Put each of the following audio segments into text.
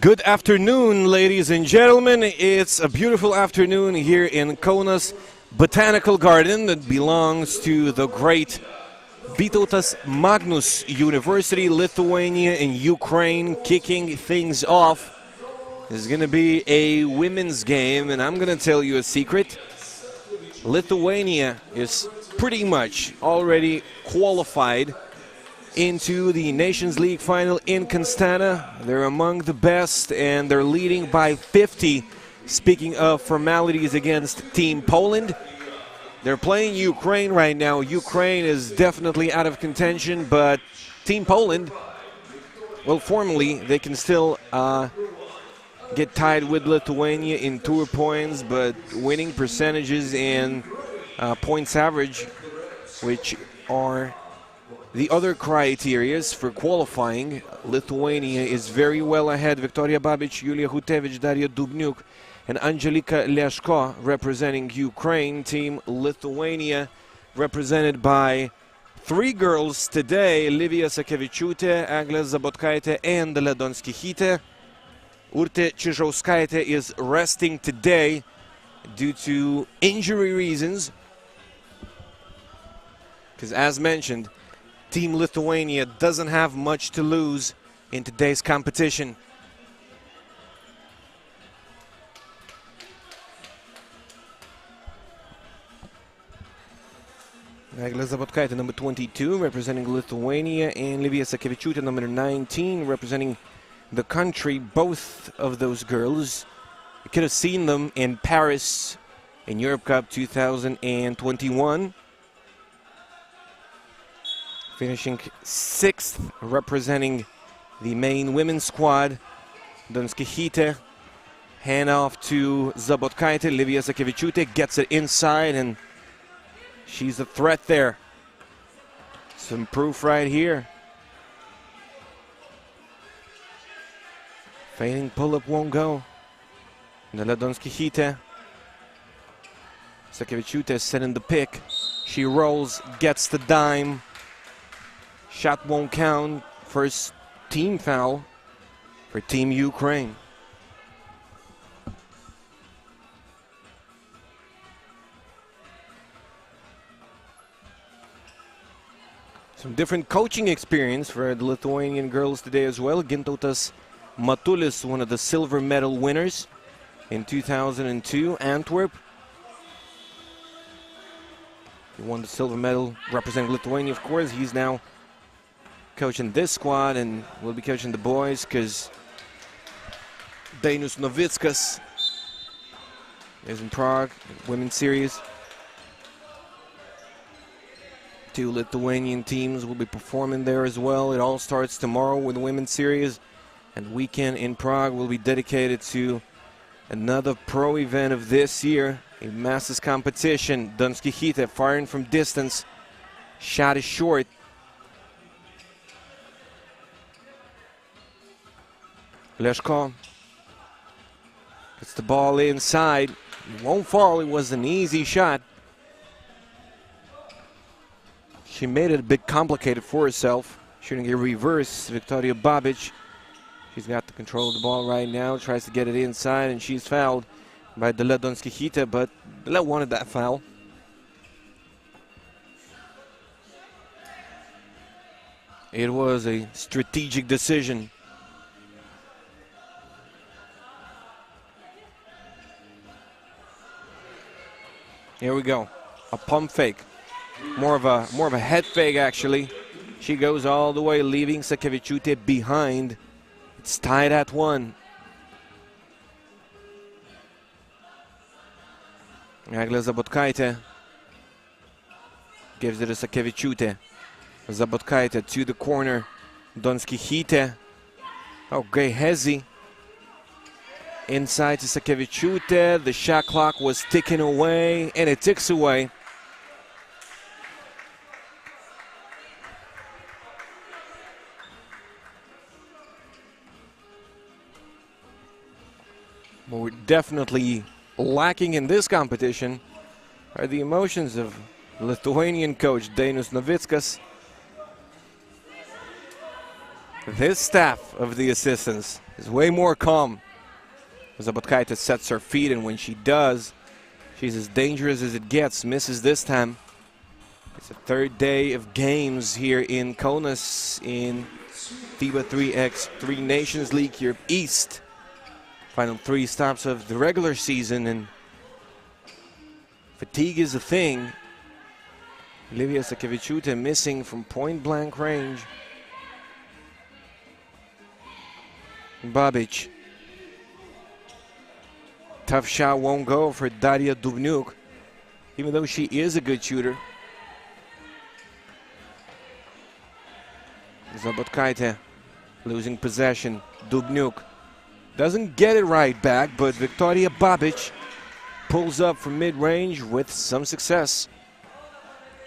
Good afternoon, ladies and gentlemen. It's a beautiful afternoon here in Kaunas Botanical Garden that belongs to the great Vytautas Magnus University, Lithuania and Ukraine. Kicking things off is going to be a women's game, and I'm going to tell you a secret. Lithuania is pretty much already qualified into the Nations League final in Constanta. They're among the best, and they're leading by 50. Speaking of formalities against Team Poland, they're playing Ukraine right now. Ukraine is definitely out of contention, but Team Poland, well, formally, they can still get tied with Lithuania in tour points, but winning percentages and points average, which are the other criterias for qualifying, Lithuania is very well ahead. Victoria Babic, Yulia Hutevich, Daria Dubnyuk, and Angelika Leshko representing Ukraine. Team Lithuania represented by three girls today: Livija Sakevičiūtė, Eglė Zabotkaitė, and Ledonskytė. Urte Čižauskaitė is resting today due to injury reasons, because as mentioned, Team Lithuania doesn't have much to lose in today's competition. Eglė Zabotkaitė, number 22, representing Lithuania, and Livija Sakevičiūtė, number 19, representing the country. Both of those girls, you could have seen them in Paris in Europe Cup 2021. Finishing 6th, representing the main women's squad. Donskytė, hand off to Zabotkaitė. Livija Sakevičiūtė gets it inside, and she's a threat there. Some proof right here. Fading pull-up won't go. Donskytė. Sakevičiūtė setting the pick. She rolls, gets the dime. Shot won't count. First team foul for Team Ukraine. Some different coaching experience for the Lithuanian girls today as well. Gintautas Matulis, one of the silver medal winners in 2002, Antwerp. He won the silver medal representing Lithuania, of course. He's now coaching this squad and will be coaching the boys, because Dainius Novickas is in Prague, women's series. Two Lithuanian teams will be performing there as well. It all starts tomorrow with the women's series, and weekend in Prague will be dedicated to another pro event of this year, a Masters competition. Donskytė firing from distance. Shot is short. Leshko gets the ball inside. It won't fall. It was an easy shot. She made it a bit complicated for herself, shooting a reverse. Victoria Babic, she's got the control of the ball right now, tries to get it inside, and she's fouled by Donskytė, but Dele wanted that foul. It was a strategic decision. Here we go, a pump fake, more of a head fake actually. She goes all the way, leaving Sakevičiūtė behind. It's tied at 1. Eglė Zabotkaitė gives it to Sakevičiūtė. Zabotkaitė to the corner. Donskytė. Oh, Gehezi. Inside to Sakevičiūtė. The shot clock was ticking away, and it ticks away. What we're definitely lacking in this competition are the emotions of Lithuanian coach Dainius Novickas. This staff of the assistants is way more calm. Zabotkaitė sets her feet, and when she does, she's as dangerous as it gets. Misses this time. It's the third day of games here in Kaunas in FIBA 3x3 Nations League Europe East. Final 3 stops of the regular season, and fatigue is a thing. Livija Sakevičiūtė missing from point-blank range. Babic. Tough shot won't go for Daria Dubnyuk, even though she is a good shooter. Zabotkaitė losing possession. Dubnyuk doesn't get it right back, but Victoria Babic pulls up from mid-range with some success.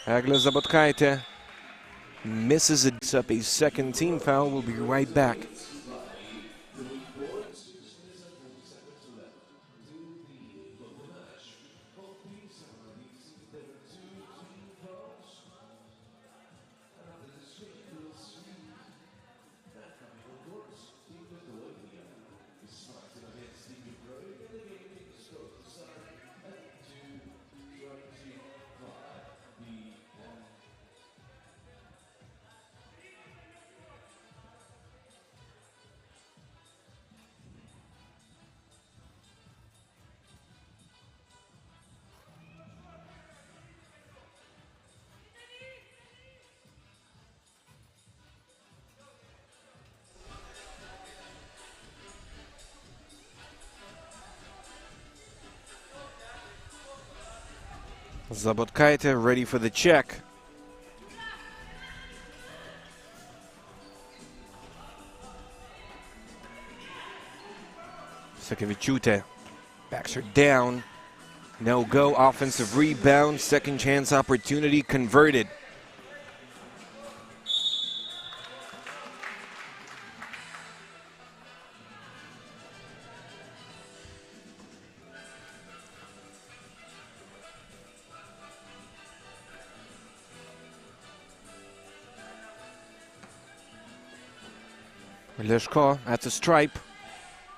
Eglė Zabotkaitė misses it. It's up a second team foul. We'll be right back. Zabotkaitė ready for the check. Sakevičiūtė backs her down. No go. Offensive rebound. Second chance opportunity converted. Leško at the stripe.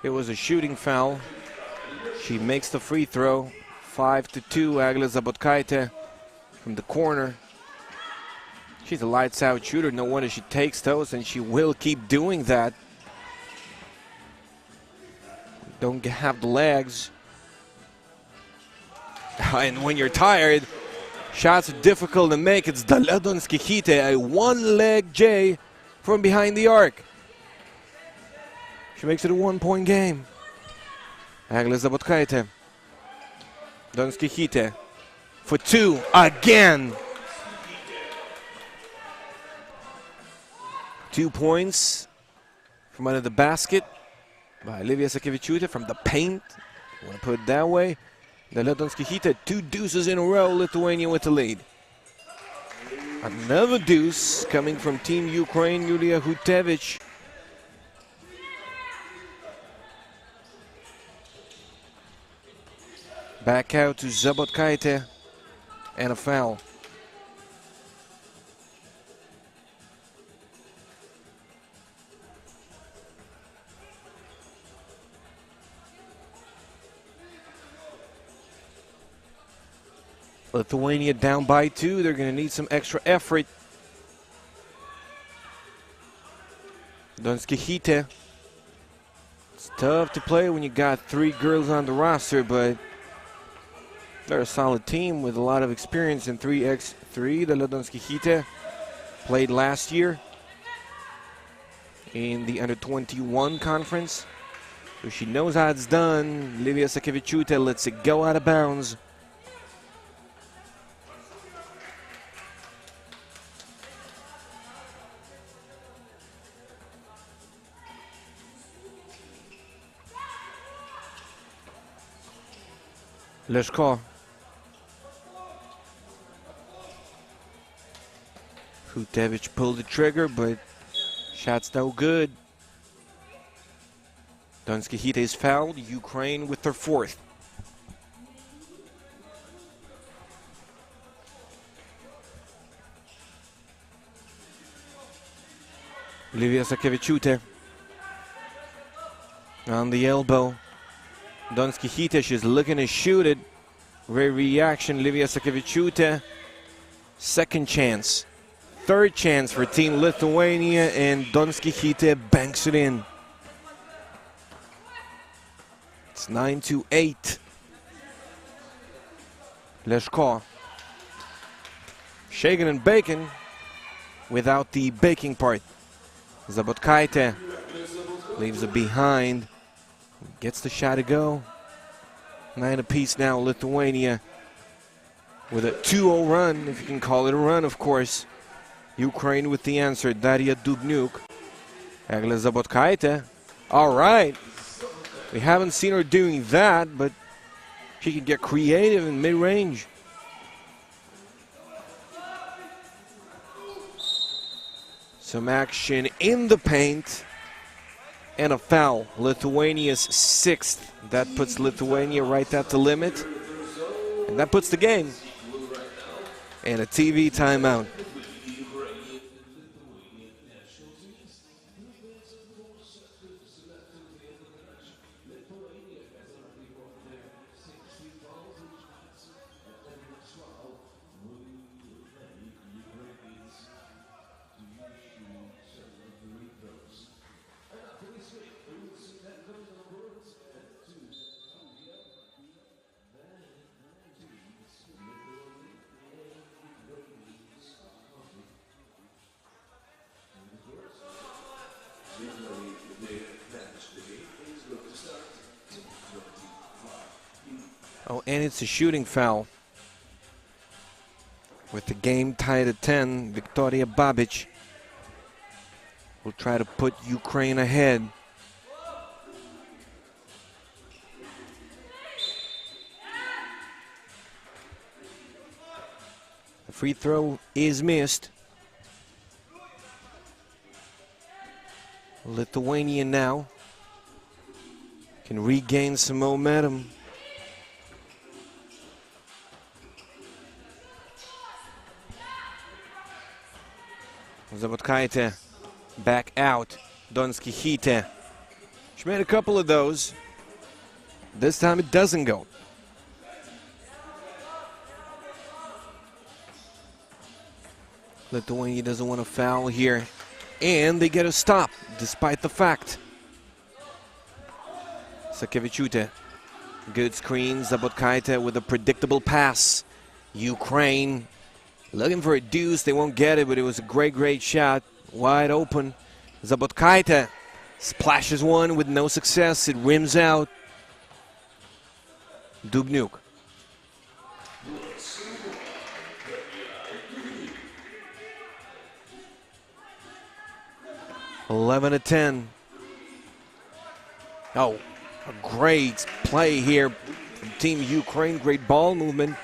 It was a shooting foul. She makes the free throw. 5-2. Eglė Zabotkaitė from the corner. She's a lights out shooter. No wonder she takes those, and she will keep doing that. Don't have the legs. And when you're tired, shots are difficult to make. It's Dalia Donskichytė, a one-leg J from behind the arc. She makes it a one-point game. Eglė Zabotkaitė. Donskichytė for 2 again. 2 points from under the basket by Livija Sakevičiūtė from the paint. You want to put it that way. Dalia Donskichytė, 2 deuces in a row. Lithuania with the lead. Another deuce coming from Team Ukraine, Yulia Hutevich. Back out to Zabotkaitė and a foul. Lithuania down by 2. They're going to need some extra effort. Donskichytė. It's tough to play when you got 3 girls on the roster, but they're a solid team with a lot of experience in 3x3. Dalia Donskichytė played last year in the under-21 conference, so she knows how it's done. Livija Sakevičiūtė lets it go out of bounds. Leško. Hutevich pulled the trigger, but shot's no good. Donskichytė is fouled. Ukraine with their 4th. Livija Sakevičiūtė on the elbow. Donskichytė, she's looking to shoot it. Great reaction, Livija Sakevičiūtė. Second chance. Third chance for Team Lithuania, and Donskichytė banks it in. It's 9-8. Leško. Shaking and baking without the baking part. Zabotkaitė leaves it behind. Gets the shot to go. 9 apiece now, Lithuania with a 2-0 run, if you can call it a run, of course. Ukraine with the answer, Daria Dubniuk. Eglė Zabotkaitė. All right. We haven't seen her doing that, but she can get creative in mid-range. Some action in the paint. And a foul. Lithuania's 6th. That puts Lithuania right at the limit. And that puts the game. And a TV timeout. Oh, and it's a shooting foul. With the game tied at 10, Victoria Babic will try to put Ukraine ahead. The free throw is missed. Lithuania now can regain some momentum. Zabotkaitė back out. Donskichytė. She made a couple of those. This time it doesn't go. Lithuania doesn't want to foul here. And they get a stop, despite the fact. Sakevičiūtė. Good screen. Zabotkaitė with a predictable pass. Ukraine looking for a deuce. They won't get it, but it was a great shot. Wide open. Zabotkaitė splashes one with no success. It rims out. Dubniuk. Eleven to 10. Oh, a great play here from Team Ukraine. Great ball movement.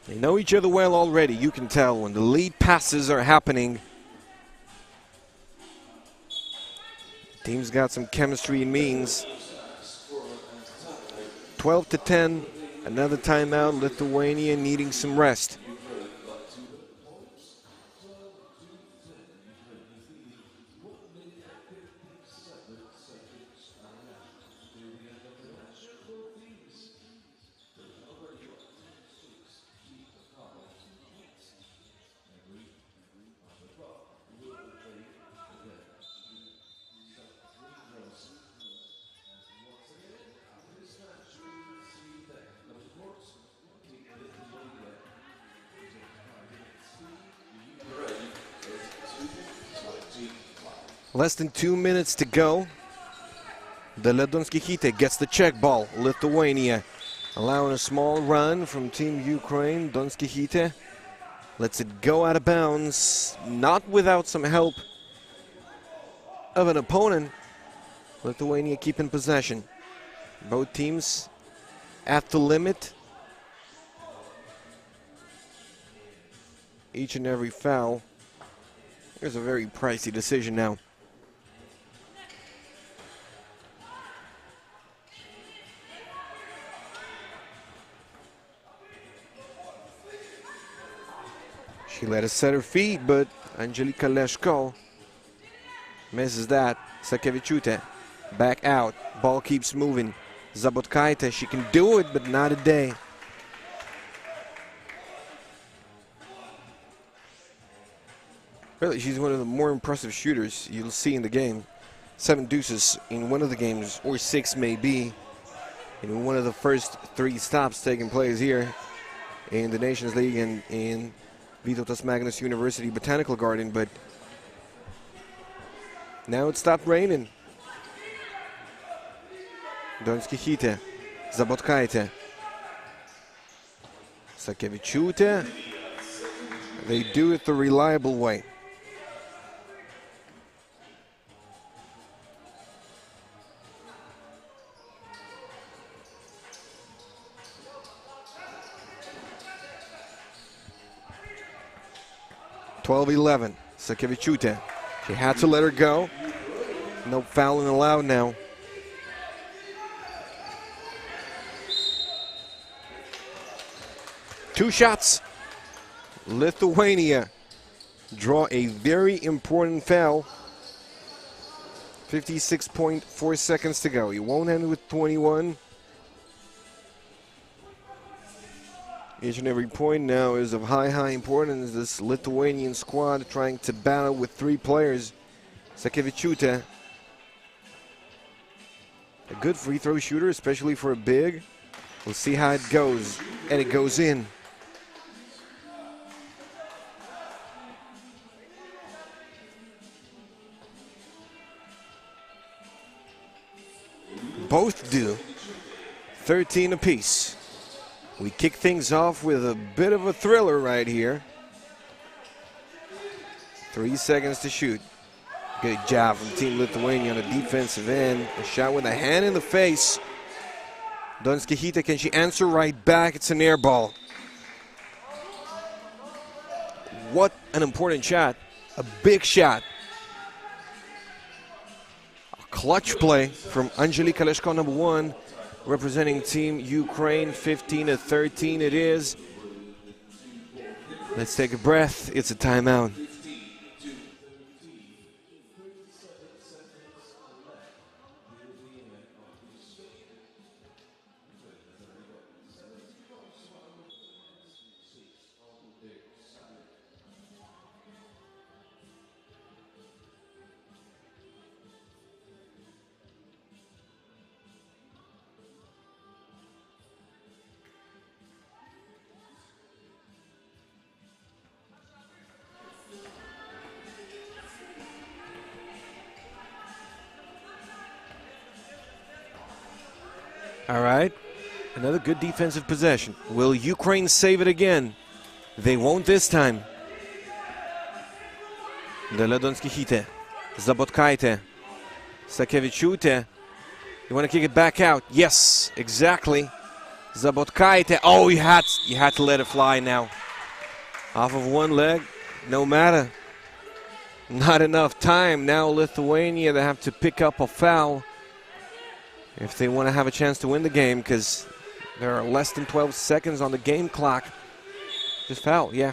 They know each other well already. You can tell when the lead passes are happening. Team's got some chemistry and means. 12 to 10. Another timeout. Lithuania needing some rest. Less than 2 minutes to go. Dalia Donskichytė gets the check ball. Lithuania allowing a small run from Team Ukraine. Donskichytė lets it go out of bounds, not without some help of an opponent. Lithuania keeping possession. Both teams at the limit. Each and every foul. Here's a very pricey decision now. She let us set her feet, but Angelika Leshko misses that. Sakevičiūtė back out. Ball keeps moving. Zabotkaitė, she can do it, but not today. Really, she's one of the more impressive shooters you'll see in the game. 7 deuces in one of the games, or 6 maybe, in one of the first 3 stops taking place here in the Nations League and in Vytautas Magnus University Botanical Garden. But now it stopped raining. Donskichytė, Zabotkaitė, Sakevičiūtė. They do it the reliable way. (12-11). Sakevičiūtė. She had to let her go. No fouling allowed now. Two shots. Lithuania draw a very important foul. 56.4 seconds to go. You won't end with 21. Each and every point now is of high importance. This Lithuanian squad trying to battle with 3 players. Sakevičiūtė, a good free throw shooter, especially for a big. We'll see how it goes. And it goes in. Both do. 13 apiece. We kick things off with a bit of a thriller right here. 3 seconds to shoot. Good job from Team Lithuania on the defensive end. A shot with a hand in the face. Donskichytė, can she answer right back? It's an air ball. What an important shot. A big shot. A clutch play from Angelika Leshko, number 1. Representing Team Ukraine, 15-13 it is. Let's take a breath. It's a timeout. All right, another good defensive possession. Will Ukraine save it again? They won't this time. Dalia Donskichytė, Zabotkaitė, Sakevičiūtė. You want to kick it back out? Yes, exactly. Zabotkaitė. Oh, you had to let it fly now. Off of one leg, no matter. Not enough time. Now Lithuania, they have to pick up a foul if they want to have a chance to win the game, because there are less than 12 seconds on the game clock. Just foul, yeah.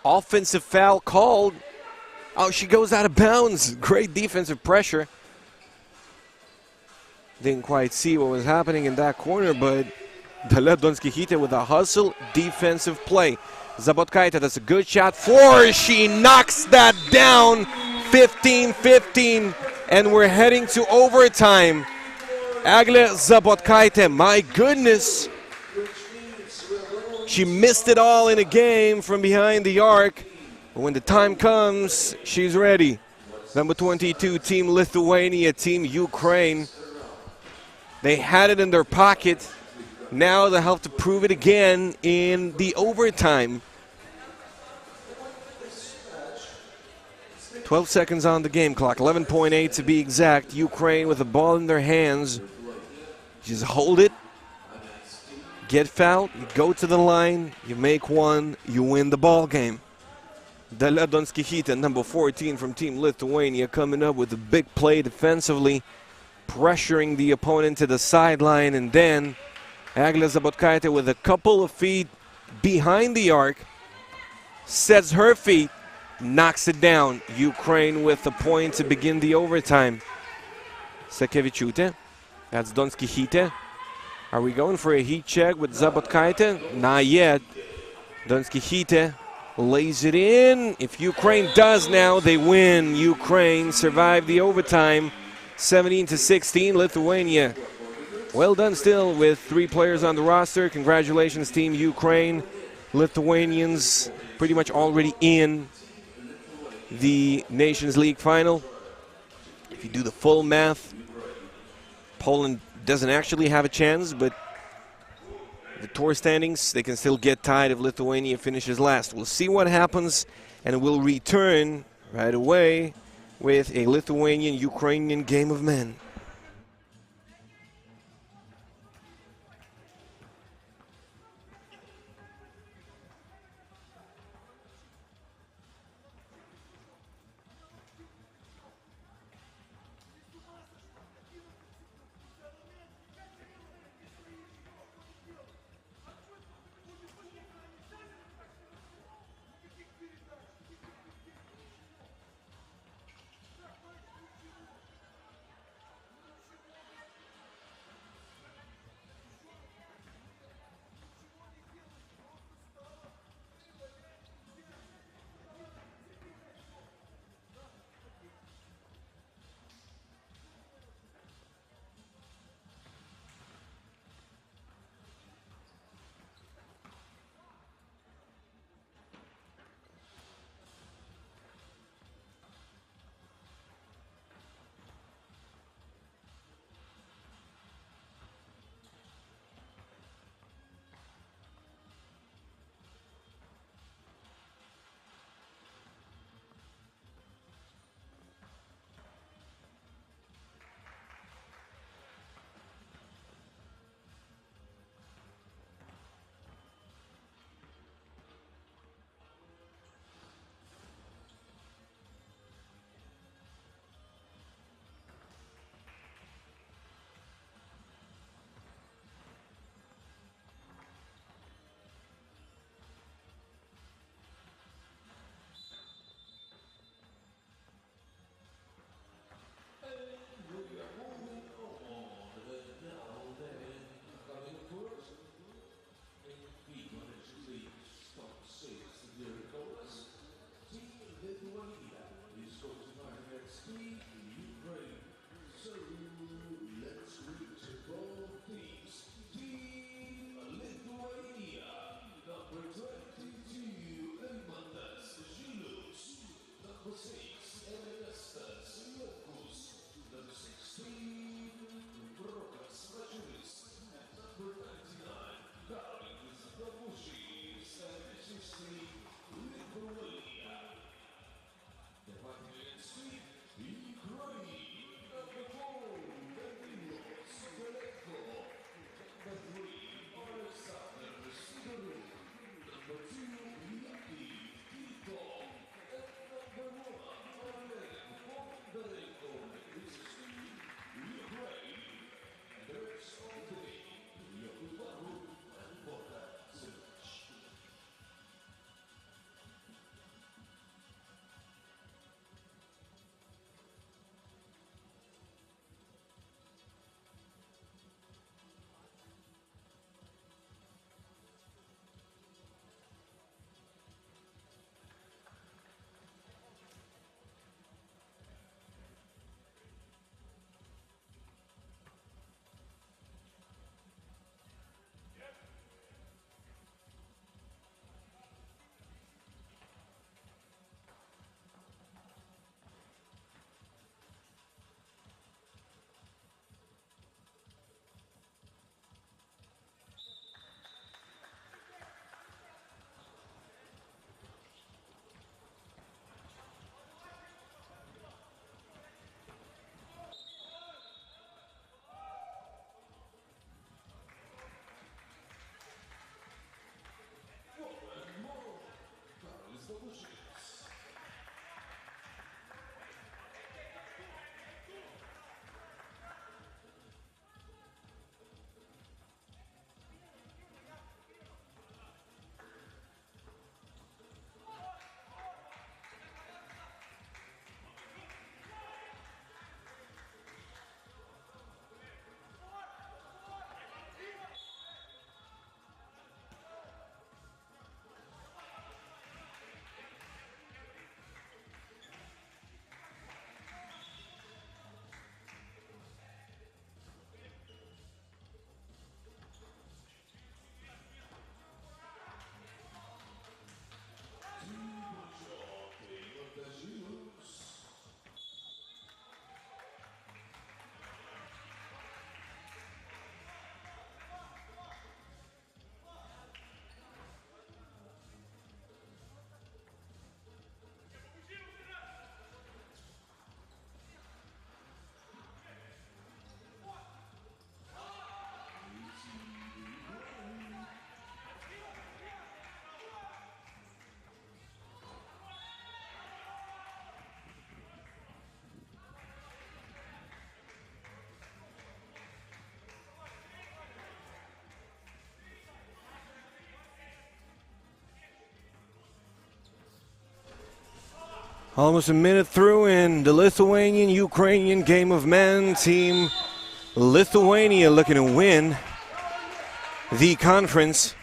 Offensive foul called. Oh, she goes out of bounds. Great defensive pressure. Didn't quite see what was happening in that corner, but Dalia Donskichytė with a hustle defensive play. Zabotkaitė, that's a good shot. 4, she knocks that down. 15-15. And we're heading to overtime. Eglė Zabotkaitė, my goodness. She missed it all in a game from behind the arc. But when the time comes, she's ready. Number 22, Team Lithuania, Team Ukraine. They had it in their pocket. Now they have to prove it again in the overtime. 12 seconds on the game clock, 11.8 to be exact. Ukraine with the ball in their hands. Just hold it, get fouled, you go to the line, you make one, you win the ball game. Dalia Donskichytė, number 14 from Team Lithuania, coming up with a big play defensively, pressuring the opponent to the sideline, and then Eglė Zabotkaitė with a couple of feet behind the arc, sets her feet, knocks it down. Ukraine with the point to begin the overtime. Sakevičiūtė. That's Donskichytė. Are we going for a heat check with Zabotkaitė? Not yet. Donskichytė lays it in. If Ukraine does now, they win. Ukraine survived the overtime. 17-16, Lithuania. Well done still with 3 players on the roster. Congratulations, Team Ukraine. Lithuanians pretty much already in the Nations League final. If you do the full math, Poland doesn't actually have a chance, but the tour standings, they can still get tied if Lithuania finishes last. We'll see what happens, and we'll return right away with a Lithuanian-Ukrainian game of men. Almost a minute through in the Lithuanian-Ukrainian game of men. Team Lithuania looking to win the conference.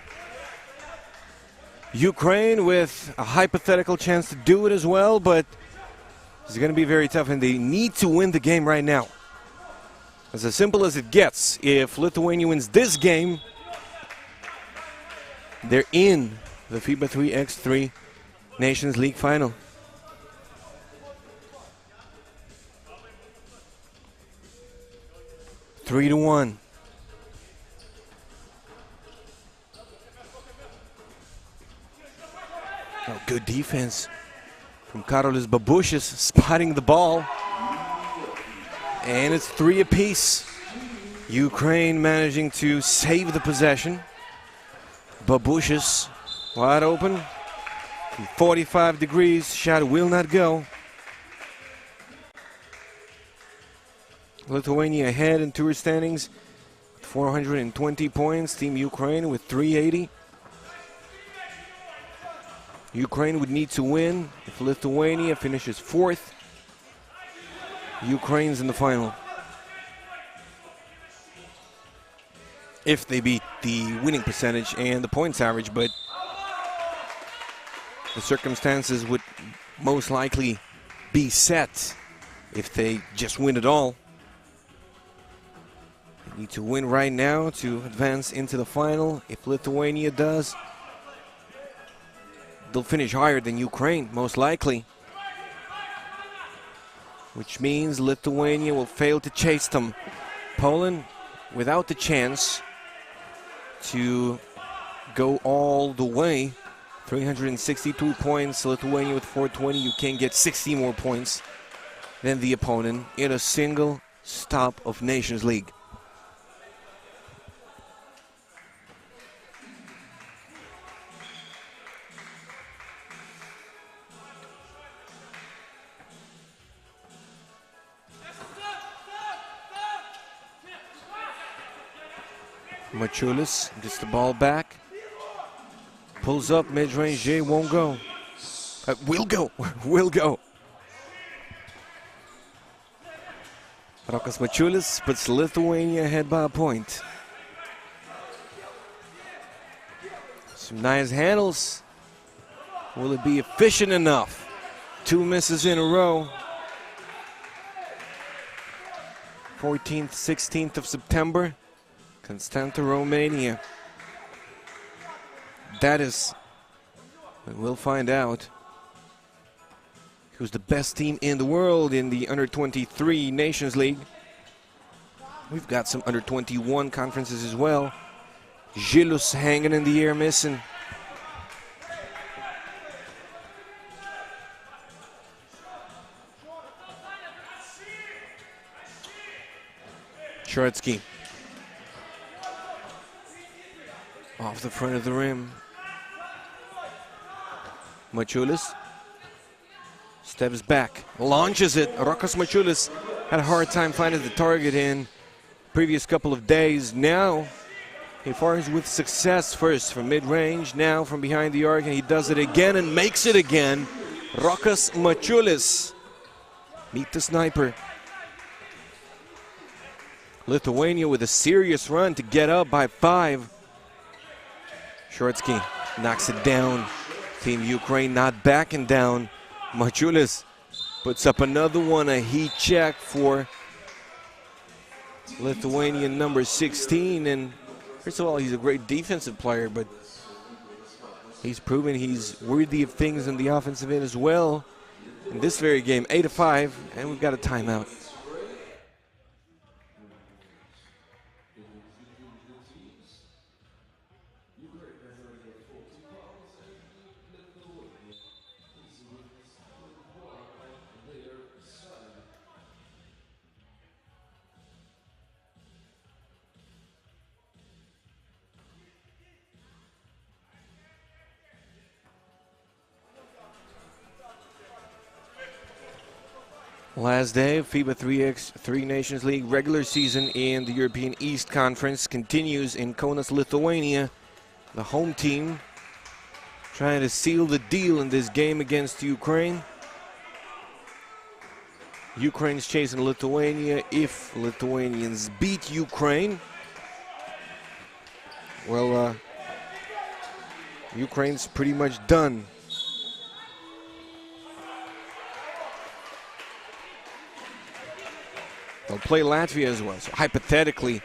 Ukraine with a hypothetical chance to do it as well, but it's going to be very tough, and they need to win the game right now. It's as simple as it gets. If Lithuania wins this game, they're in the FIBA 3x3 Nations League final. Three to 1. Oh, good defense from Karolis Babushis, spotting the ball. And it's 3 apiece. Ukraine managing to save the possession. Babushis wide open. 45 degrees, shot will not go. Lithuania ahead in tour standings, 420 points. Team Ukraine with 380. Ukraine would need to win if Lithuania finishes 4th. Ukraine's in the final. If they beat the winning percentage and the points average, but the circumstances would most likely be set if they just win it all. They need to win right now to advance into the final. If Lithuania does, they'll finish higher than Ukraine, most likely. Which means Lithuania will fail to chase them. Poland without the chance to go all the way. 362 points, Lithuania with 420. You can't get 60 more points than the opponent in a single stop of Nations League. Machulis gets the ball back. Pulls up mid-range. Jay won't go. Will go. Will go. Rokas Machulis puts Lithuania ahead by a point. Some nice handles. Will it be efficient enough? 2 misses in a row. 14th, 16th of September. Constanta, Romania. That is, we'll find out who's the best team in the world in the Under-23 Nations League. We've got some Under-21 conferences as well. Zilus hanging in the air, missing. Shortsky. Off the front of the rim. Machulis steps back, launches it. Rokas Machulis had a hard time finding the target in previous couple of days. Now he fires with success, first from mid-range, now from behind the arc, and he does it again and makes it again. Rokas Machulis, meet the sniper. Lithuania with a serious run to get up by 5. Shortsky knocks it down. Team Ukraine not backing down. Machulis puts up another one, a heat check for Lithuanian number 16. And first of all, he's a great defensive player, but he's proven he's worthy of things in the offensive end as well. In this very game, 8-5, and we've got a timeout. Last day of FIBA 3x3 Nations League regular season in the European East Conference continues in Kaunas, Lithuania. The home team trying to seal the deal in this game against Ukraine. Ukraine's chasing Lithuania. If Lithuanians beat Ukraine, well, Ukraine's pretty much done. They'll play Latvia as well. So hypothetically,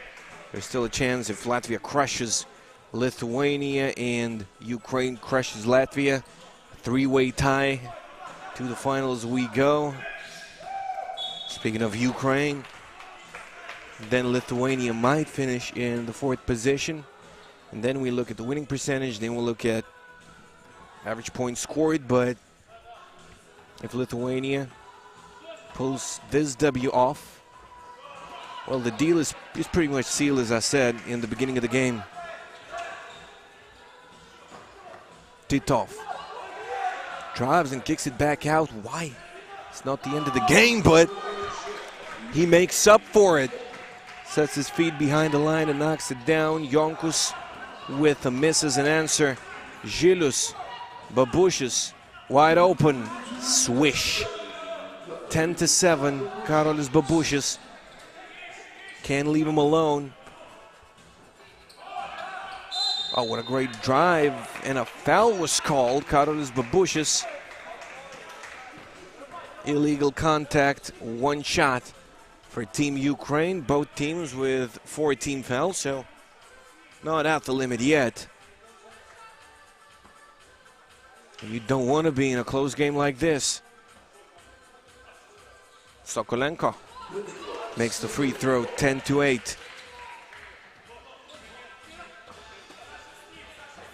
there's still a chance if Latvia crushes Lithuania and Ukraine crushes Latvia. Three-way tie to the finals we go. Speaking of Ukraine, then Lithuania might finish in the 4th position. And then we look at the winning percentage. Then we'll look at average points scored. But if Lithuania pulls this W off, well, the deal is pretty much sealed, as I said in the beginning of the game. Titov drives and kicks it back out. Why? It's not the end of the game, but he makes up for it. Sets his feet behind the line and knocks it down. Jonkus with a miss as an answer. Žilius, Babushis, wide open. Swish. 10-7. Karolis Babushis. Can't leave him alone. Oh, what a great drive. And a foul was called. Karolis Babushis. Illegal contact, 1 shot for Team Ukraine. Both teams with 4 team fouls, so not at the limit yet. You don't want to be in a close game like this. Sokolenko makes the free throw, 10-8.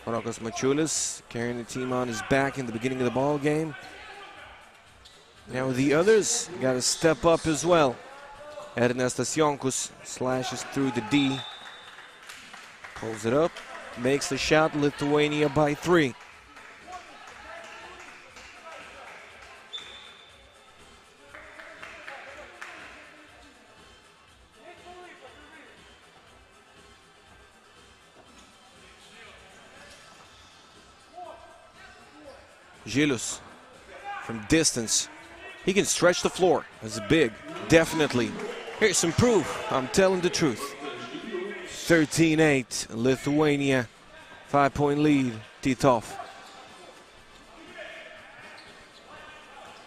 Rokas Mačiulis carrying the team on his back in the beginning of the ball game. Now the others got to step up as well. Ernestas Jonkus slashes through the D. Pulls it up, makes the shot. Lithuania by 3. Žilius from distance. He can stretch the floor. That's big, definitely. Here's some proof. I'm telling the truth. 13-8, Lithuania. 5-point lead, Titov.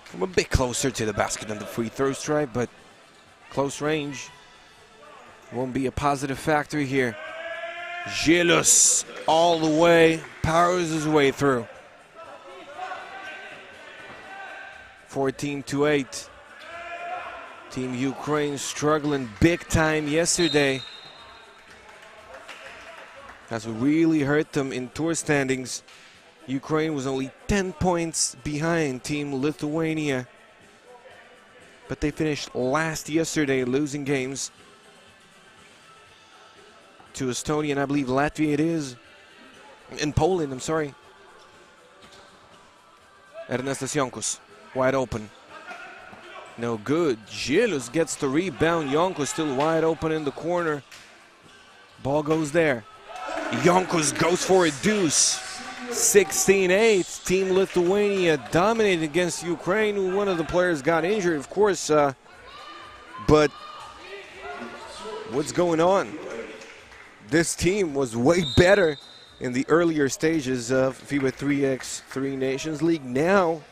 From a bit closer to the basket than the free throw stripe, but close range won't be a positive factor here. Žilius all the way, powers his way through. 14-8. Team Ukraine struggling big time yesterday. That's what really hurt them in tour standings. Ukraine was only 10 points behind Team Lithuania. But they finished last yesterday, losing games to Estonia and I believe Latvia it is. In Poland, I'm sorry. Ernestas Jonkus. Wide open. No good. Žilius gets the rebound. Jonkus still wide open in the corner. Ball goes there. Jonkus goes for a deuce. 16-8. Team Lithuania dominated against Ukraine. One of the players got injured, of course. But what's going on? This team was way better in the earlier stages of FIBA 3x3 Nations League. Now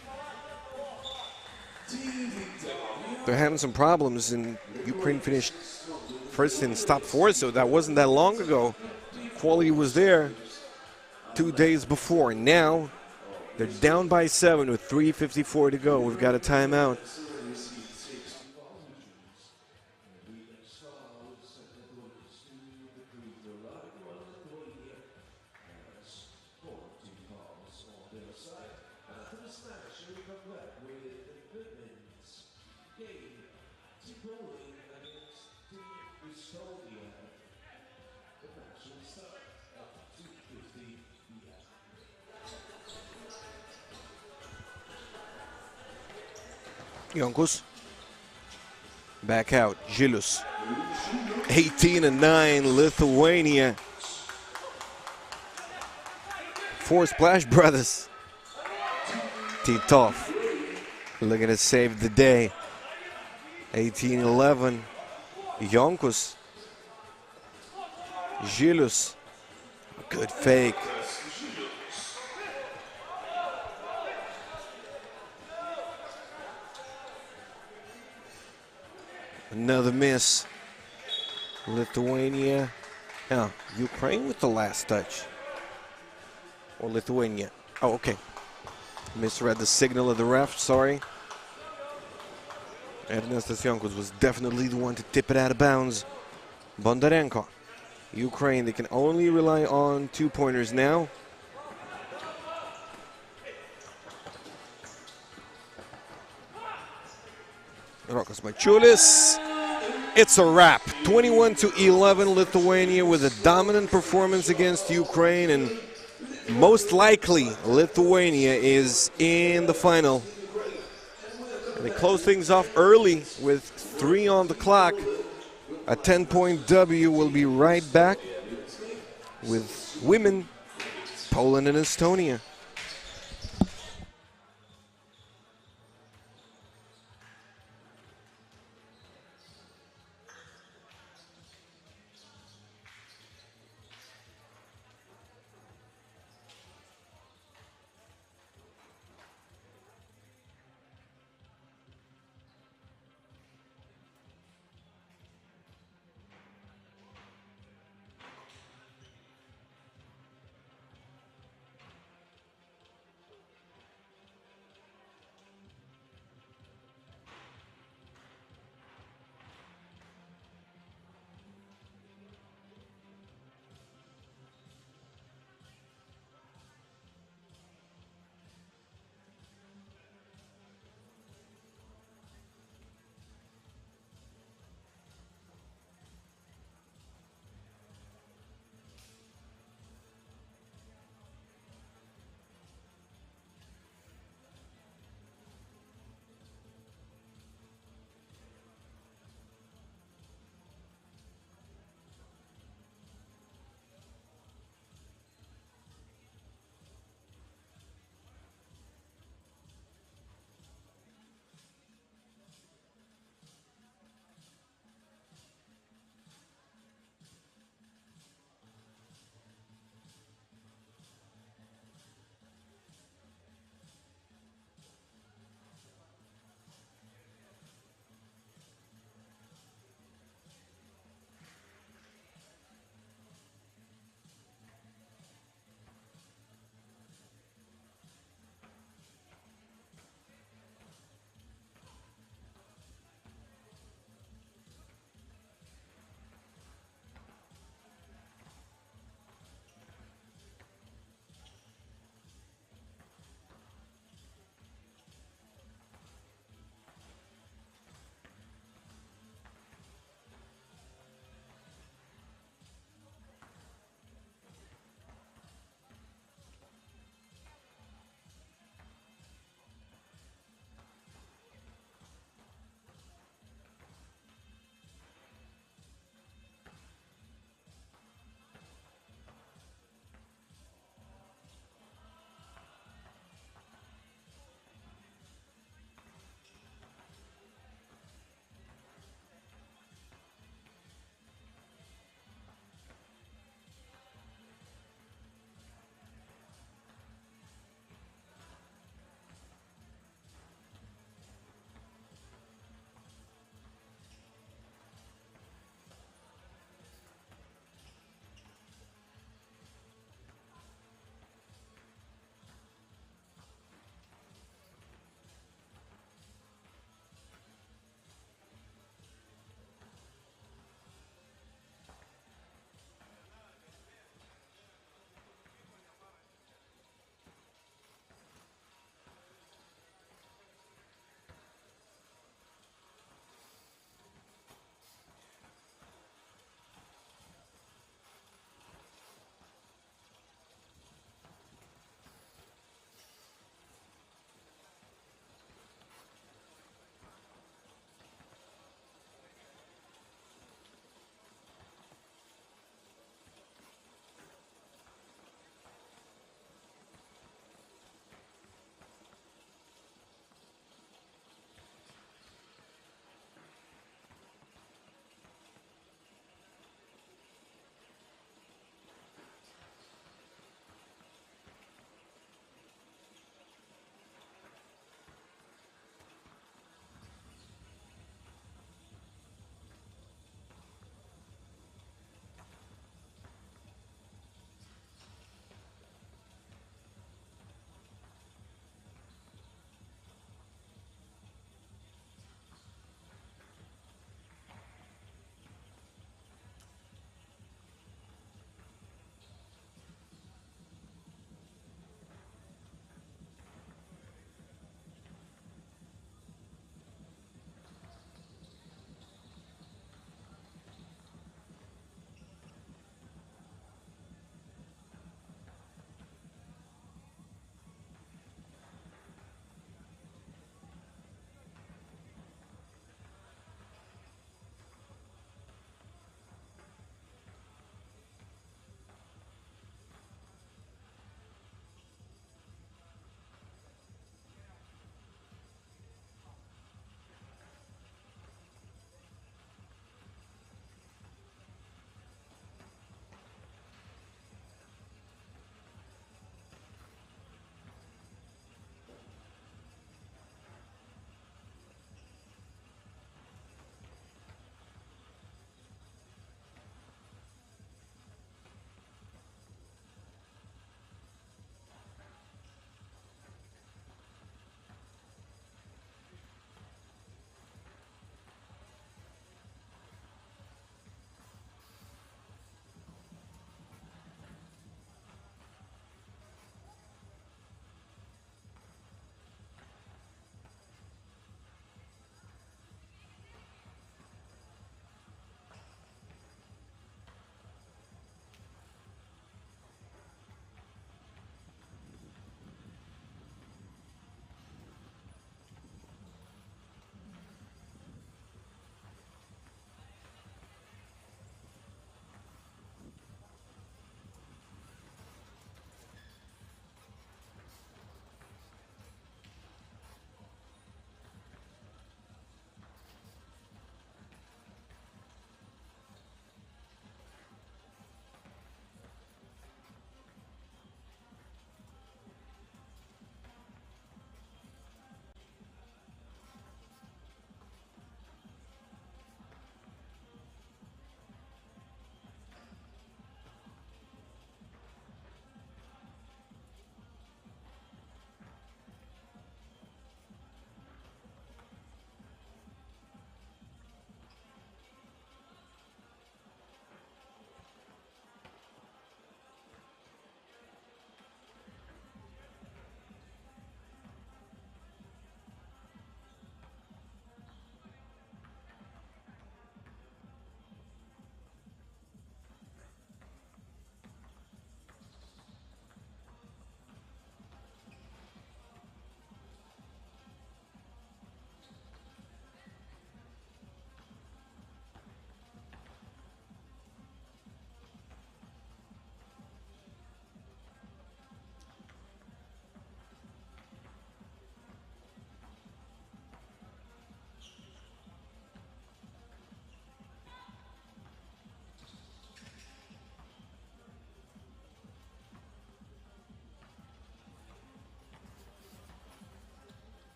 they're having some problems, and Ukraine finished first in top 4, so that wasn't that long ago. Quality was there 2 days before. Now they're down by 7 with 3:54 to go. We've got a timeout. Jonkus. Back out. Žilius. 18-9, Lithuania. 4 Splash Brothers. Titov looking to save the day. 18-11. Jonkus. Žilius. Good fake. Another miss. Lithuania. Yeah, Ukraine with the last touch. Or Lithuania. Oh, okay. Misread the signal of the ref, sorry. Ernestas Jonkus was definitely the one to tip it out of bounds. Bondarenko. Ukraine, they can only rely on 2-pointers now. Rokas Mačiulis. It's a wrap. 21-11, Lithuania with a dominant performance against Ukraine, and most likely Lithuania is in the final. And they close things off early with 3 on the clock. A 10-point W. Will be right back with women, Poland and Estonia.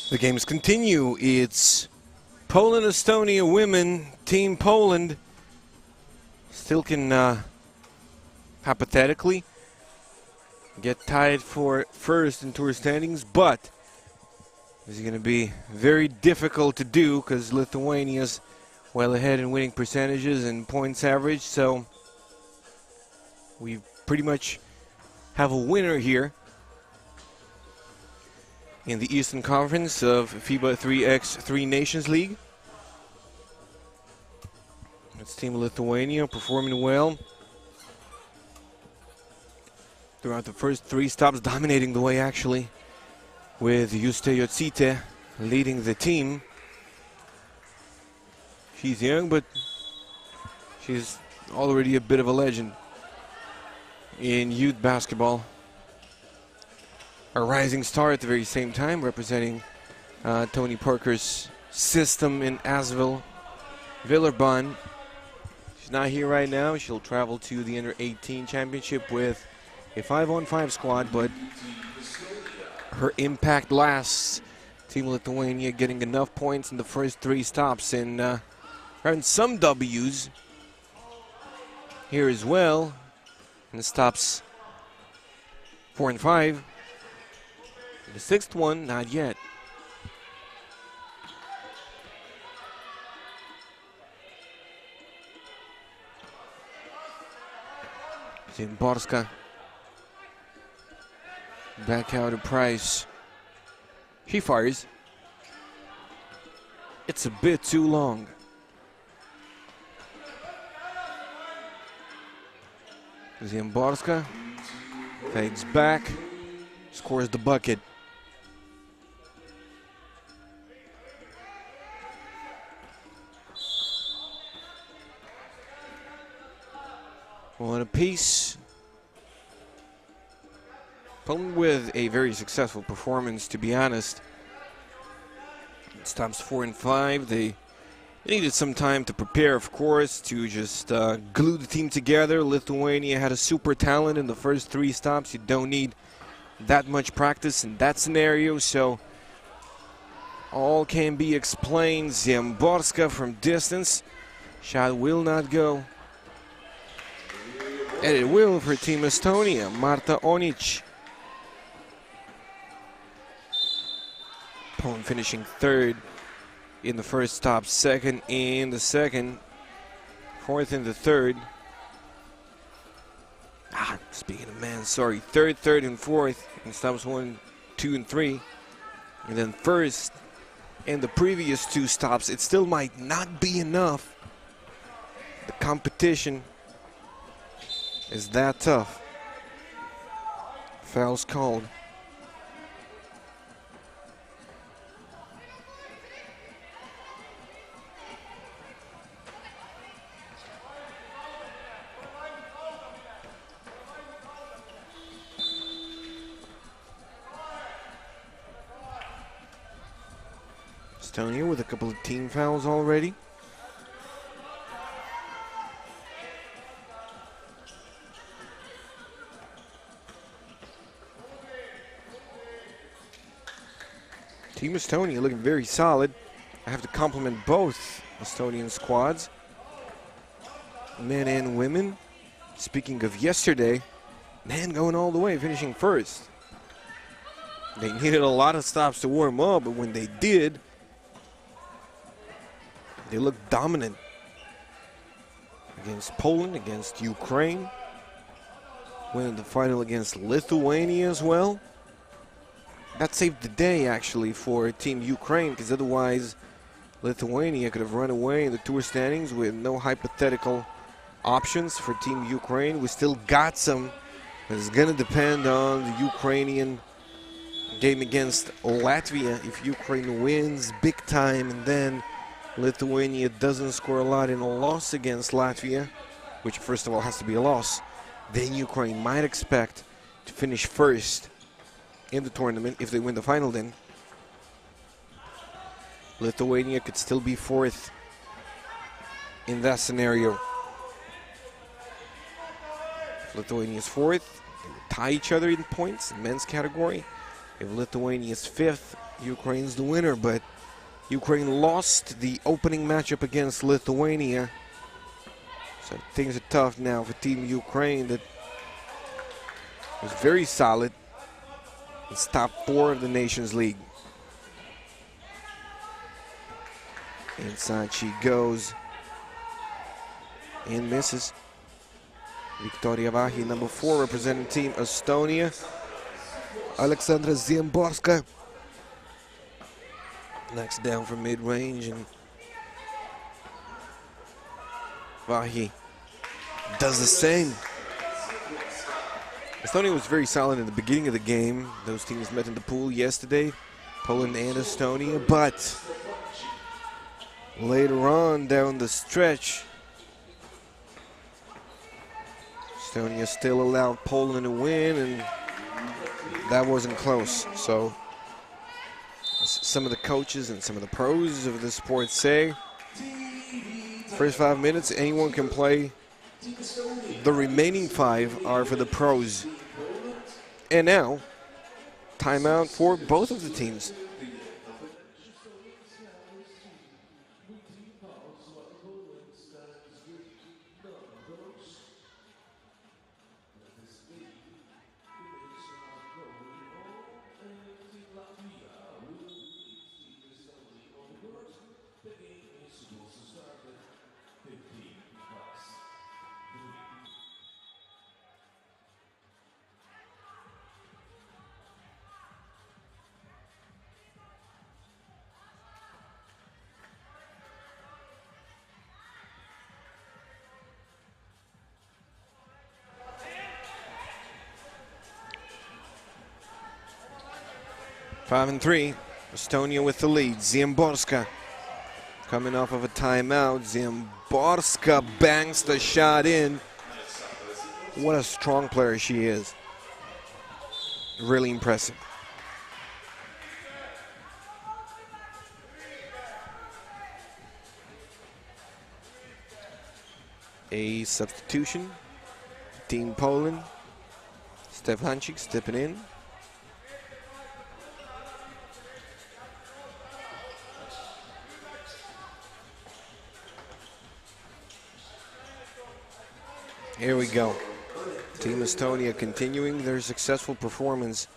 The games continue. It's Poland, Estonia women. Team Poland still can hypothetically get tied for first in tour standings, but this is going to be very difficult to do because Lithuania's well ahead in winning percentages and points average, so we pretty much have a winner here in the Eastern Conference of FIBA 3x3 Nations League. It's Team Lithuania performing well throughout the first three stops, dominating the way actually, with Juste Jotsite leading the team. She's young, but she's already a bit of a legend in youth basketball. A rising star at the very same time, representing Tony Parker's system in Asvel, Villeurbanne. She's not here right now. She'll travel to the Under-18 Championship with a 5-on-5 squad, but her impact lasts. Team Lithuania getting enough points in the first three stops and having some W's here as well. And stops 4 and 5. The sixth one, not yet. Zimborska. Back out to Price. He fires. It's a bit too long. Zimborska fades back, scores the bucket. One apiece. Poland with a very successful performance, to be honest. It stops 4 and 5. They needed some time to prepare, of course, to just glue the team together. Lithuania had a super talent in the first three stops. You don't need that much practice in that scenario, so all can be explained. Zimborska from distance. Shot will not go. And it will for Team Estonia. Marta Onic. Poland finishing third in the first stop, second in the second, fourth in the third. Speaking of man, sorry, third, and fourth in stops 1, 2, and 3. And then first in the previous two stops. It still might not be enough. The competition is that tough. Fouls called. Estonia with a couple of team fouls already. Team Estonia looking very solid. I have to compliment both Estonian squads, men and women. Speaking of yesterday, men going all the way, finishing first. They needed a lot of stops to warm up, but when they did, they looked dominant against Poland, against Ukraine. Winning the final against Lithuania as well. That saved the day, actually, for Team Ukraine, because otherwise Lithuania could have run away in the tour standings with no hypothetical options for Team Ukraine. We still got some, but it's going to depend on the Ukrainian game against Latvia. If Ukraine wins big time and then Lithuania doesn't score a lot in a loss against Latvia, which first of all has to be a loss, then Ukraine might expect to finish first in the tournament. If they win the final, then Lithuania could still be fourth in that scenario. If Lithuania is fourth, they would tie each other in points in men's category. If Lithuania is fifth, Ukraine's the winner, but Ukraine lost the opening matchup against Lithuania. So things are tough now for Team Ukraine that was very solid. It's top 4 of the Nations League. Inside she goes and misses. Victoria Vahi, number 4, representing Team Estonia. Alexandra Ziemborska knocks down from mid-range, and Vahi does the same. Estonia was very solid in the beginning of the game. Those teams met in the pool yesterday, Poland and Estonia, but later on down the stretch, Estonia still allowed Poland to win, and that wasn't close. So some of the coaches and some of the pros of the sport say, first 5 minutes, anyone can play. The remaining 5 are for the pros. And now, timeout for both of the teams. Five and 3, Estonia with the lead. Ziemborska coming off of a timeout. Ziemborska bangs the shot in. What a strong player she is. Really impressive. A substitution. Team Poland. Stefancic stepping in. Here we go. Team Estonia continuing their successful performance.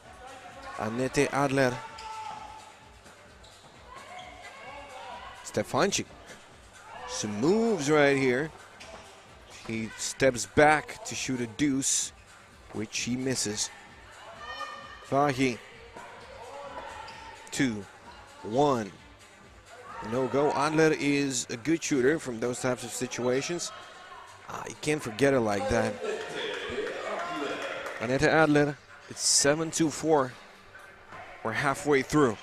Annette Adler. Stefancic. Some moves right here. He steps back to shoot a deuce, which he misses. Vahi. 2, 1. No go. Adler is a good shooter from those types of situations. You can't forget it like that. Annette Adler, it's 7-4. We're halfway through.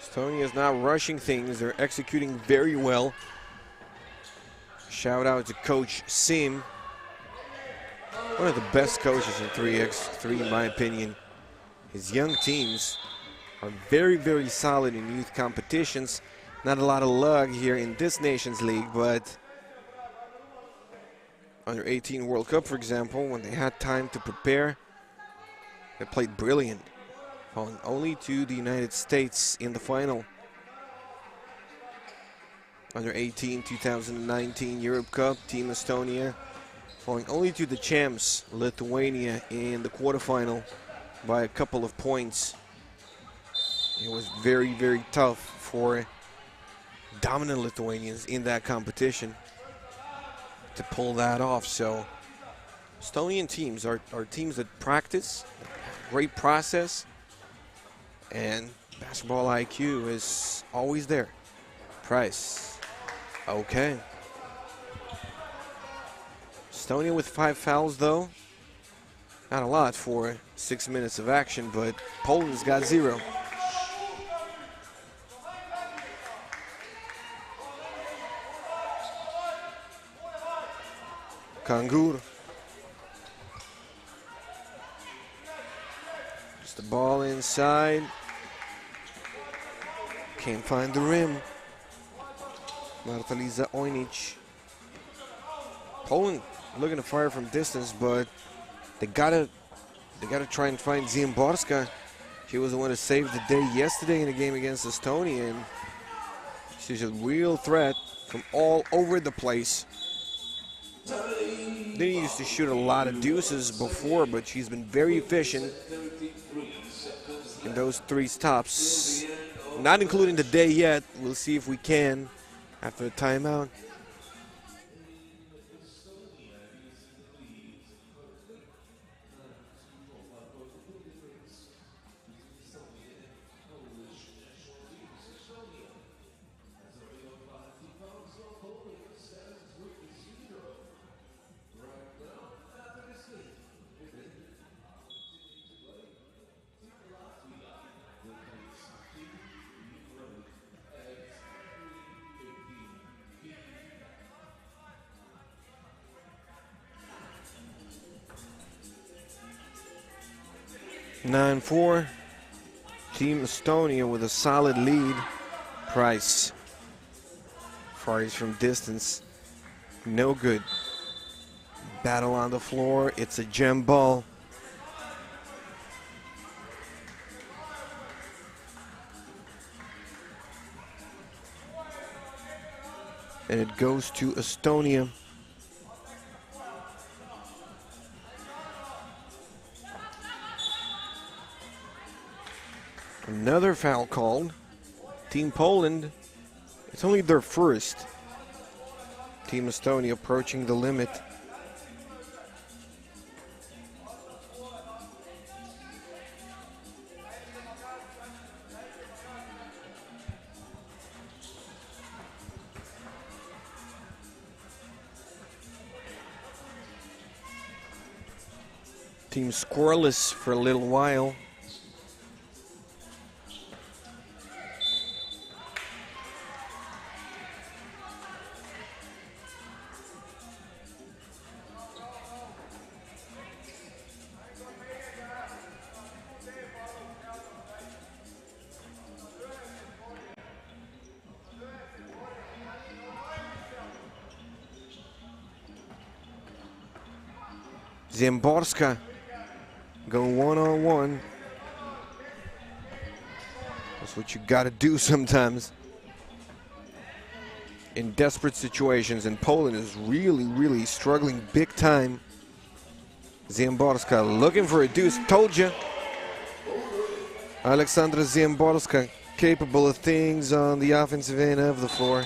Estonia is not rushing things. They're executing very well. Shout out to Coach Sim. One of the best coaches in 3x3, in my opinion. His young teams are very, very solid in youth competitions. Not a lot of luck here in this Nations League, but under 18 World Cup, for example, when they had time to prepare, they played brilliant, falling only to the United States in the final. Under 18 2019 Europe Cup, Team Estonia falling only to the champs, Lithuania, in the quarterfinal by a couple of points. It was very, very tough for dominant Lithuanians in that competition to pull that off. So Estonian teams are teams that practice, great process, and basketball IQ is always there. Price. Okay. Estonia with 5 fouls, though. Not a lot for 6 minutes of action, but Poland's got 0. Kangur. Just the ball inside. Can't find the rim. Martaliza Ojnic. Poland looking to fire from distance, but They gotta try and find Ziemborska. She was the one who saved the day yesterday in the game against Estonia, and she's a real threat from all over the place. They used to shoot a lot of deuces before, but she's been very efficient in those 3 stops. Not including the day yet. We'll see if we can after the timeout. Nine 4. Team Estonia with a solid lead. Price fires from distance. No good. Battle on the floor. It's a gem ball. And it goes to Estonia. Another foul called. Team Poland, it's only their first. Team Estonia approaching the limit. Team scoreless for a little while. Ziemborska go one-on-one. That's what you got to do sometimes in desperate situations, and Poland is really struggling big time. Ziemborska looking for a deuce. Told you. Alexandra Ziemborska capable of things on the offensive end of the floor.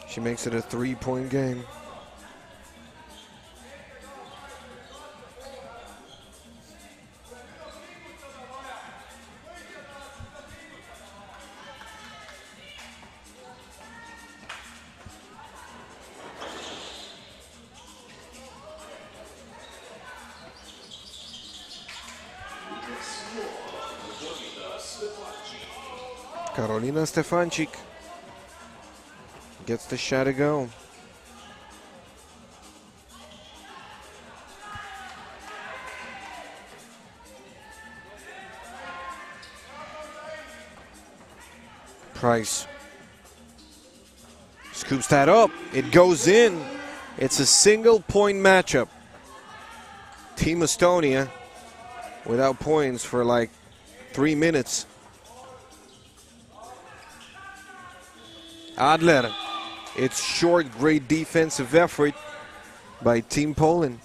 She makes it a 3-point game. Karolina Stefancic gets the shot to go. Price scoops that up. It goes in. It's a single-point matchup. Team Estonia without points for like 3 minutes. Adler. It's short, great defensive effort by Team Poland.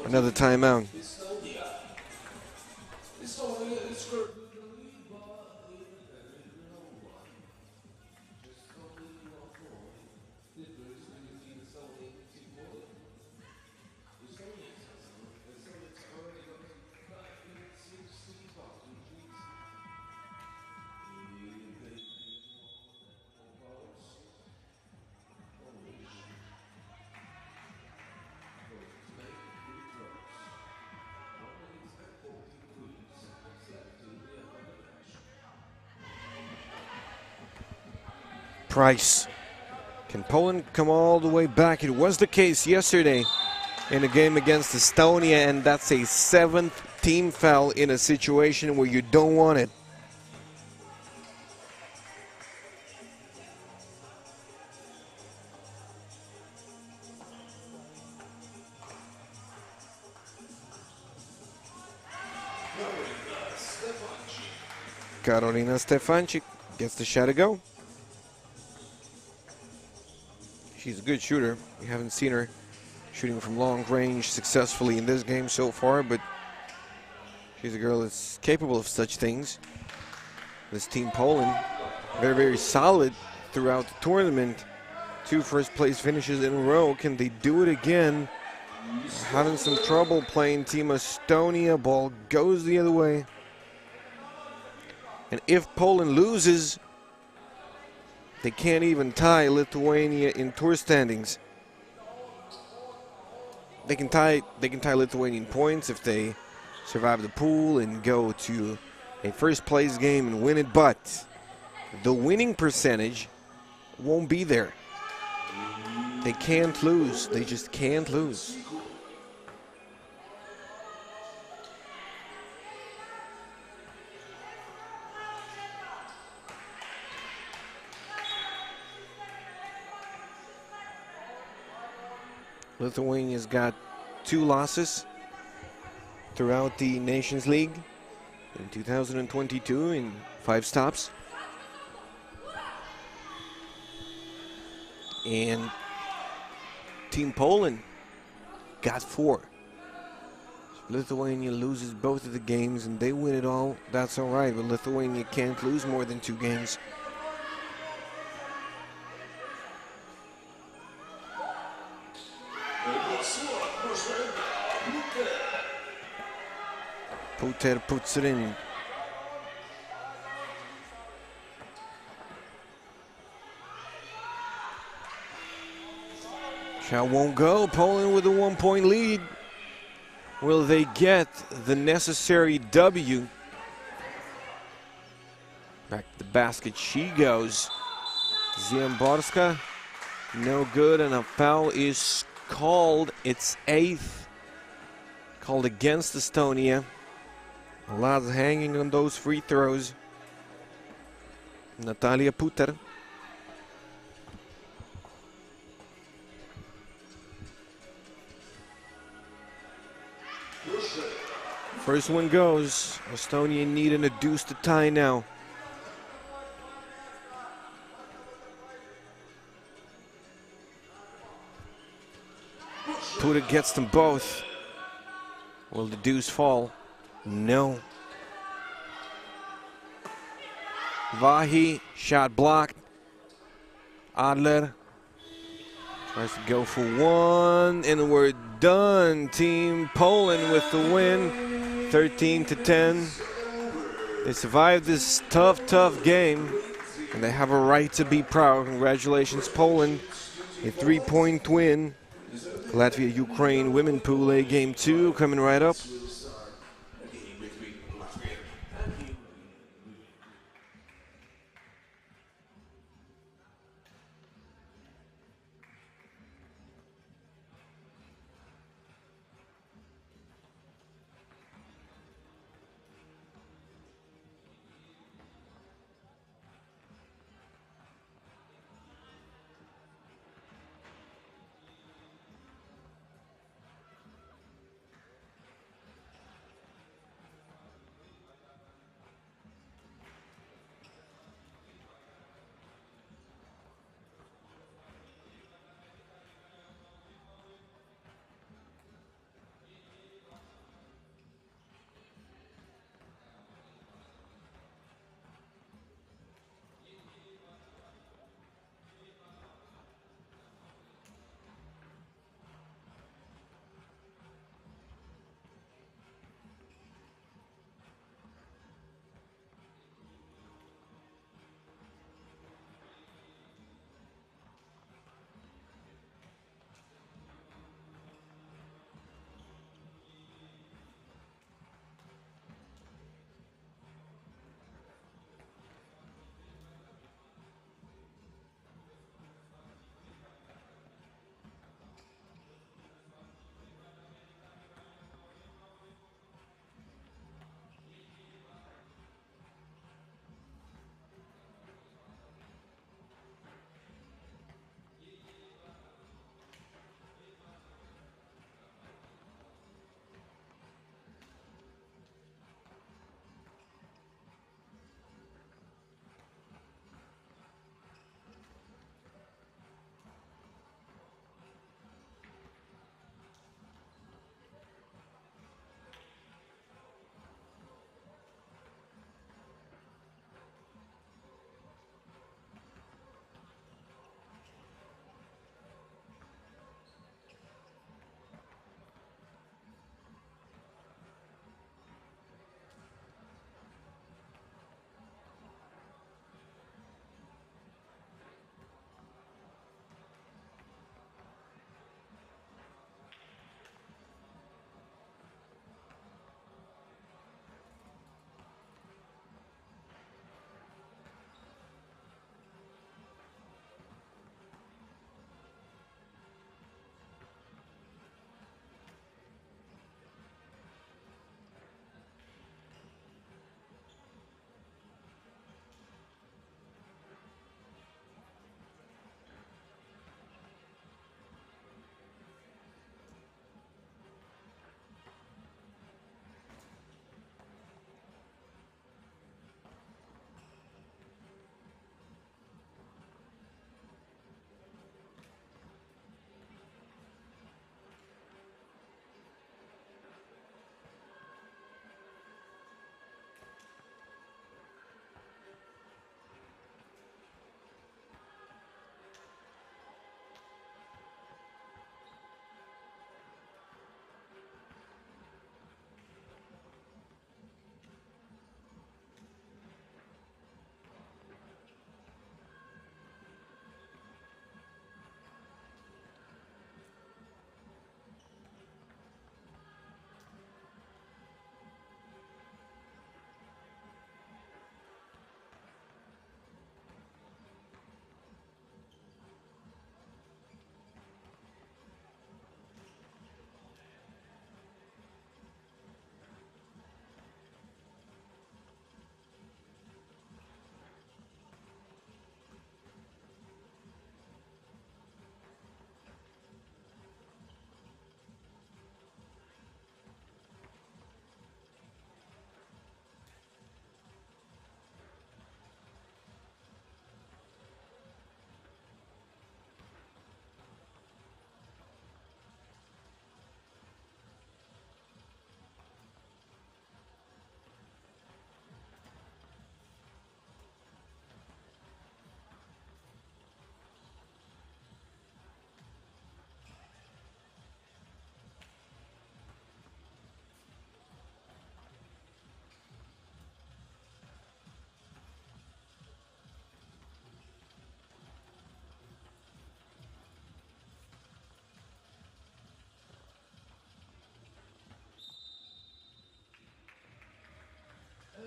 Another timeout. Price. Can Poland come all the way back? It was the case yesterday in the game against Estonia, and that's a 7th team foul in a situation where you don't want it. Karolina Stefanczyk gets the shot to go. She's a good shooter. We haven't seen her shooting from long range successfully in this game so far, but she's a girl that's capable of such things. This team Poland, very, very solid throughout the tournament. 2 first-place finishes in a row. Can they do it again? Having some trouble playing Team Estonia. Ball goes the other way. And if Poland loses, they can't even tie Lithuania in tour standings. They can tie Lithuanian points if they survive the pool and go to a first-place game and win it, but the winning percentage won't be there. They can't lose. They just can't lose. Lithuania's got 2 losses throughout the Nations League in 2022 in 5 stops. And Team Poland got 4. If Lithuania loses both of the games and they win it all, that's all right, but Lithuania can't lose more than 2 games. Puter puts it in. Shot won't go. Poland with a 1-point lead. Will they get the necessary W? Back to the basket she goes. Ziemborska, no good, and a foul is called. It's 8th. Called against Estonia. A lot hanging on those free throws. Natalia Puter. First one goes. Estonia needing a deuce to tie now. Puter gets them both. Will the deuce fall? No. Vahi, shot blocked. Adler tries to go for one, and we're done. Team Poland with the win, 13-10. They survived this tough game, and they have a right to be proud. Congratulations, Poland. A 3-point win. Latvia, Ukraine, WomenPool A Game 2 coming right up.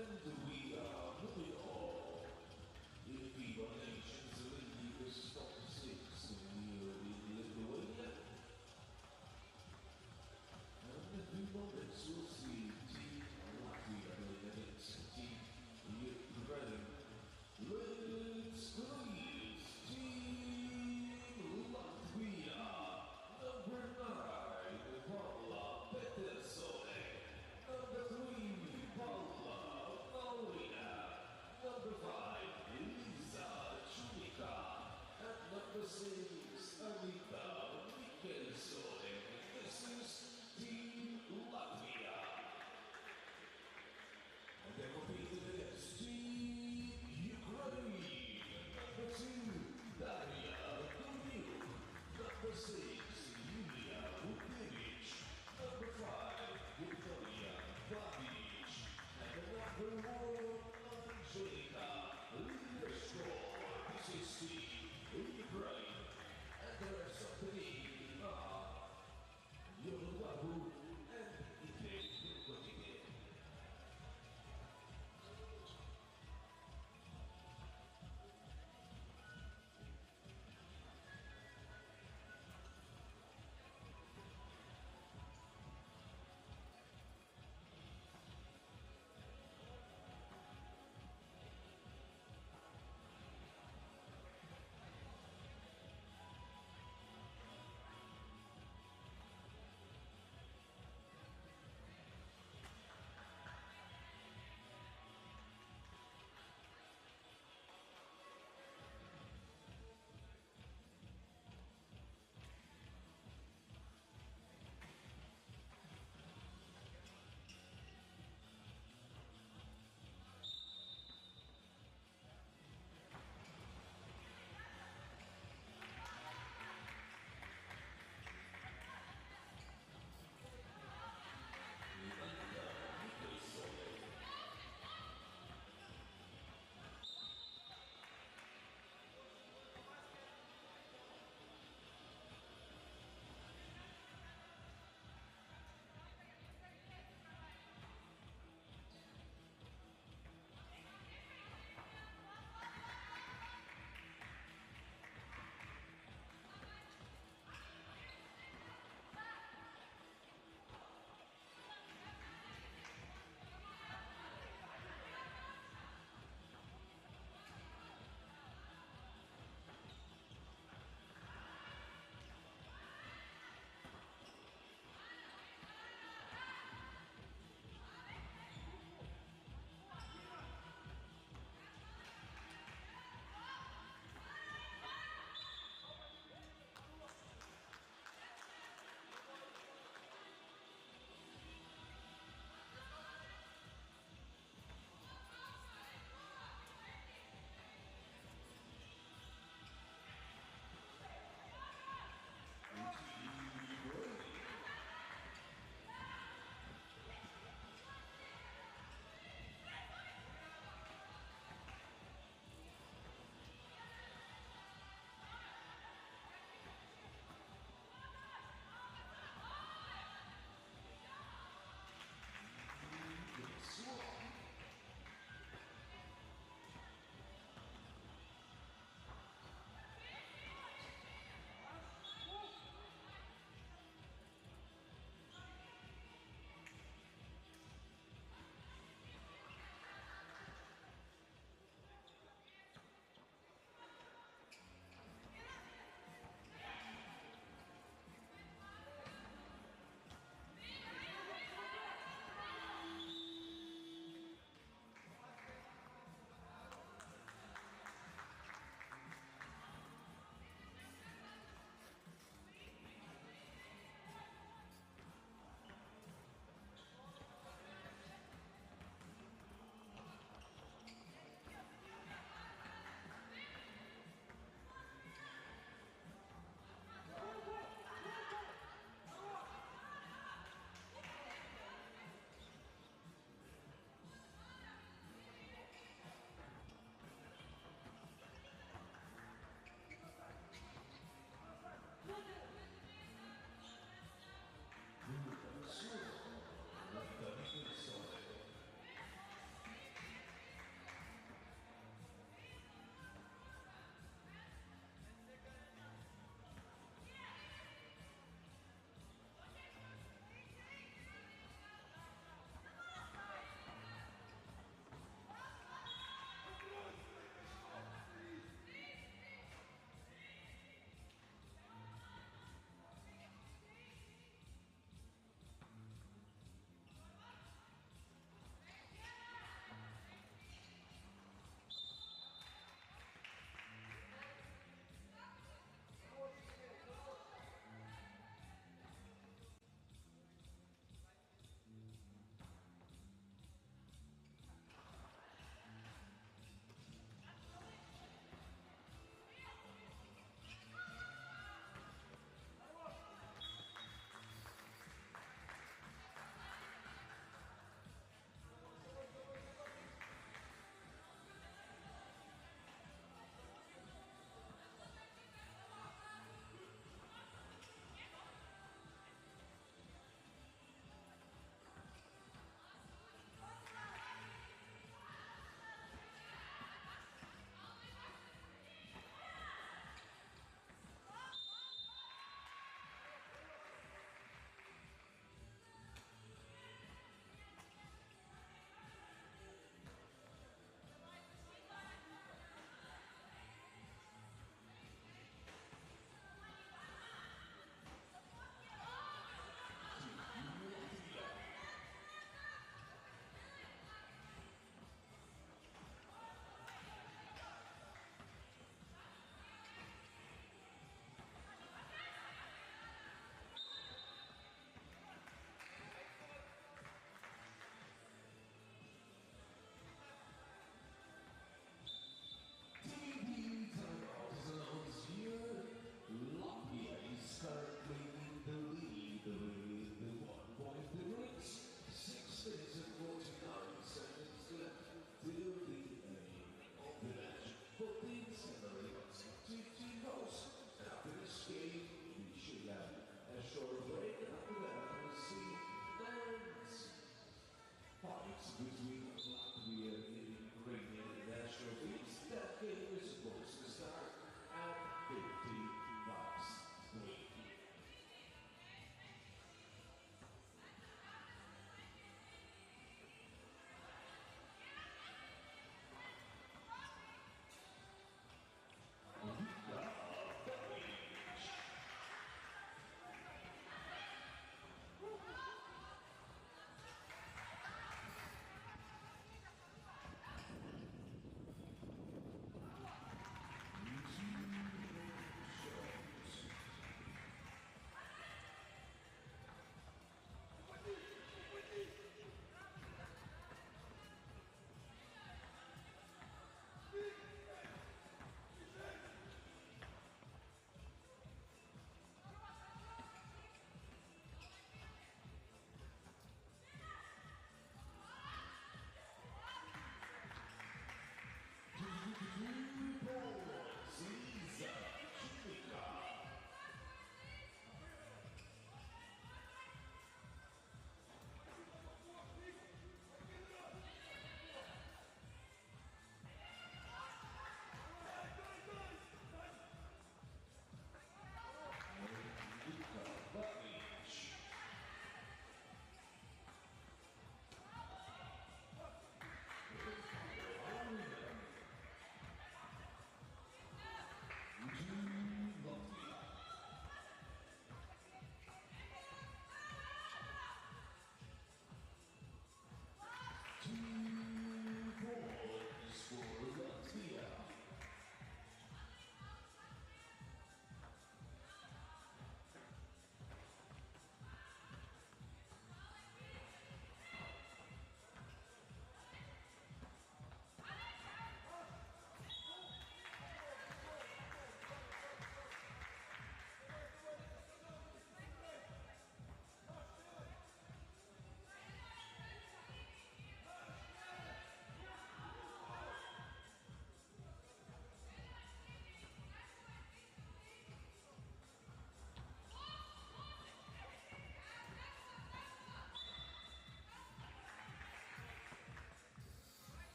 And we are moving on. In FIBA Nations League top 6 in Lithuania. And in a few moments we'll see Team Latvia going against Team Ukraine. Let's greet Team Latvia. Number 9, Paula Petersone. Number 3, Paula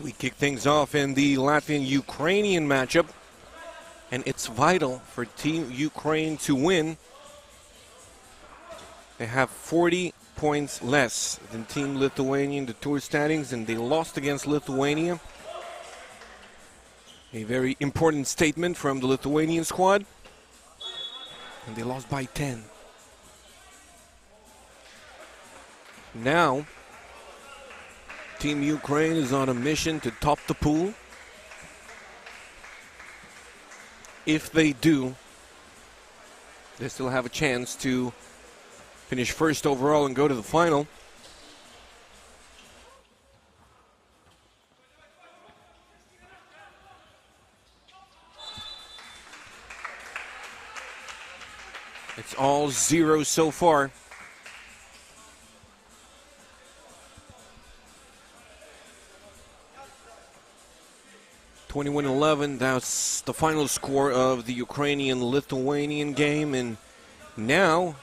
We kick things off in the Latvian-Ukrainian matchup, and it's vital for Team Ukraine to win. They have 40 points less than Team Lithuania in the tour standings, and they lost against Lithuania. A very important statement from the Lithuanian squad, and they lost by 10. Now, Team Ukraine is on a mission to top the pool. If they do, they still have a chance to finish first overall and go to the final. It's all 0 so far. (21-11). That's the final score of the Ukrainian-Lithuanian game. And now,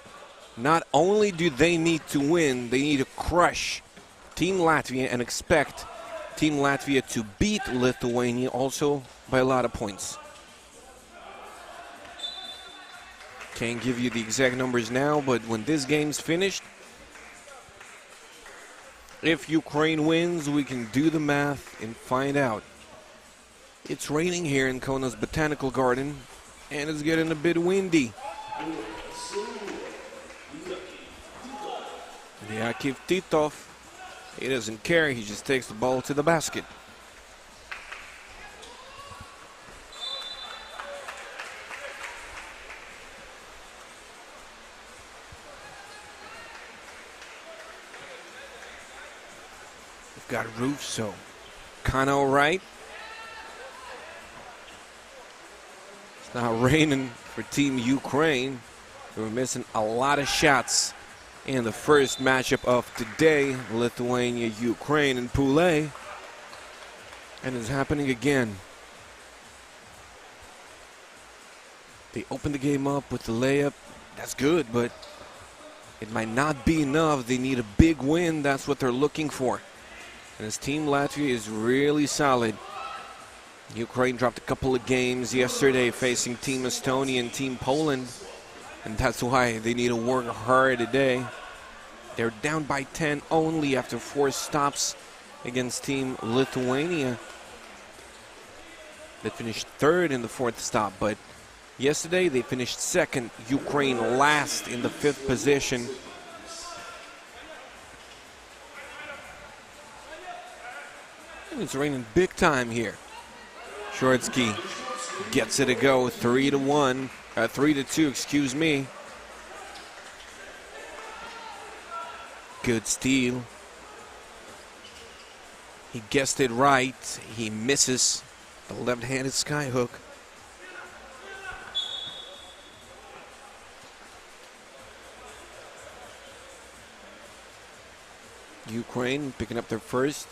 not only do they need to win, they need to crush Team Latvia and expect Team Latvia to beat Lithuania also by a lot of points. Can't give you the exact numbers now, but when this game's finished, if Ukraine wins, we can do the math and find out. It's raining here in Kaunas Botanical Garden, and it's getting a bit windy. Yakov Titov, he doesn't care, he just takes the ball to the basket. We've got roof, so kind of all right. It's not raining for Team Ukraine. They were missing a lot of shots in the first matchup of today, Lithuania-Ukraine in Pool A. And it's happening again. They opened the game up with the layup. That's good, but it might not be enough. They need a big win. That's what they're looking for. And this Team Latvia is really solid. Ukraine dropped a couple of games yesterday facing Team Estonia and Team Poland. And that's why they need to work hard today. They're down by 10 only after 4 stops against Team Lithuania. They finished 3rd in the 4th stop, but yesterday they finished 2nd. Ukraine last in the 5th position. And it's raining big time here. Shortsky gets it to go 3-1. 3-2, excuse me. Good steal. He guessed it right. He misses the left-handed skyhook. Ukraine picking up their first.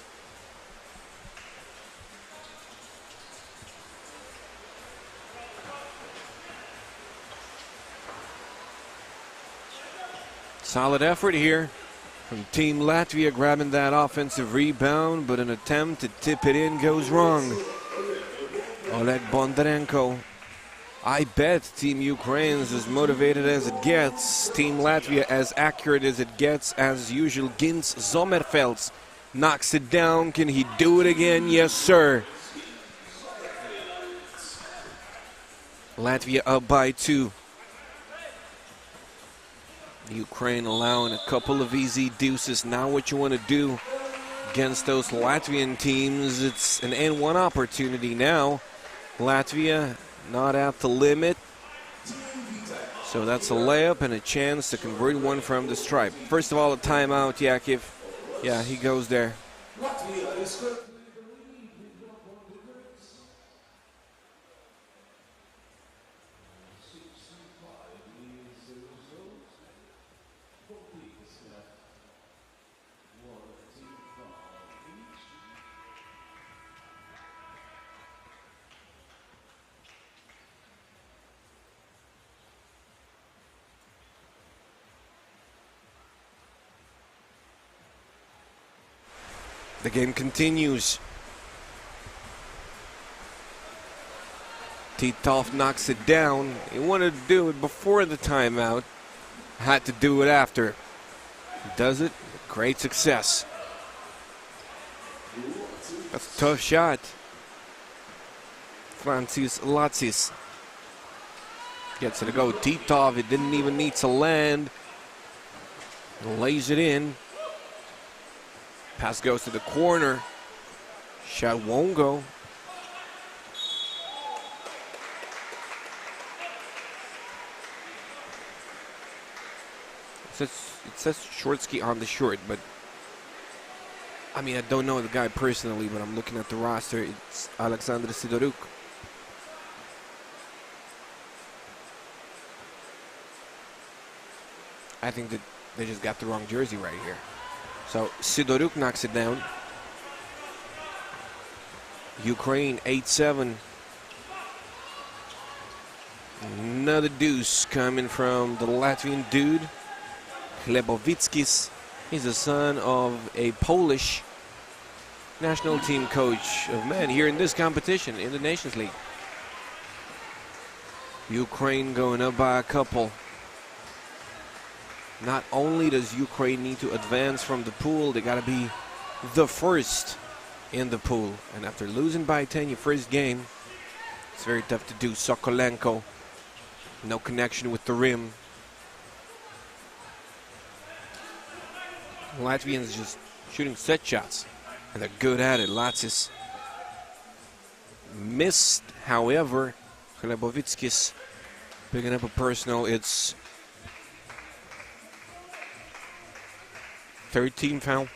Solid effort here from Team Latvia, grabbing that offensive rebound, but an attempt to tip it in goes wrong. Oleg Bondarenko. I bet Team Ukraine is as motivated as it gets. Team Latvia as accurate as it gets as usual. Gins Sommerfeld knocks it down. Can he do it again? Yes, sir. Latvia up by 2. Ukraine allowing a couple of easy deuces. Now what you want to do against those Latvian teams, it's an N1 opportunity now. Latvia not at the limit. So that's a layup and a chance to convert one from the stripe. First of all, a timeout, Yakov. Yeah, he goes there. The game continues. Titov knocks it down. He wanted to do it before the timeout. Had to do it after. Does it? Great success. That's a tough shot. Francis Latsis gets it to go. Titov, it didn't even need to land. Lays it in. Pass goes to the corner. Shot won't go. It says Shortsky on the short, but I mean, I don't know the guy personally, but I'm looking at the roster. It's Alexander Sidoruk. I think that they just got the wrong jersey right here. So Sidoruk knocks it down. Ukraine 8-7. Another deuce coming from the Latvian dude, Chlebovitskis. He's the son of a Polish national team coach of men here in this competition in the Nations League. Ukraine going up by a couple. Not only does Ukraine need to advance from the pool, they got to be the first in the pool. And after losing by 10 your first game, it's very tough to do. Sokolenko, no connection with the rim. Latvians just shooting set shots, and they're good at it. Latsis missed, however. Chlebovitskis picking up a personal. It's 13 foul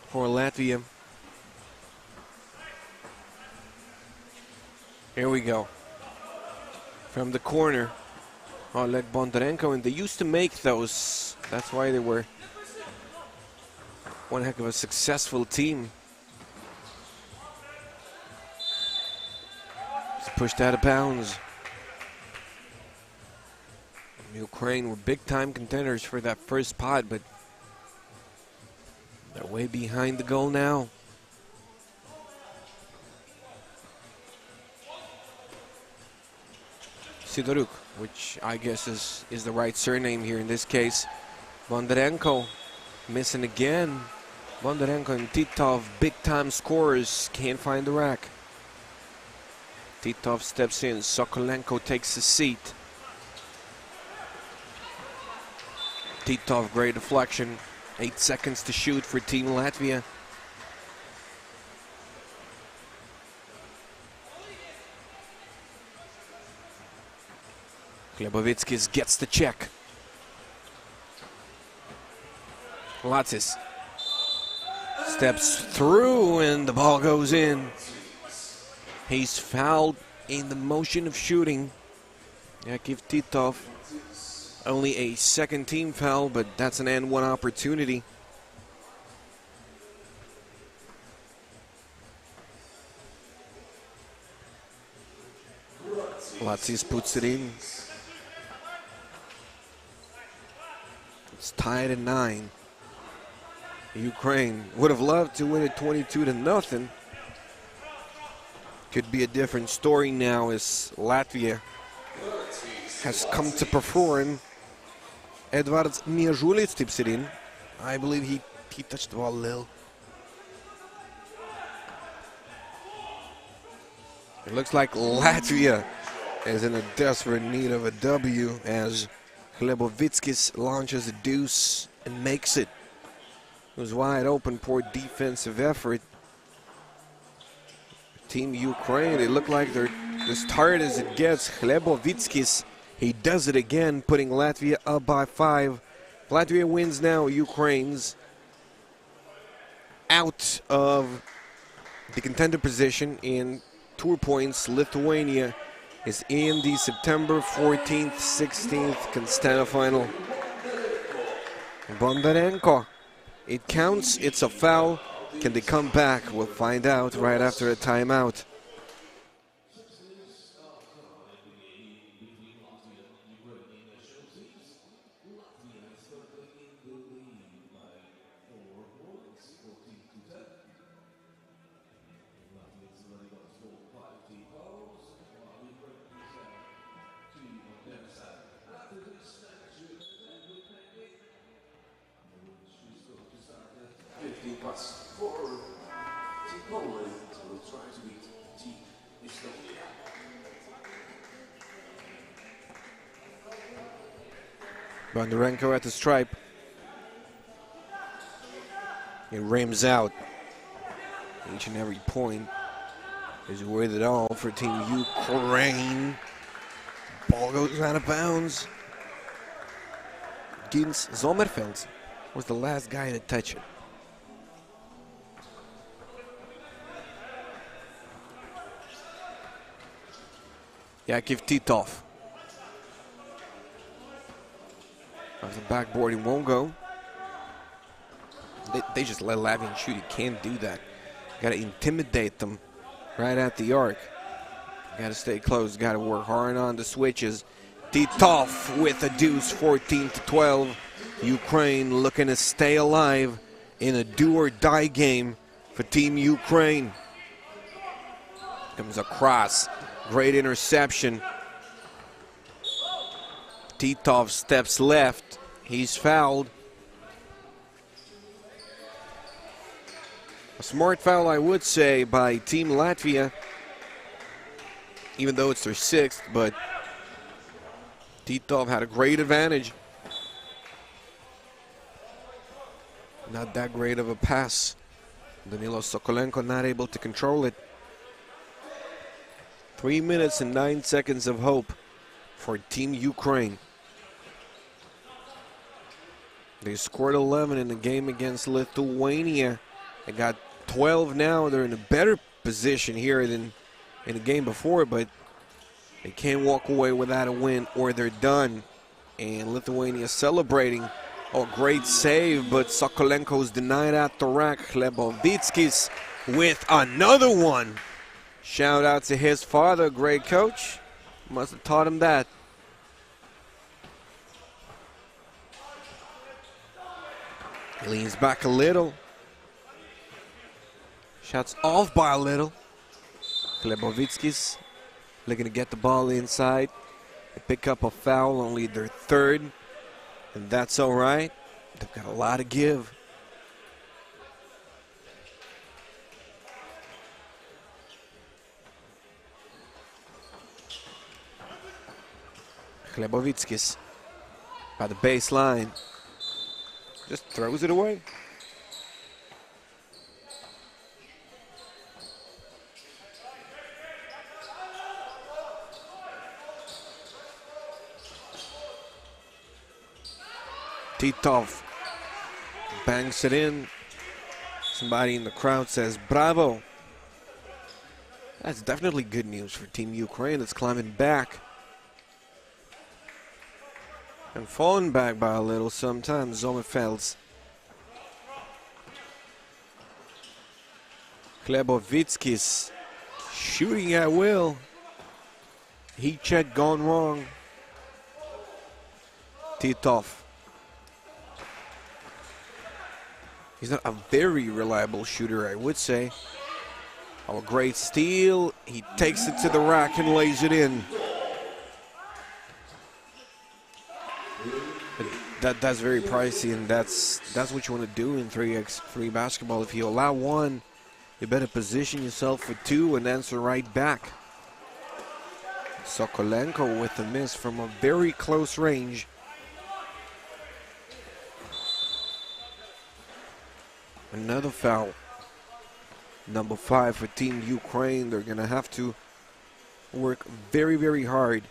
for Latvia. Here we go. From the corner, Oleg Bondarenko, and they used to make those. That's why they were one heck of a successful team. It's pushed out of bounds. Ukraine were big-time contenders for that first pot, but they're way behind the goal now. Sidoruk, which I guess is the right surname here in this case. Bondarenko missing again. Bondarenko and Titov, big-time scorers, can't find the rack. Titov steps in, Sokolenko takes a seat. Titov, great deflection. 8 seconds to shoot for Team Latvia. Chlebovitskis gets the check. Latsis steps through and the ball goes in. He's fouled in the motion of shooting. Yakov Titov, only a second team foul, but that's an and one opportunity. Latsis puts it in. It's tied at 9. Ukraine would have loved to win it 22-0. Could be a different story now as Latvia has come to perform. Edvards Miežulis tips it in. I believe he touched the ball a little. It looks like Latvia is in a desperate need of a W as Chlebovitskis launches a deuce and makes it. It was wide open, poor defensive effort. Team Ukraine, they look like they're as tired as it gets. Chlebovitskis, he does it again, putting Latvia up by 5. Latvia wins now. Ukraine's out of the contender position in tour points. Lithuania is in the September 14th, 16th Constanta final. Bondarenko, it counts, it's a foul. Can they come back? We'll find out right after a timeout. Opening pass for Team Poland will try to beat Team Estonia. Bondarenko at the stripe. It rims out. Each and every point is worth it all for Team Ukraine. Ball goes out of bounds. Gins Sommerfeld was the last guy to touch it. Yakov Titov. Off the backboard, he won't go. They just let Latvian shoot. He can't do that. Got to intimidate them right at the arc. Got to stay close. Got to work hard on the switches. Titov with a deuce, 14-12. Ukraine looking to stay alive in a do-or-die game for Team Ukraine. Comes across. Great interception. Titov steps left. He's fouled. A smart foul, I would say, by Team Latvia, even though it's their sixth, but Titov had a great advantage. Not that great of a pass. Danilo Sokolenko not able to control it. 3 minutes and 9 seconds of hope for Team Ukraine. They scored 11 in the game against Lithuania. They got 12 now. They're in a better position here than in the game before, but they can't walk away without a win or they're done. And Lithuania celebrating. Oh, great save, but Sokolenko's denied at the rack. Chlebovickis with another one. Shout out to his father, great coach. Must have taught him that. He leans back a little. Shots off by a little. Chlebovickis looking to get the ball inside. They pick up a foul, only their third. And that's all right. They've got a lot to give. Chlebovickis by the baseline. Just throws it away. Titov bangs it in. Somebody in the crowd says, bravo. That's definitely good news for Team Ukraine. It's climbing back. And falling back by a little sometimes, Sommerfeld. Chlebovickis shooting at will. Heat check gone wrong. Titov. He's not a very reliable shooter, I would say. Oh, a great steal. He takes it to the rack and lays it in. That's very pricey, and that's what you want to do in 3x3 basketball. If you allow one, you better position yourself for two and answer right back. Sokolenko with a miss from a very close range. Another foul. Number 5 for Team Ukraine. They're going to have to work very, very hard.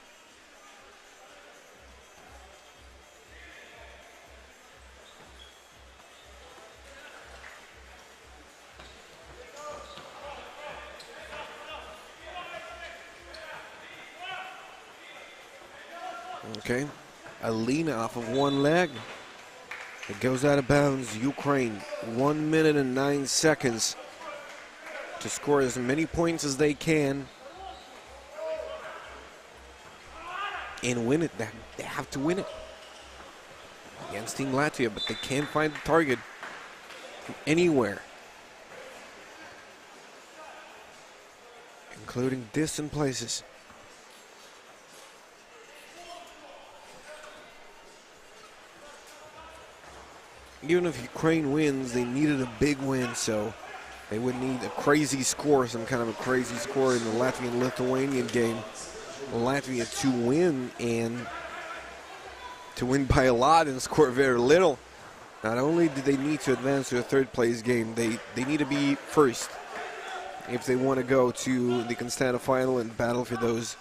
Okay, Alina off of one leg. It goes out of bounds. Ukraine, 1 minute and 9 seconds to score as many points as they can and win it. They have to win it against Team Latvia, but they can't find the target from anywhere, including distant places. even if Ukraine wins, they needed a big win, so they would need a crazy score, some kind of a crazy score in the Latvian-Lithuanian game. Latvia to win, and to win by a lot and score very little. Not only do they need to advance to a third-place game, they need to be first if they want to go to the Constanta final and battle for those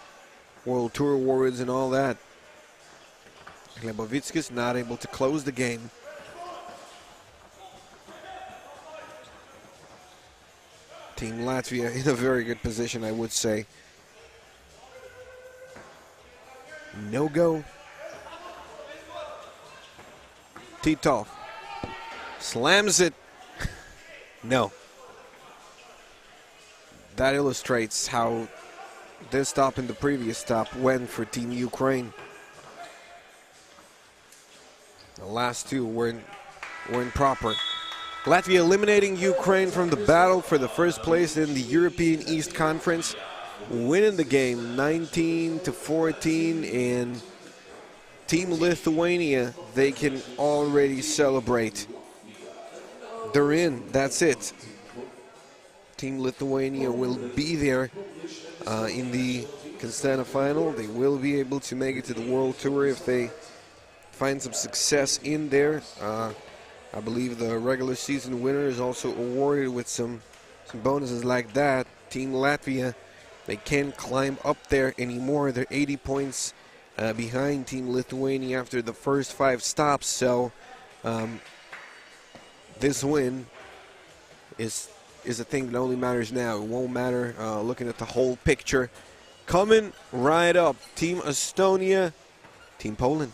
World Tour awards and all that. Glebovickis not able to close the game. Team Latvia in a very good position, I would say. No go. Titov slams it. No. That illustrates how this stop and the previous stop went for Team Ukraine. The last two weren't proper. Latvia eliminating Ukraine from the battle for the first place in the European East Conference, winning the game 19-14, and Team Lithuania, they can already celebrate. They're in, that's it. Team Lithuania will be there in the Constanta final. They will be able to make it to the World Tour if they find some success in there. I believe the regular season winner is also awarded with some bonuses like that. Team Latvia, they can't climb up there anymore. They're 80 points behind Team Lithuania after the first 5 stops. So this win is a thing that only matters now. It won't matter looking at the whole picture. Coming right up, Team Estonia, Team Poland.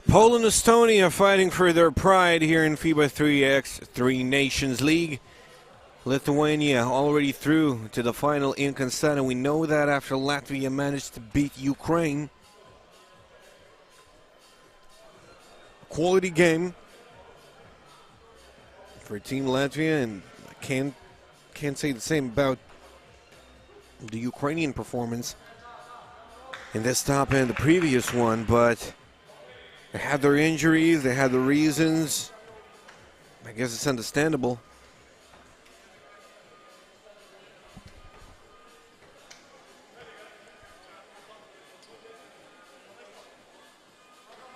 Poland and Estonia fighting for their pride here in FIBA 3x3 Nations League. Lithuania already through to the final in Constanta. We know that after Latvia managed to beat Ukraine. Quality game for Team Latvia, and I can't say the same about the Ukrainian performance in this top and the previous one, but they had their injuries, they had the reasons. I guess it's understandable.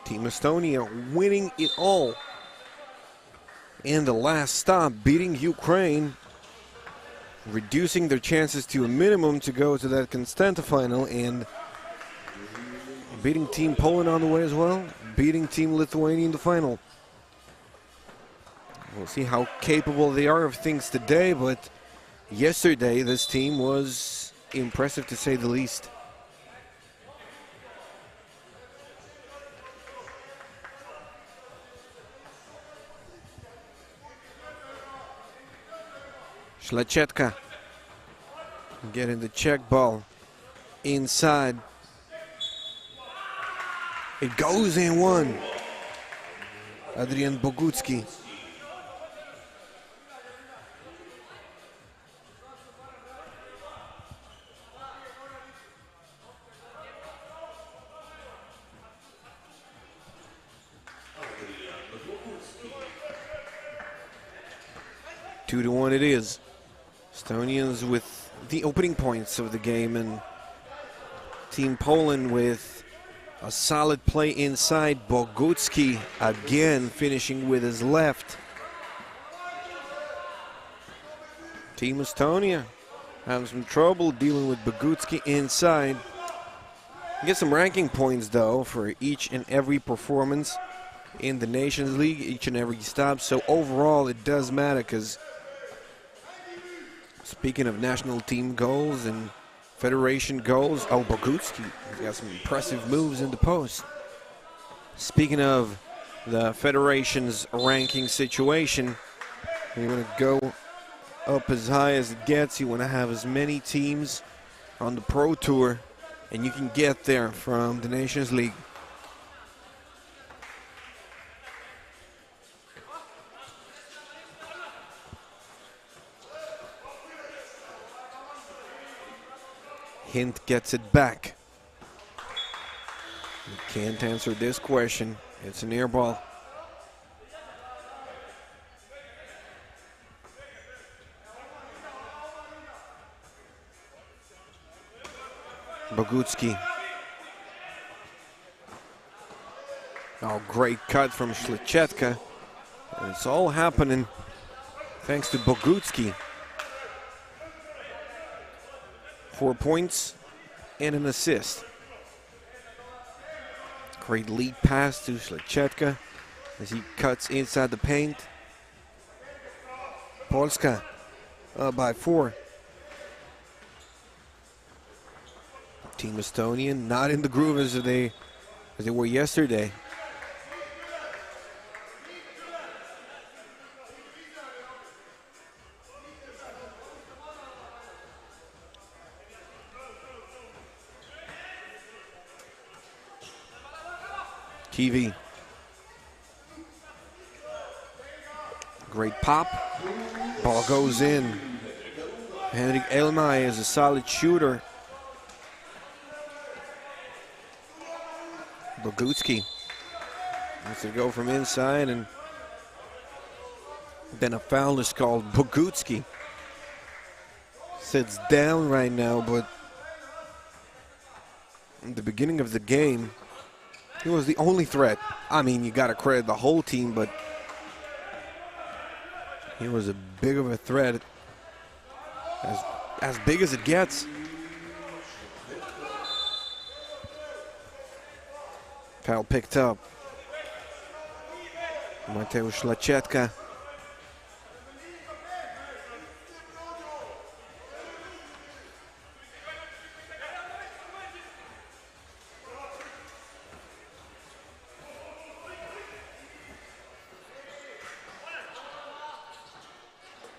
Team Estonia winning it all in the last stop, beating Ukraine, reducing their chances to a minimum to go to that Constanta final, and beating Team Poland on the way as well, beating Team Lithuania in the final. We'll see how capable they are of things today, but yesterday this team was impressive to say the least. Szlachetka getting the check ball inside. It goes in one. Adrian Bogucki. Two to one it is. Estonians with the opening points of the game, and Team Poland with a solid play inside. Bogucki again finishing with his left. Team Estonia having some trouble dealing with Bogucki inside. Get some ranking points though for each and every performance in the Nations League, each and every stop. So overall it does matter, because speaking of national team goals and federation goals, oh, Bogucki has got some impressive moves in the post. Speaking of the federation's ranking situation, you want to go up as high as it gets. You want to have as many teams on the Pro Tour, and you can get there from the Nations League. Hint gets it back. You can't answer this question. It's an air ball. Bogucki. Oh, great cut from Szlachetka. And it's all happening thanks to Bogucki. 4 points and an assist. Great lead pass to Szlachetka as he cuts inside the paint. Polska up by 4. Team Estonia not in the groove as they were yesterday. TV. Great pop. Ball goes in. Henrik Elmai is a solid shooter. Bogucki wants to go from inside, and then a foul is called. Bogucki sits down right now, but in the beginning of the game, he was the only threat. I mean, you got to credit the whole team, but he was a big of a threat, as big as it gets. Foul picked up. Mateusz Szlachetka.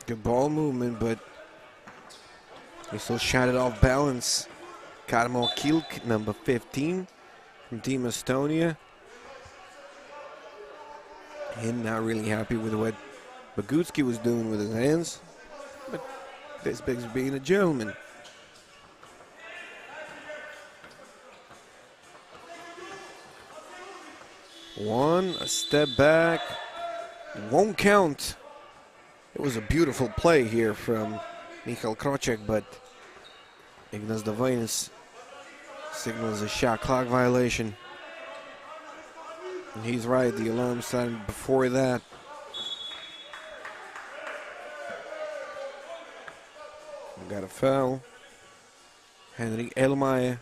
Good ball movement, but he still shot it off balance. Karmo Kilk, number 15 from Team Estonia. And not really happy with what Bogutsky was doing with his hands. But this big's being a gentleman. A step back. Won't count. It was a beautiful play here from Michal Krocek, but Ignas Davainis signals a shot clock violation. And he's right, the alarm sounded before that. We got a foul. Henrik Elmaier.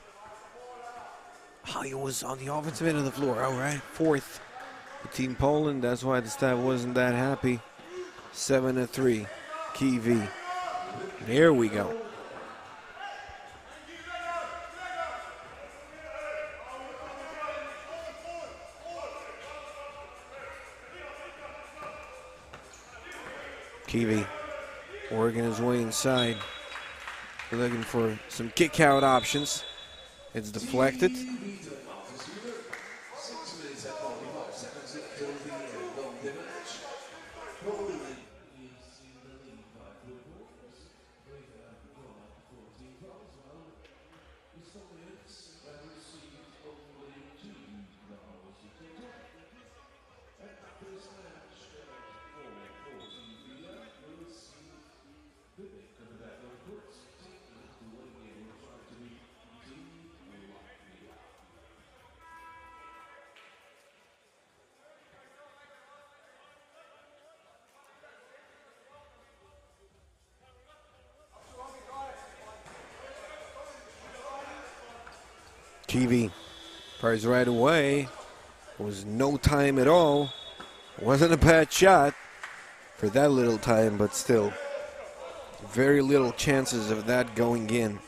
Oh, he was on the offensive end of the floor. All right, fourth for Team Poland. That's why the staff wasn't that happy. 7-3, Kiwi. There we go. Kiwi working his way inside. Looking for some kick out options. It's deflected. 6 minutes and 45 seconds until the end of the match. Poland is in the lead by 4 goals. They have gone up 14 goals, while Estonians have received only 2 goals in total. And after this match, all 14 FIBA will see the pick of the battle of course. Team Lithuania will try to beat Team Latvia. Kiwi tries right away. There was no time at all. It wasn't a bad shot for that little time, but still, very little chances of that going in.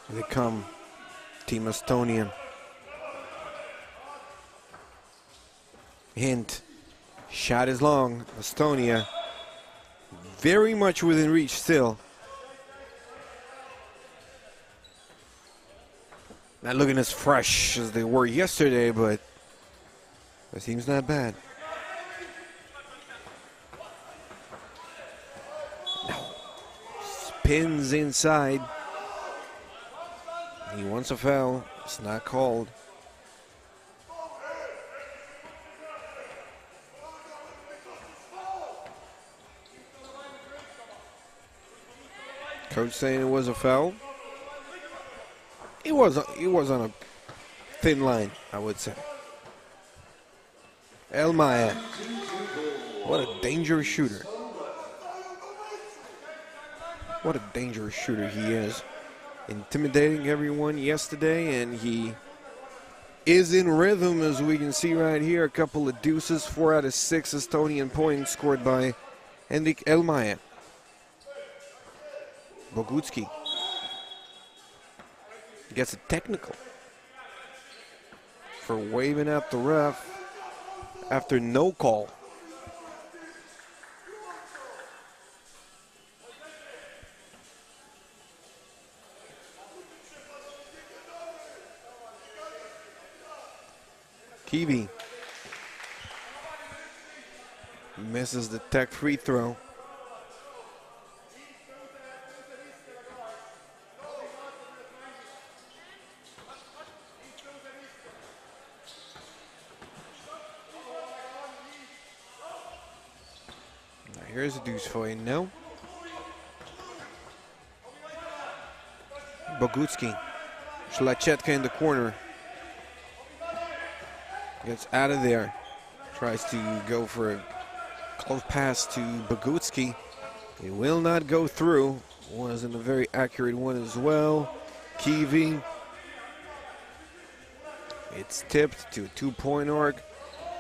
They come, Team Estonia. Hint, shot is long. Estonia very much within reach still. Not looking as fresh as they were yesterday, but it seems not bad. No. Spins inside. He wants a foul. It's not called. Coach saying it was a foul. He was on a thin line, I would say. Elmaier. What a dangerous shooter. What a dangerous shooter he is. Intimidating everyone yesterday, and he is in rhythm, as we can see right here. A couple of deuces, 4 out of 6 Estonian points scored by Henrik Elmaier. Bogutsky gets a technical for waving at the ref after no call. Kiwi misses the tech free throw. Now here's a deuce for you now. Bogutsky, Szlachetka in the corner. Gets out of there, tries to go for a close pass to Bogutsky. It will not go through. Wasn't a very accurate one as well. Kiwi It's tipped to 2-point arc.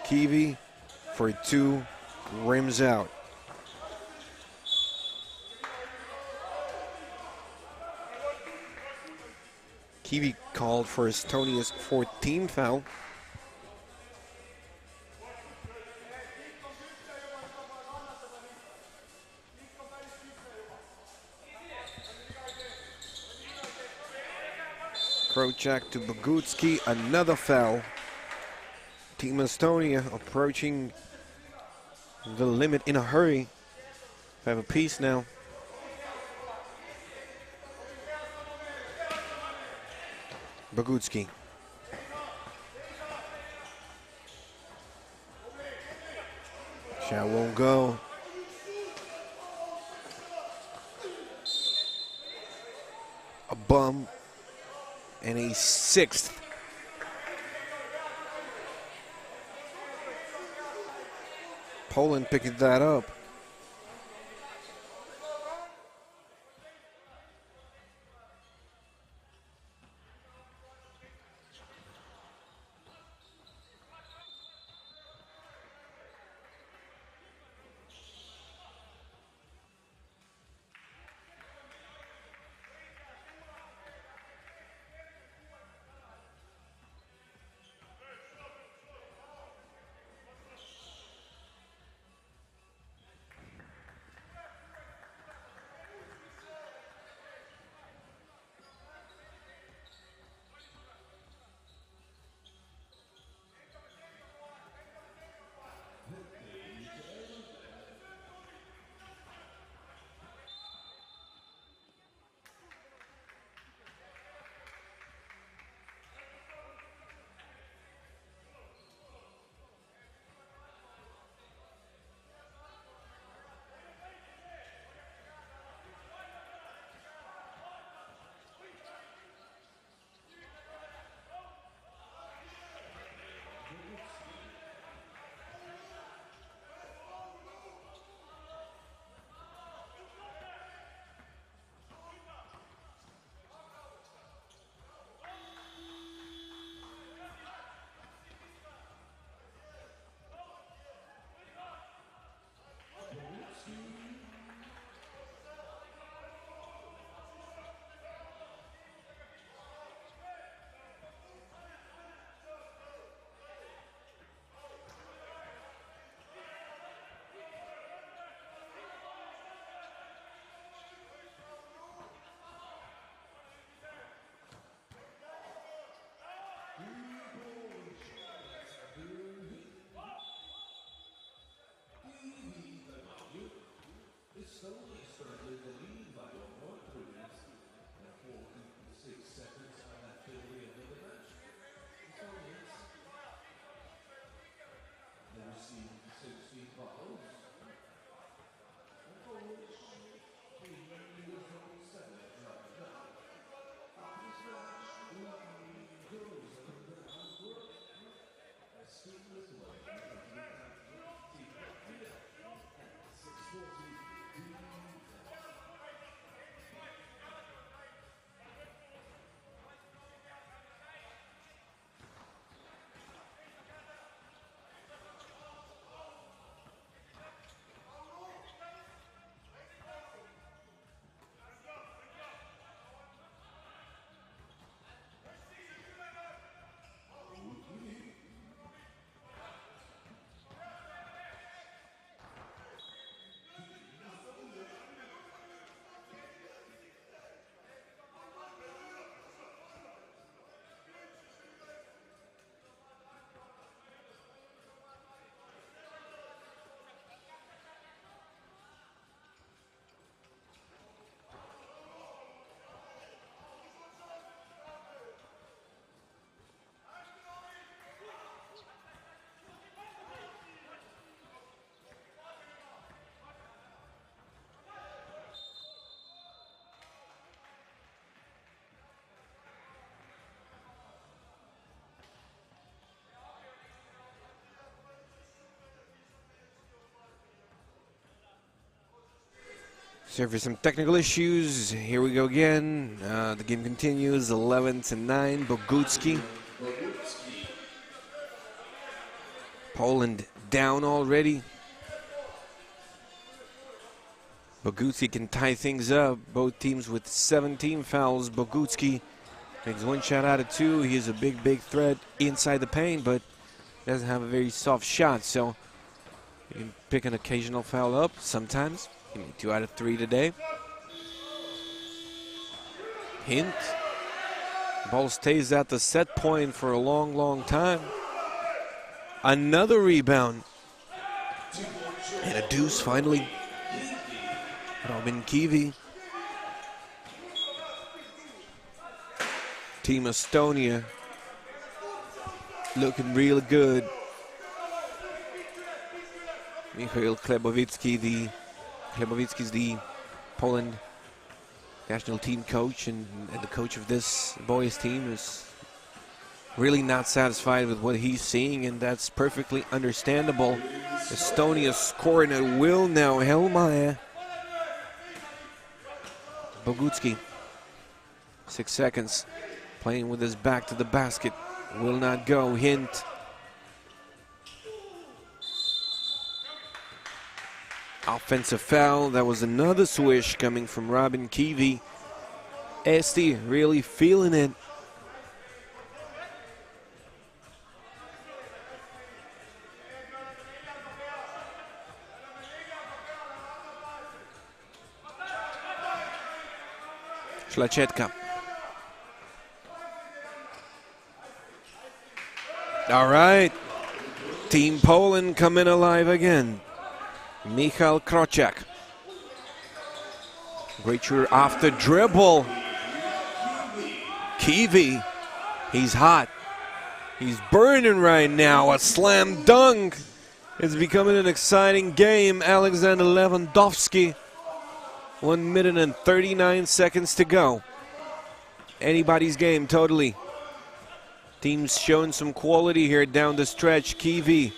Kiwi for 2, rims out. Kiwi called for Estonia's 14th foul. Krocak to Bogutski, another foul. Team Estonia approaching the limit in a hurry. 5 apiece now. Bogutski. Shot won't go. A bum. And a 6th. Poland picking that up. Estonia started the lead by 1 minute and 46 seconds on that penalty end of the match. Estonians, they received 16 fouls. And Polish, 3 years old, 7 right now. This match goes on the outbreak. As Team Lithuania Team Latvia at 6:40. Sorry for some technical issues. Here we go again. The game continues 11-9. Bogutski. Bogutski Poland down already. Bogucki can tie things up. Both teams with 17 fouls. Bogucki makes 1 shot out of 2. He's a big, big threat inside the paint, but doesn't have a very soft shot. So you can pick an occasional foul up sometimes. He made 2 out of 3 today. Hint. Ball stays at the set point for a long, long time. Another rebound. And a deuce finally. Robin Kivi. Team Estonia looking real good. Mikhail Klebovitsky, Klebovitsky's the Poland national team coach, and the coach of this boys team is really not satisfied with what he's seeing, and that's perfectly understandable. Estonia scoring at will now. Helmaya. Bogucki, 6 seconds, playing with his back to the basket, will not go. Hint. Offensive foul. That was another swish coming from Robin Kivi. Esti really feeling it. Szlachetka. All right. Team Poland coming alive again. Michal Kroczak. Great shooter off the dribble. Kivi. He's hot. He's burning right now. A slam dunk. It's becoming an exciting game. Alexander Lewandowski. 1 minute and 39 seconds to go. Anybody's game, totally. Team's showing some quality here down the stretch. Kivi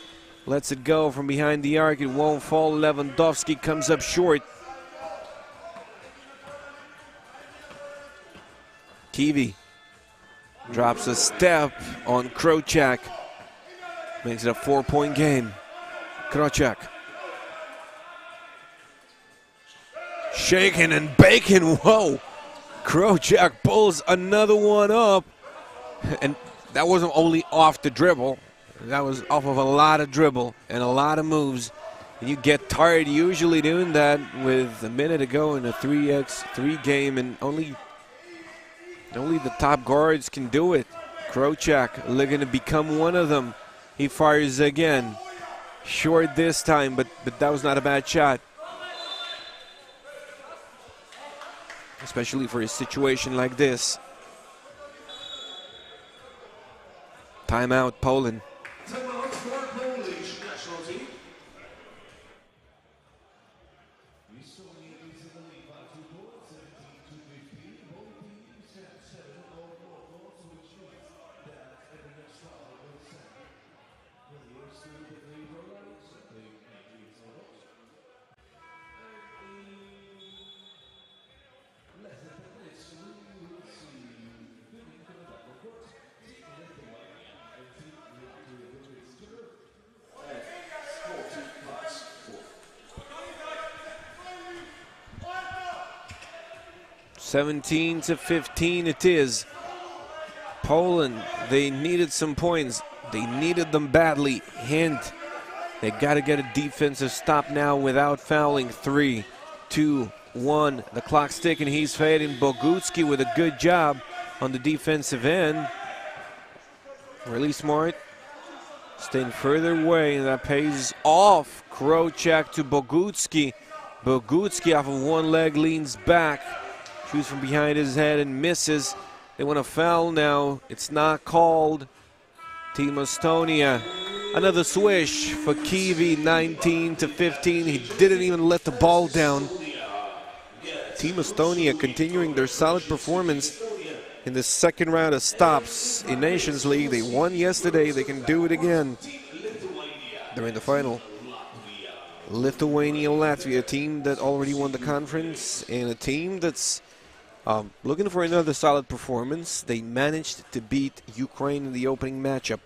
lets it go from behind the arc. It won't fall. Lewandowski comes up short. Kivi drops a step on Kroczak. Makes it a 4-point game. Kroczak. Shaking and baking. Whoa. Kroczak pulls another one up. And that wasn't only off the dribble. That was off of a lot of dribble and a lot of moves. And you get tired usually doing that with a minute to go in a 3x3 game, and only the top guards can do it. Kroczak looking to become one of them. He fires again. Short this time, but that was not a bad shot. Especially for a situation like this. Timeout, Poland. Timeout for Polish national team. Estonia is in the lead by 2 points, 17-15. Both teams have 7 or more goals, which means that every next foul will send the players to the free throw line, so they make free throws. Less than 10 minutes, we will see Finland coming back on court, taking Lithuania and team to the Estonia. 40+4. 17-15 it is. Poland, they needed some points. They needed them badly. Hint, they got to get a defensive stop now without fouling. 3, 2, 1. The clock's ticking. He's fading. Bogucki with a good job on the defensive end. Really smart. Staying further away, and that pays off. Kroczak to Bogucki. Bogucki off of one leg leans back. Shoots from behind his head and misses. They want to foul now. It's not called. Team Estonia. Another swish for Kivi, 19-15. He didn't even let the ball down. Team Estonia continuing their solid performance in the second round of stops in Nations League. They won yesterday. They can do it again. They're in the final. Lithuania, Latvia, a team that already won the conference, and a team that's looking for another solid performance. They managed to beat Ukraine in the opening matchup.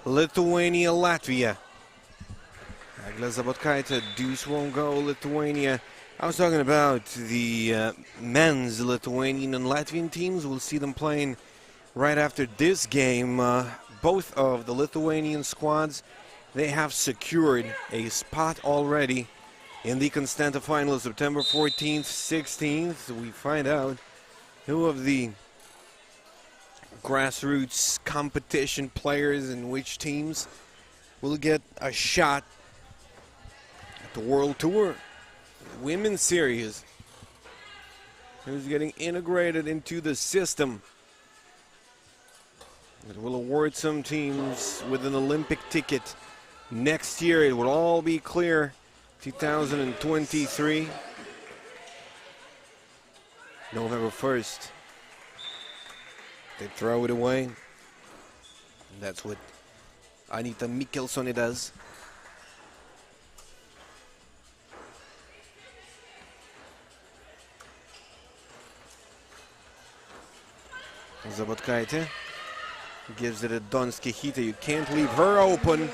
Lithuania, Latvia. Eglė Zabotkaitė, deuce won't go, Lithuania. I was talking about the men's Lithuanian and Latvian teams. We'll see them playing right after this game. Both of the Lithuanian squads, they have secured a spot already in the Constanta final of September 14th, 16th. We find out who of the grassroots competition players and which teams will get a shot at the World Tour Women's Series. Who's getting integrated into the system. It will award some teams with an Olympic ticket. Next year it will all be clear. 2023. November 1st. They throw it away. That's what Anita Mikkelsoni does. Zabotkaitė gives it to Donskihita. You can't leave her open.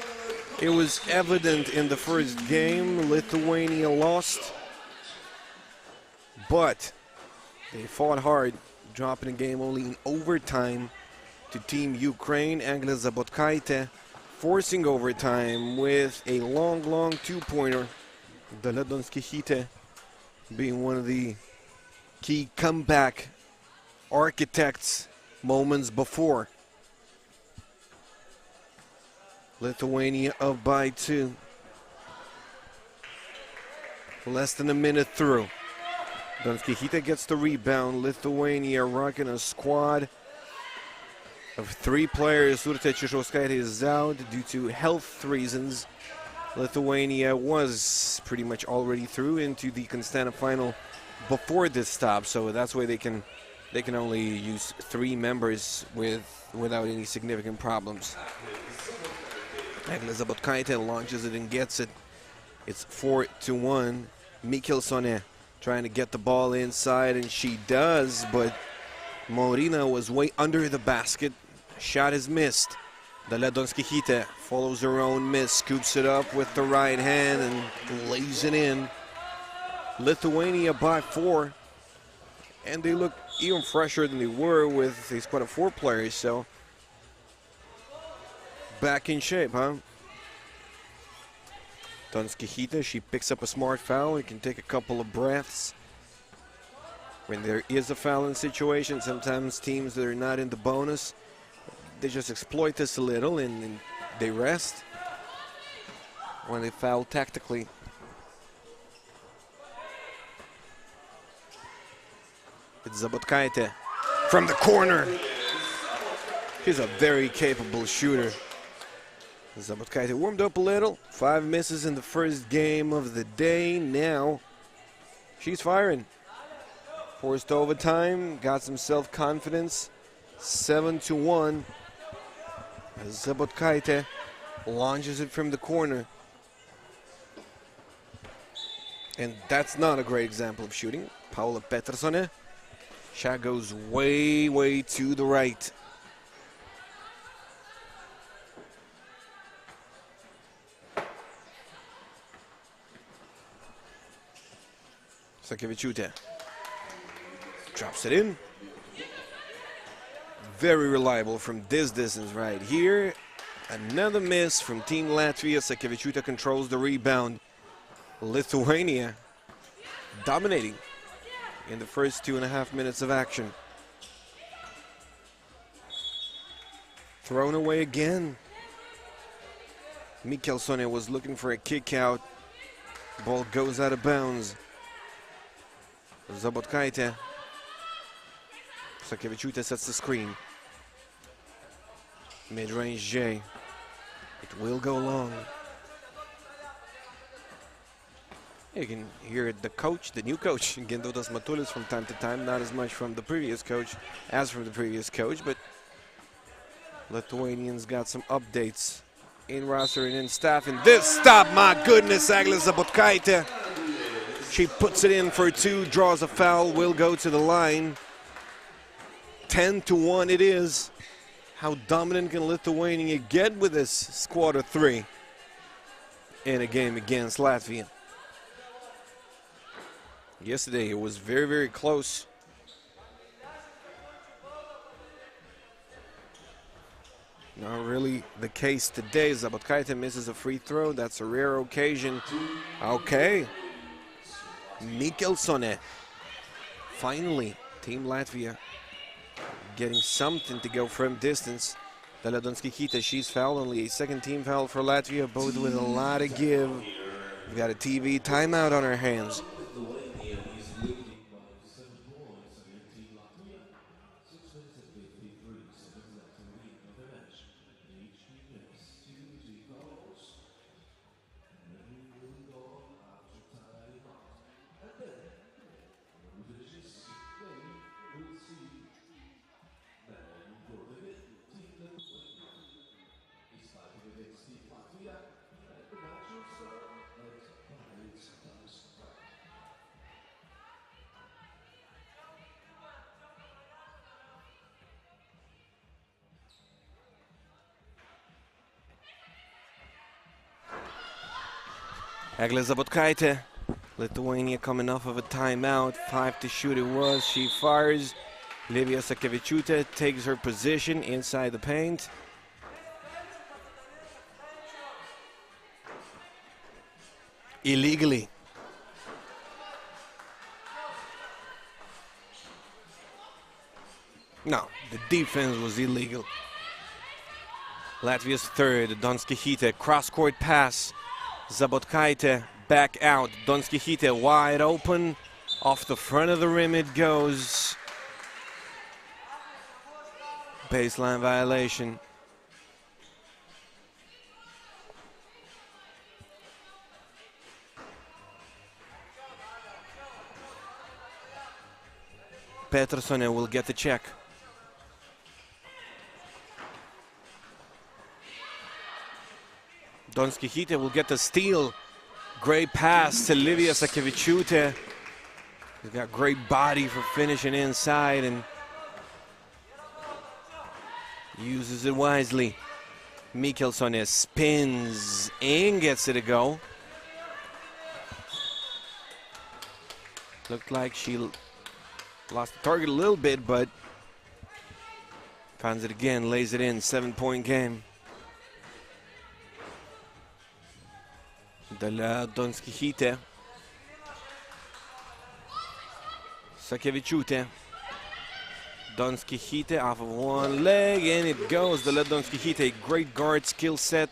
It was evident in the first game. Lithuania lost. But they fought hard, dropping the game only in overtime to Team Ukraine. Eglė Zabotkaitė forcing overtime with a long two-pointer. Dalia Donskihita being one of the key comeback architects moments before. Lithuania up by 2. Less than a minute through. Donskihita gets the rebound. Lithuania rocking a squad of 3 players. Urtė Čižauskaitė is out due to health reasons. Lithuania was pretty much already through into the Constanta final before this stop, so that's why they can only use 3 members without any significant problems. Eglė Zabotkaitė launches it and gets it. It's 4-1. Mikkelsoni trying to get the ball inside, and she does, but Maurina was way under the basket. Shot is missed. Dalia Donskihita follows her own miss, scoops it up with the right hand and lays it in. Lithuania by 4, and they look even fresher than they were with a squad of 4 players, so back in shape, huh? Donskihita, she picks up a smart foul. You can take a couple of breaths. When there is a foul in situation, sometimes teams that are not in the bonus, they just exploit this a little and they rest when they foul tactically. It's Zabotkaitė from the corner. She's a very capable shooter. Zabotkaitė warmed up a little. 5 misses in the first game of the day. Now she's firing. Forced overtime, got some self-confidence. 7-1. Zabotkaitė launches it from the corner. And that's not a great example of shooting. Paula Pettersson. Shot goes way to the right. Sakevičiūtė drops it in. Very reliable from this distance right here. Another miss from Team Latvia. Sakevičiūtė controls the rebound. Lithuania dominating in the first 2.5 minutes of action. Thrown away again. Mikkelsoni was looking for a kick out. Ball goes out of bounds. Zabotkaitė. Sakevičiūtė sets the screen. Mid-range J. It will go long. You can hear the coach, the new coach, Gintautas Matulis, from time to time. Not as much from the previous coach as from the previous coach, but Lithuanians got some updates in roster and in staff. And this stop, my goodness, Eglė Zabotkaitė. She puts it in for 2, draws a foul, will go to the line. 10-1 it is. How dominant can Lithuania get with this squad of 3 in a game against Latvia? Yesterday it was very, very close. Not really the case today. Zabotkaitė misses a free throw. That's a rare occasion. Okay. Mikkelsone. Finally, Team Latvia getting something to go from distance. Dalia Donskichytė, she's fouled. Only a second team foul for Latvia, both with a lot of give. We've got a TV timeout on our hands. Lithuania is leading by 7 points against Team Latvia. 6 minutes and 53 seconds left to win the match. Each team has 2 team fouls. And then we will go after timeout. And then, when we finish this game, we'll see then for the Team Lithuania. It's fighting against Team Latvia. And the match will start at 5 seconds. Eglė Zabotkaitė, Lithuania coming off of a timeout. 5 to shoot it was. She fires. Livija Sakevičiūtė takes her position inside the paint. Illegally. No, the defense was illegal. Latvia's third, Donskichytė, cross-court pass. Zabotkaitė back out. Donskichytė wide open. Off the front of the rim it goes. Baseline violation. Petersone will get the check. Donskichytė will get the steal. Great pass to Livija Sakevičiūtė. He's got great body for finishing inside and uses it wisely. Mikkelsone spins and gets it to go. Looked like she lost the target a little bit, but finds it again, lays it in. 7-point game. Dalia Donskichytė. Sakevičiūtė. Donskichytė off of one leg, and it goes. Dalia Donskichytė, great guard skill set.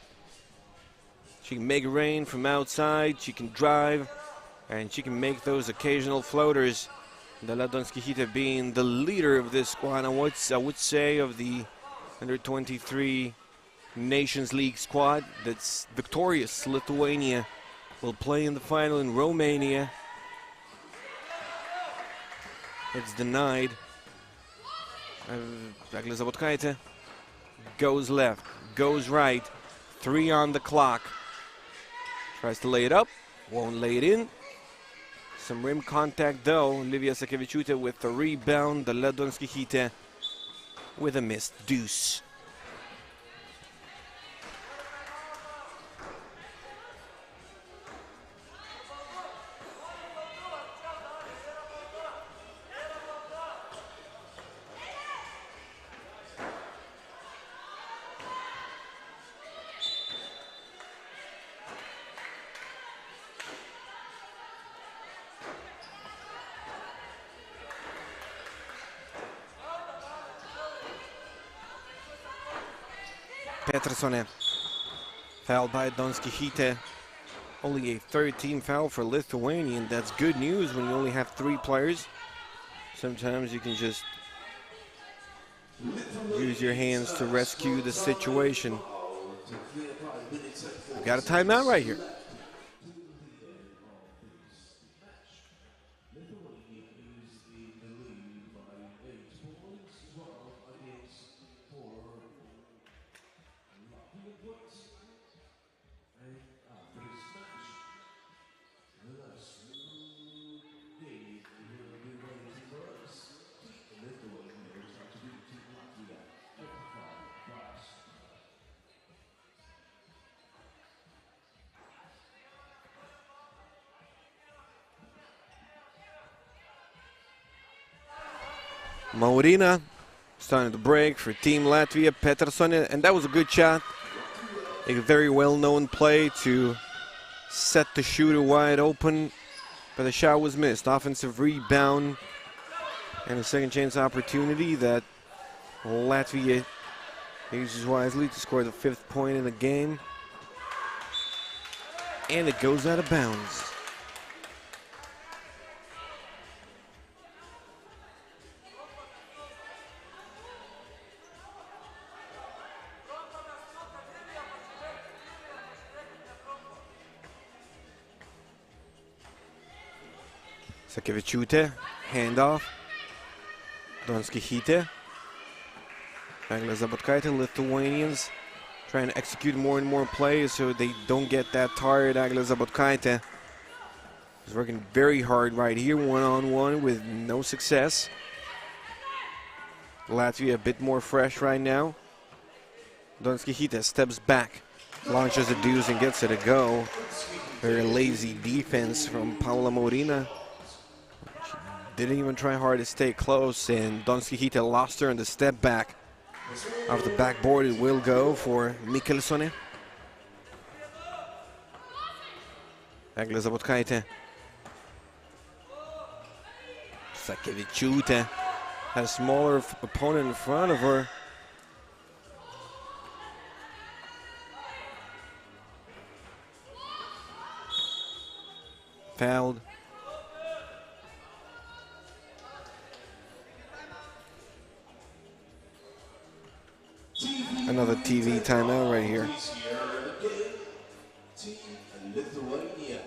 She can make it rain from outside, she can drive, and she can make those occasional floaters. Dalia Donskichytė being the leader of this squad, I would say of the under-23 Nations League squad that's victorious. Lithuania will play in the final in Romania. It's denied. Eglė Zabotkaitė goes left, goes right. 3 on the clock. Tries to lay it up, won't lay it in. Some rim contact though. Livija Sakevičiūtė with the rebound. Dalia Donskichytė with a missed deuce. Petersone fouled by Donskichytė. Only a third team foul for Lithuania, and that's good news when you only have 3 players. Sometimes you can just use your hands to rescue the situation. We've got a timeout right here. Maurina starting to break for Team Latvia. Petersone, and that was a good shot. A very well-known play to set the shooter wide open, but the shot was missed. Offensive rebound and a second chance opportunity that Latvia uses wisely to score the 5th point in the game. And it goes out of bounds. Sakevičiūtė, handoff. Donskichytė. Eglė Zabotkaitė, Lithuanians trying to execute more and more plays so they don't get that tired. Eglė Zabotkaitė is working very hard right here, one-on-one with no success. Latvia a bit more fresh right now. Donskichytė steps back, launches a deuce and gets it to go. Very lazy defense from Paula Maurina. Didn't even try hard to stay close, and Donskichytė lost her in the step back. Off the backboard, it will go for Mikkelsone. Eglė Zabotkaitė. Sakevičiūtė had a smaller opponent in front of her. Fouled. Another TV timeout right here. Team Lithuania.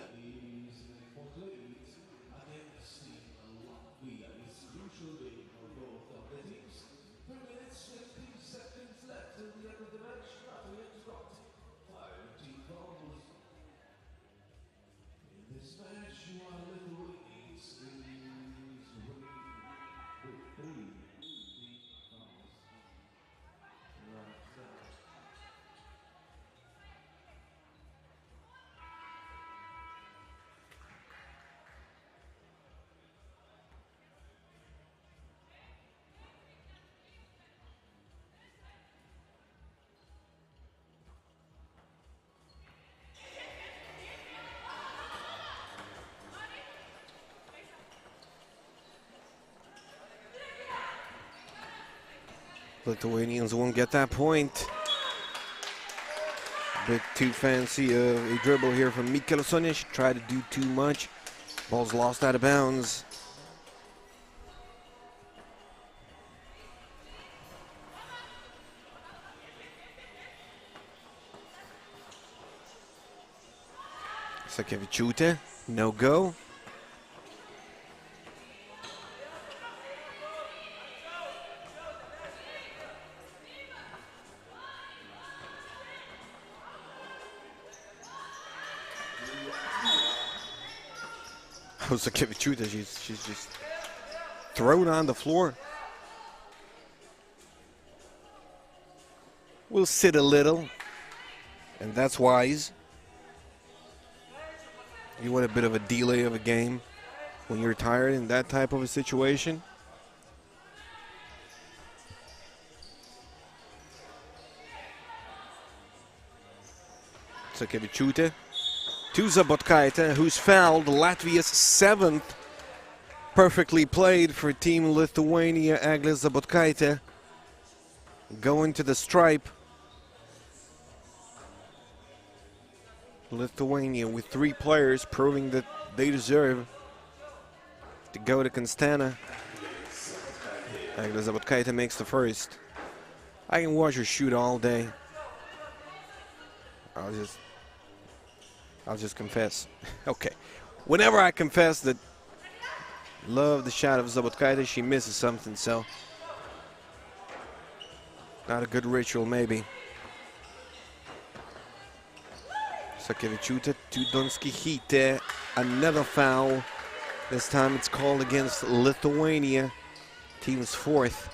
Lithuanians won't get that point. A bit too fancy of a dribble here from Mikkelsone. She tried to do too much. Ball's lost out of bounds. Sakevičiūtė, no go. Sakevičiūtė, she's just thrown on the floor. We'll sit a little, and that's wise. You want a bit of a delay of a game when you're tired in that type of a situation. Sakevičiūtė to Zabotkaitė, who's fouled. Latvia's 7th. Perfectly played for Team Lithuania. Eglė Zabotkaitė going to the stripe. Lithuania with 3 players proving that they deserve to go to Constanta. Eglė Zabotkaitė makes the first. I can watch her shoot all day. I'll just confess. Okay. Whenever I confess that love the shot of Zabotkaitė, she misses something, so not a good ritual maybe. Sakevičiūtė to Donskichytė. Another foul. This time it's called against Lithuania. Team's 4th.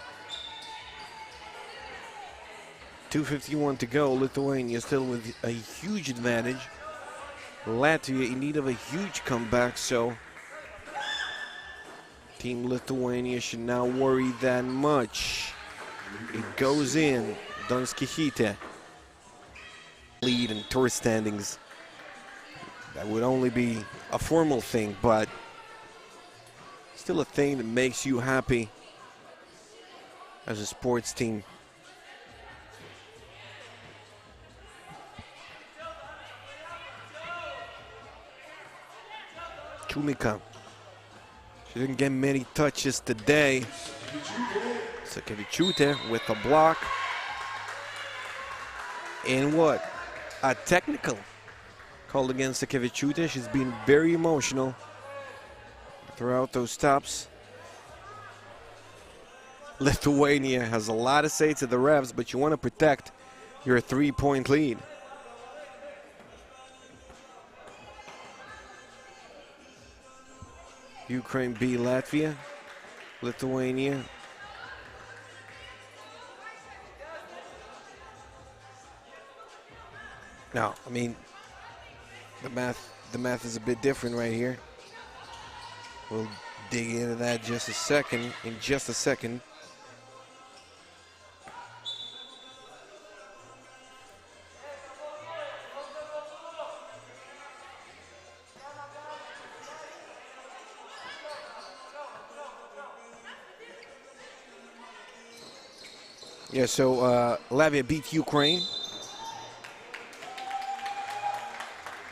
2:51 to go. Lithuania still with a huge advantage. Latvia in need of a huge comeback, so Team Lithuania should not worry that much. It goes in. Donskihite. Lead in tour standings. That would only be a formal thing, but still a thing that makes you happy as a sports team. Chumika. She didn't get many touches today. Sakevičiūtė with a block. And what? A technical called against Sakevičiūtė. She's been very emotional throughout those stops. Lithuania has a lot to say to the refs, but you want to protect your 3-point lead. Ukraine beat Latvia. Lithuania. Now, I mean, the math is a bit different right here. We'll dig into that in just a second. Yeah, so Latvia beat Ukraine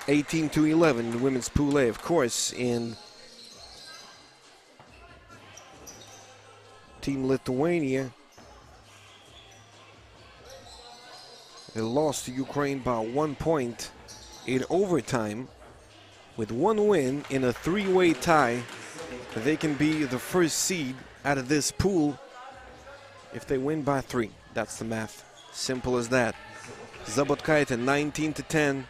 18-11 in the women's Pool A, of course, and Team Lithuania, they lost to Ukraine by 1 point in overtime. With one win in a 3-way tie, they can be the first seed out of this pool if they win by 3. That's the math. Simple as that. Zabotkaitė 19-10.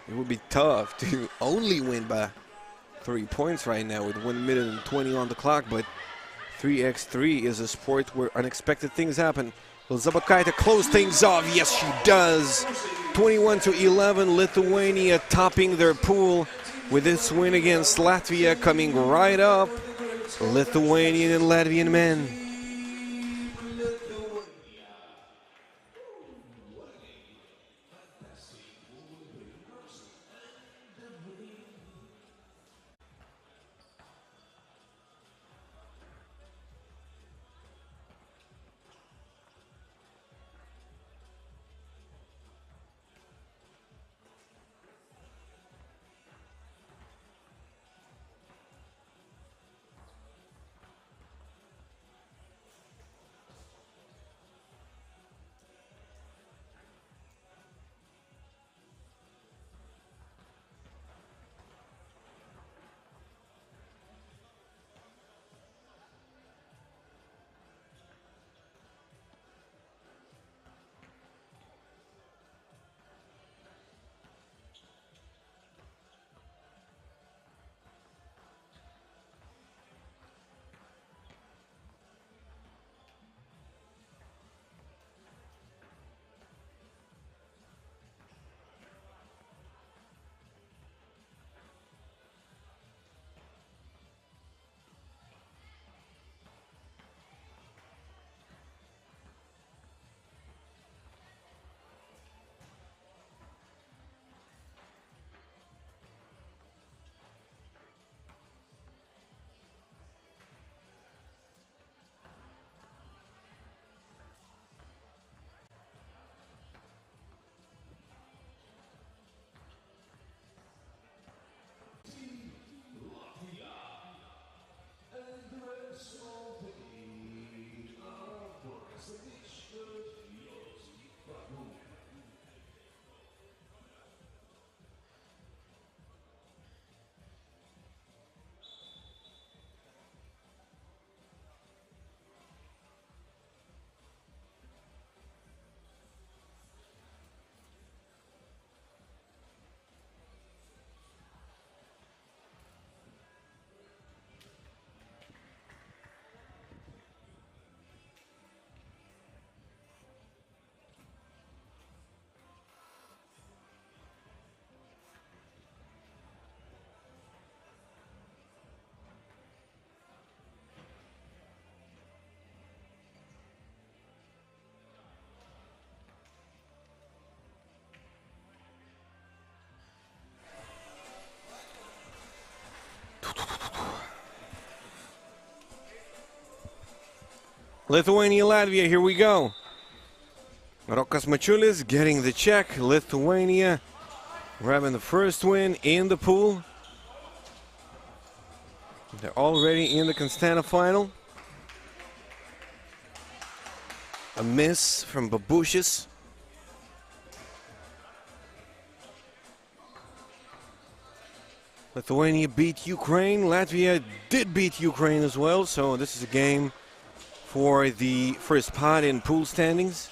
It would be tough to only win by 3 points right now with 1 minute and 20 on the clock, but 3x3 is a sport where unexpected things happen. Will Zabotkaitė close things off? Yes, she does. 21-11, Lithuania topping their pool with this win against Latvia coming right up. Lithuanian and Latvian men. Lithuania, Latvia, here we go. Rokas Mačiulis getting the check. Lithuania grabbing the first win in the pool. They're already in the Constanta final. A miss from Babushis. Lithuania beat Ukraine. Latvia did beat Ukraine as well, so this is a game for the first pot in pool standings.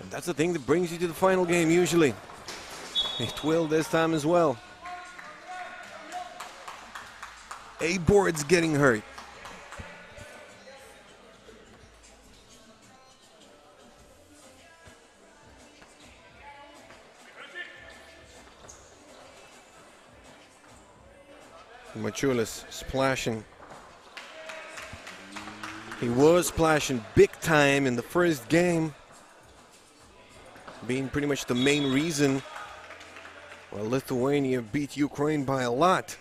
And that's the thing that brings you to the final game usually. It will this time as well. A board's getting hurt. Mačiulis splashing. He was splashing big time in the first game, being pretty much the main reason why Lithuania beat Ukraine by a lot.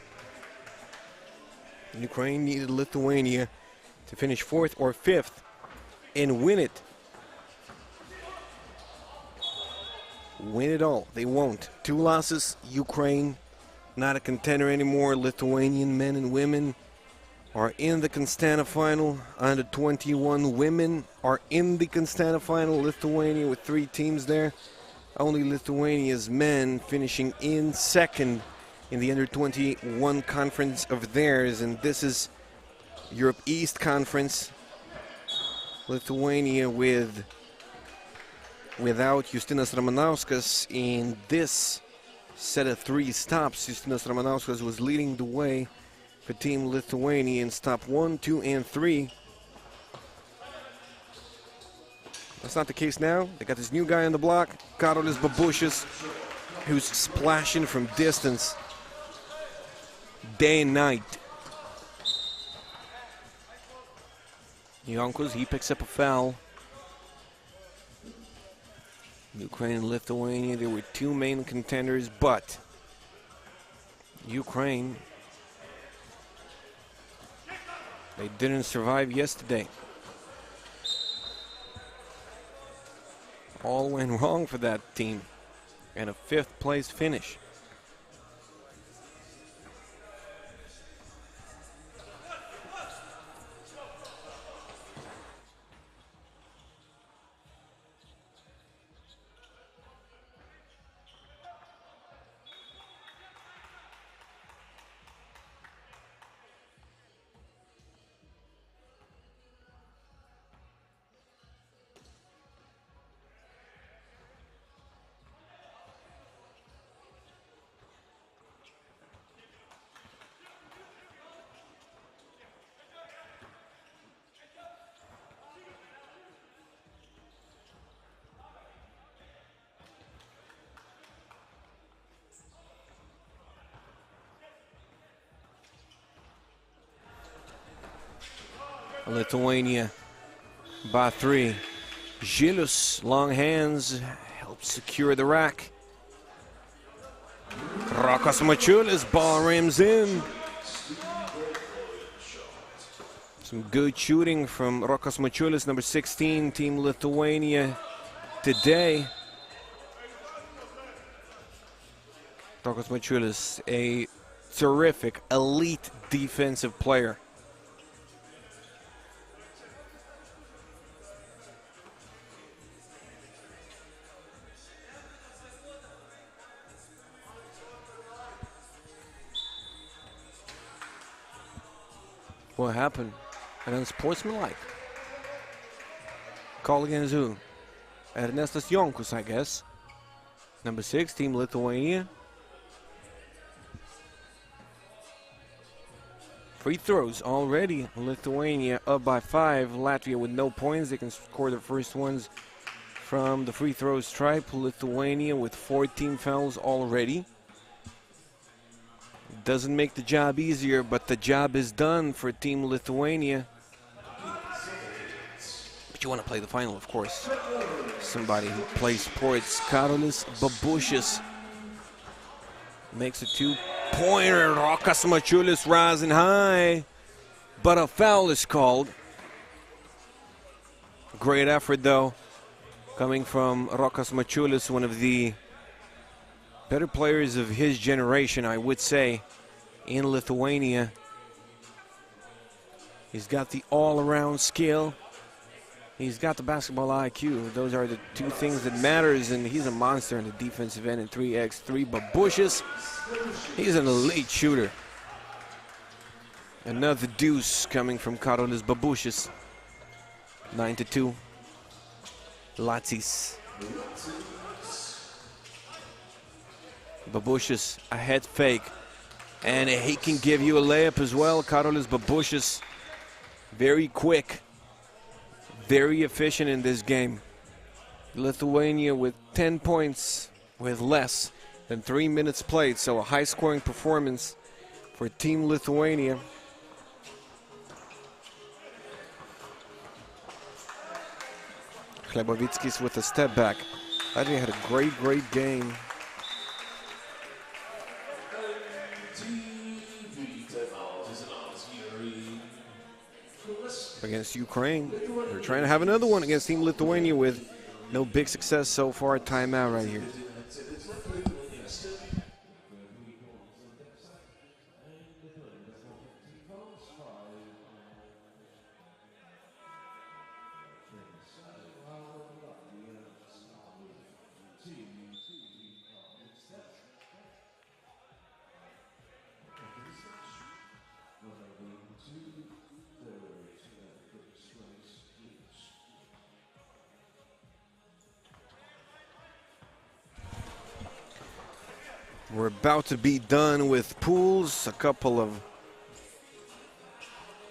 Ukraine needed Lithuania to finish 4th or 5th and win it. Win it all. They won't. 2 losses, Ukraine not a contender anymore. Lithuanian men and women are in the Constanta final. Under 21 women are in the Constanta final. Lithuania with 3 teams there. Only Lithuania's men finishing in 2nd in the under 21 conference of theirs, and this is Europe East Conference. Lithuania without Justinas Ramanauskas in this set of 3 stops. Justinas Ramanauskas was leading the way for Team Lithuania in stop 1, 2, and 3. That's not the case now. They got this new guy on the block, Karolis Babushis, who's splashing from distance day and night. Yonkos, he picks up a foul. Ukraine and Lithuania, there were 2 main contenders, but Ukraine, they didn't survive yesterday. All went wrong for that team, and a 5th place finish. Lithuania by 3. Žilius, long hands, helps secure the rack. Rokas Mačiulis, ball rims in. Some good shooting from Rokas Mačiulis, number 16, Team Lithuania today. Rokas Mačiulis, a terrific, elite defensive player. What happened? An unsportsmanlike call against who? Ernestas Jonkus, I guess. Number 6, Team Lithuania. Free throws already. Lithuania up by 5. Latvia with no points. They can score their first ones from the free throw stripe. Lithuania with 14 fouls already. Doesn't make the job easier, but the job is done for Team Lithuania. But you want to play the final, of course. Somebody who plays sports. Karolis Babushis makes a 2-pointer. Rokas Mačiulis rising high, but a foul is called. Great effort, though, coming from Rokas Mačiulis, one of the better players of his generation, I would say, in Lithuania. He's got the all-around skill. He's got the basketball IQ. Those are the two things that matters, and he's a monster in the defensive end in 3x3. Babushes, he's an elite shooter. Another deuce coming from Karolis Babushes. 9-2. Latsis. Babushes, a head fake. And he can give you a layup as well. Karolis Babushes, very quick, very efficient in this game. Lithuania with 10 points with less than 3 minutes played. So a high-scoring performance for Team Lithuania. Chlebovickis with a step back. Latvia had a great game. Against Ukraine. They're trying to have another one against Team Lithuania with no big success so far. Timeout right here. We're about to be done with pools. A couple of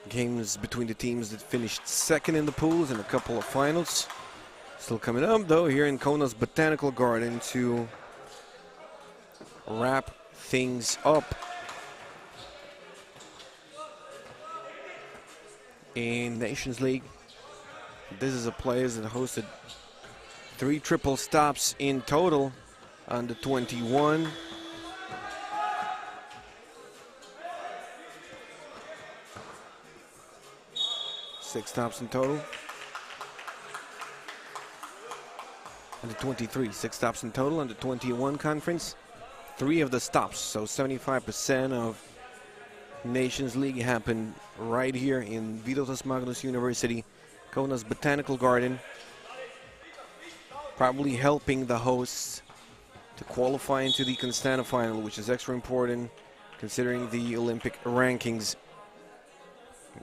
games between the teams that finished second in the pools and a couple of finals. Still coming up, though, here in Kaunas Botanical Garden to wrap things up in Nations League. This is a place that hosted 3 triple stops in total. Under 21. Six stops in total. Under 23, 6 stops in total. Under 21 conference, 3 of the stops. So 75% of Nations League happened right here in Vytautas Magnus University, Kaunas Botanical Garden. Probably helping the hosts to qualify into the Constanta final, which is extra important considering the Olympic rankings.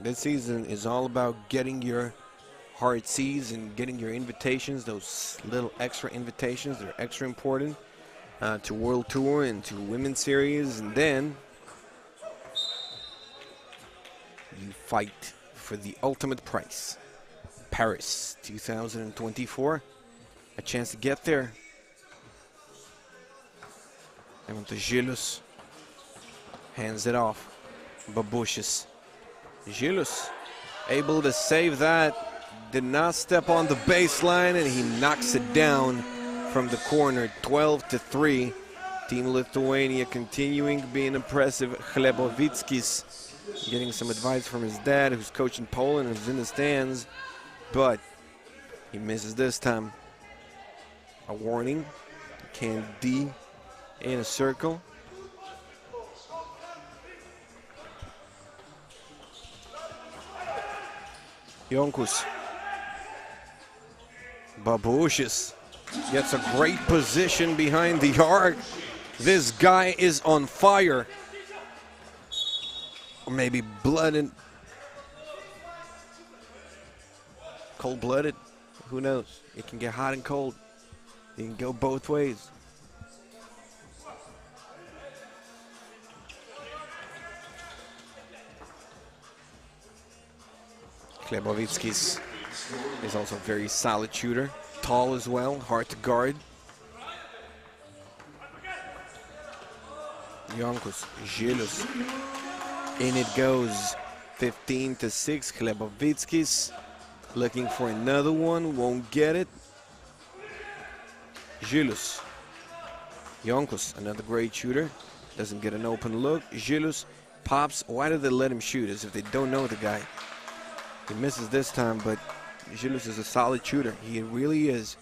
This season is all about getting your hard C's and getting your invitations, those little extra invitations. They're extra important to World Tour and to Women's Series. And then you fight for the ultimate prize. Paris 2024. A chance to get there. And Gilus hands it off. Babushes. Gilus able to save that. Did not step on the baseline, and he knocks it down from the corner. 12-3. Team Lithuania continuing being impressive. Chlebovickis getting some advice from his dad, who's coaching Poland and is in the stands, but he misses this time. A warning. Can D in a circle. Jonkus. Babushes gets a great position behind the arc. This guy is on fire. Or maybe blooded. Cold-blooded. Who knows? It can get hot and cold. It can go both ways. Chlebovickis is also a very solid shooter. Tall as well, hard to guard. Jonkus, Gilus. In it goes. 15-6. Chlebovickis looking for another one. Won't get it. Gilus. Jonkus, another great shooter. Doesn't get an open look. Gilus pops. Why do they let him shoot? As if they don't know the guy. He misses this time, but Žilius is a solid shooter. He really is.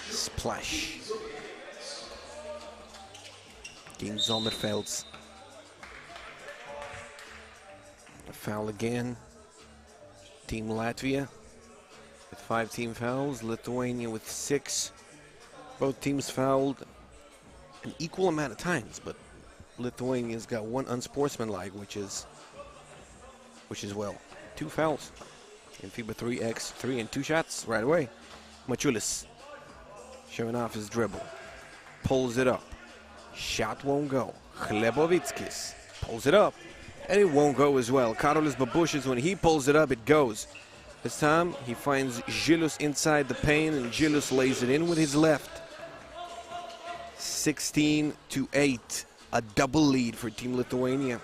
Splash. Gegen Sommerfelds. A foul again. Team Latvia with 5 team fouls. Lithuania with 6. Both teams fouled an equal amount of times, but Lithuania's got 1 unsportsmanlike, which is well 2 fouls in FIBA 3x3 and 2 shots right away. Mačiulis showing off his dribble, pulls it up, shot won't go. Chlebovickis pulls it up, and it won't go as well. Karolis Babushis, when he pulls it up, it goes. This time he finds Žilius inside the paint, and Žilius lays it in with his left. 16-8, a double lead for Team Lithuania.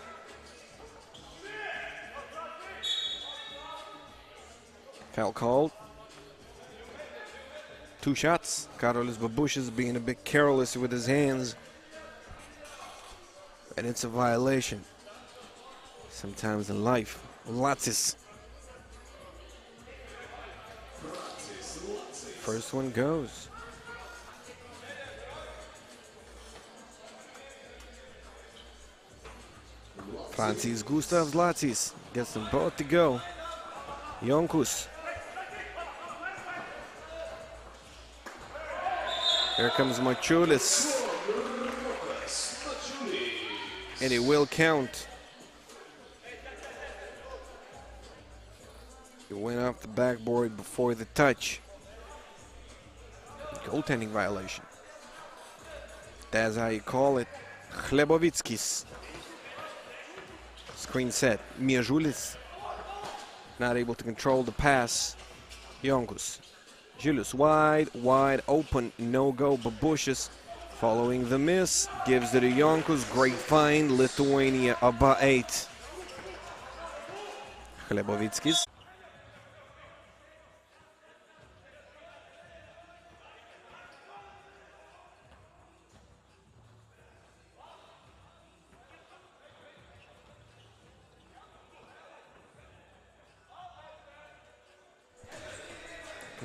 Foul called. 2 shots. Karolis Babushis being a bit careless with his hands, and it's a violation. Sometimes in life. Latsis. First one goes. Francis Gustavs Latsis gets them both to go. Jonkus. Here comes Mačiulis. And it will count. He went off the backboard before the touch. Goaltending violation. That's how you call it. Chlebovickis. Screen set. Miežulis not able to control the pass. Jonkus. Žilius wide open. No go. Babushis following the miss. Gives it to Jonkus. Great find. Lithuania up by 8. Chlebovickis.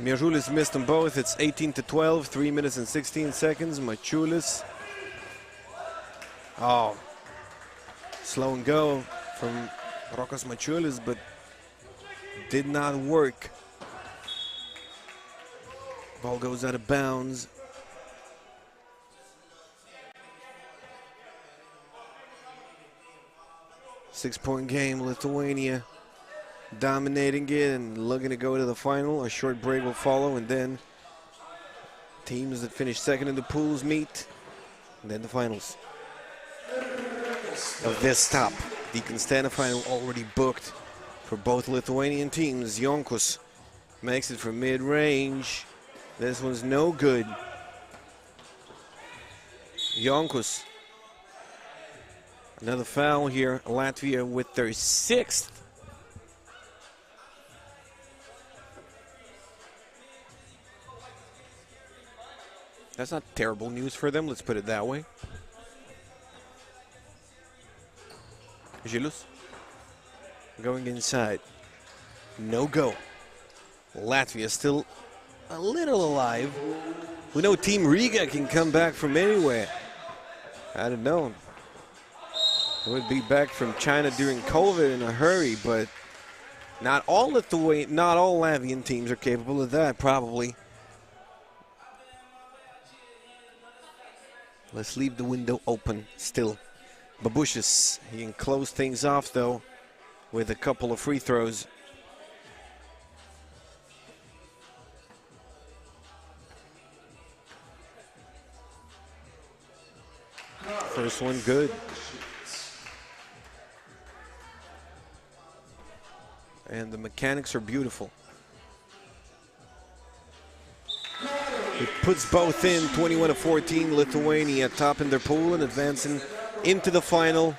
Miežulis missed them both. It's 18-12, 3 minutes and 16 seconds. Mačiulis. Oh, slow and go from Rokas Mačiulis, but did not work. Ball goes out of bounds. Six-point game, Lithuania dominating it and looking to go to the final. A short break will follow, and then teams that finish second in the pools meet, and then the finals of this top. The Constanta final already booked for both Lithuanian teams. Jonkus makes it from mid-range. This one's no good. Jonkus. Another foul here. Latvia with their 6th. That's not terrible news for them, let's put it that way. Žilius going inside. No go. Latvia still a little alive. We know Team Riga can come back from anywhere. I don't know. It would be back from China during COVID in a hurry, but not all Latvian teams are capable of that, probably. Let's leave the window open still. Babushis, he can close things off though with a couple of free throws. First one good. And the mechanics are beautiful. It puts both in, 21-14, Lithuania topping their pool and advancing into the final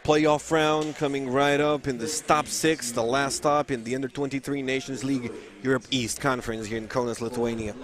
playoff round, coming right up in the top 6, the last stop in the Under-23 Nations League Europe East Conference here in Kaunas, Lithuania.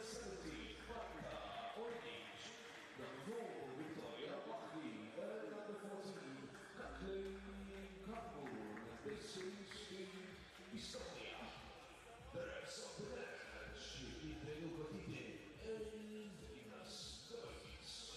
17, Marta Orange. Number 4, Victoria Buckley. And number 14, Kathleen Kapoor. This is Estonia. The rest of the match in the Lukatite and in the States.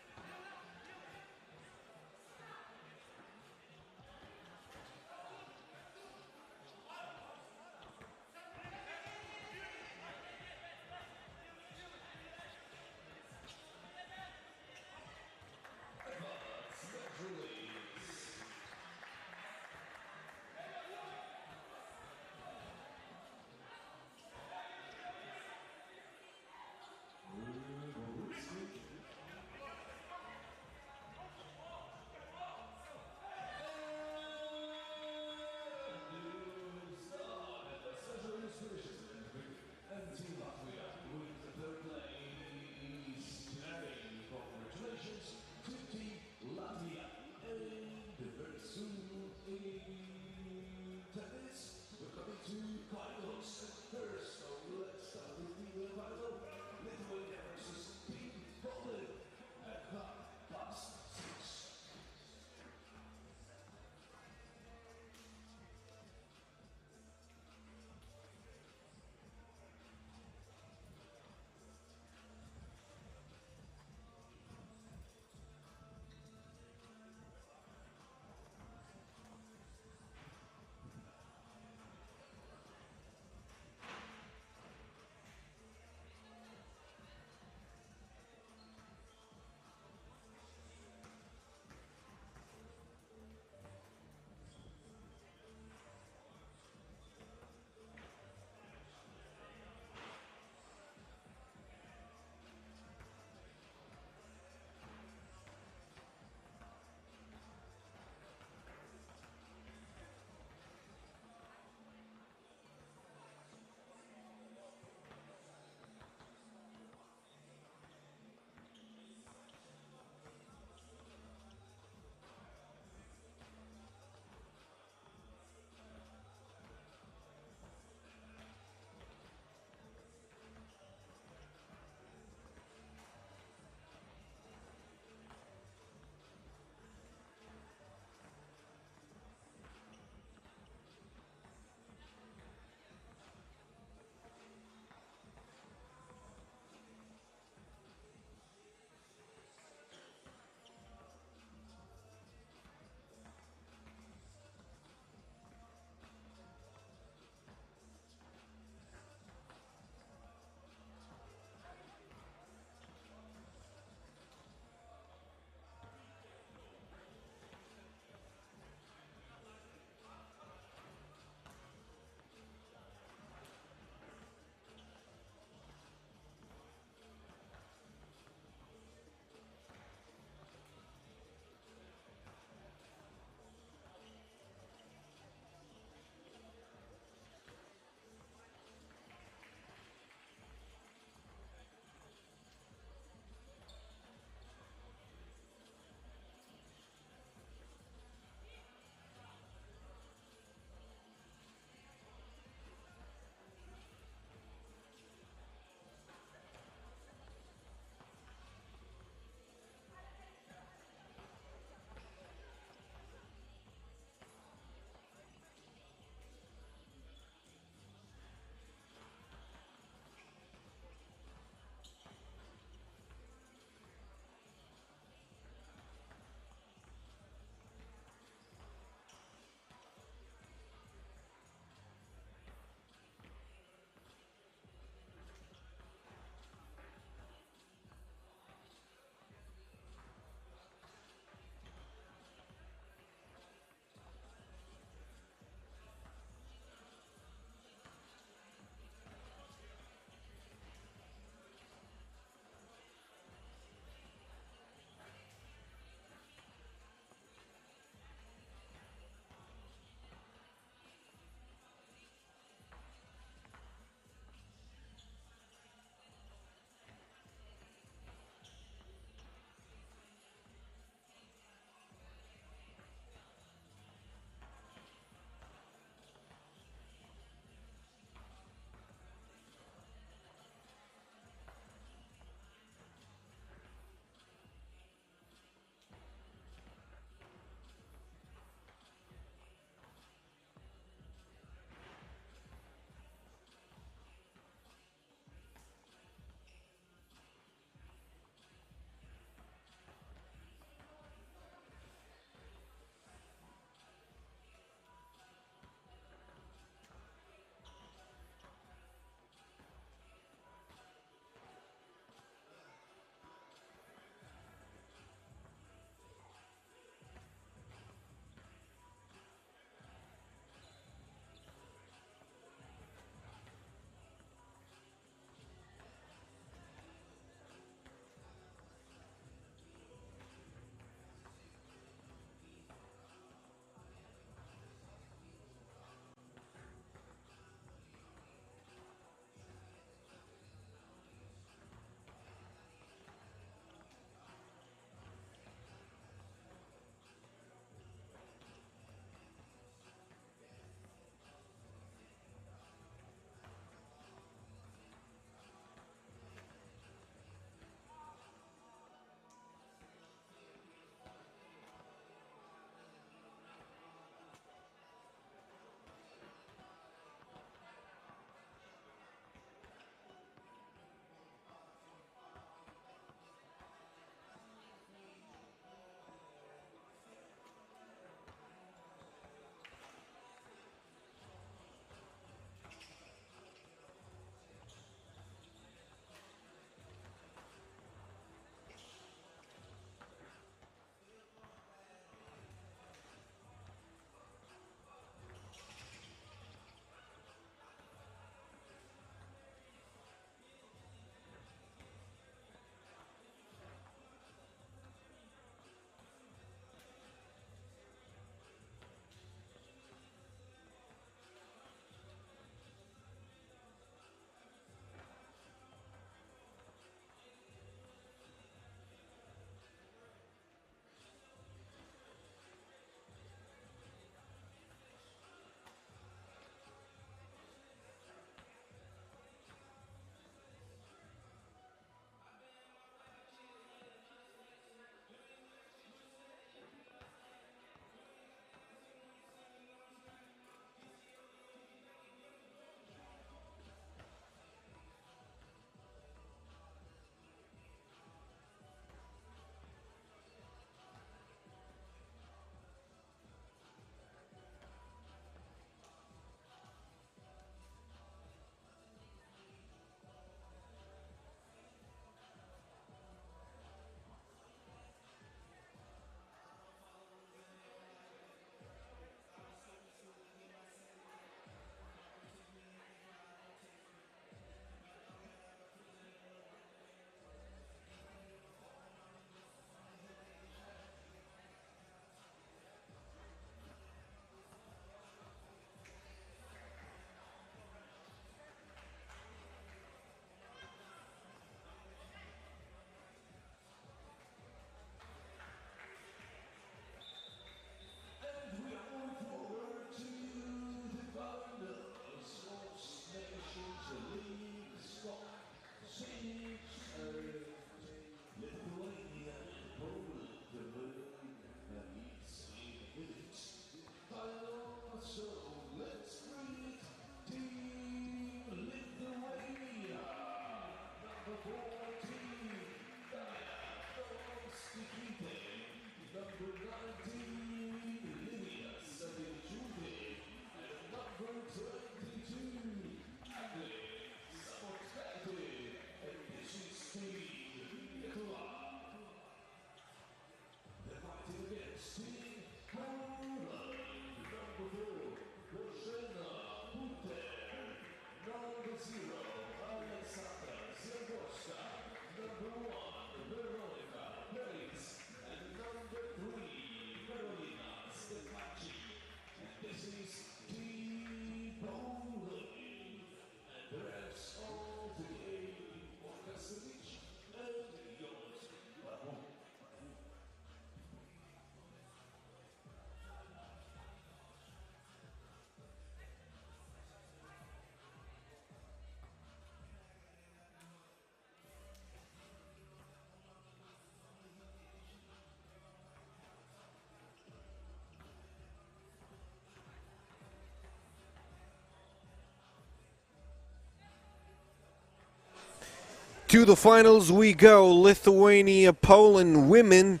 To the finals we go. Lithuania, Poland, women.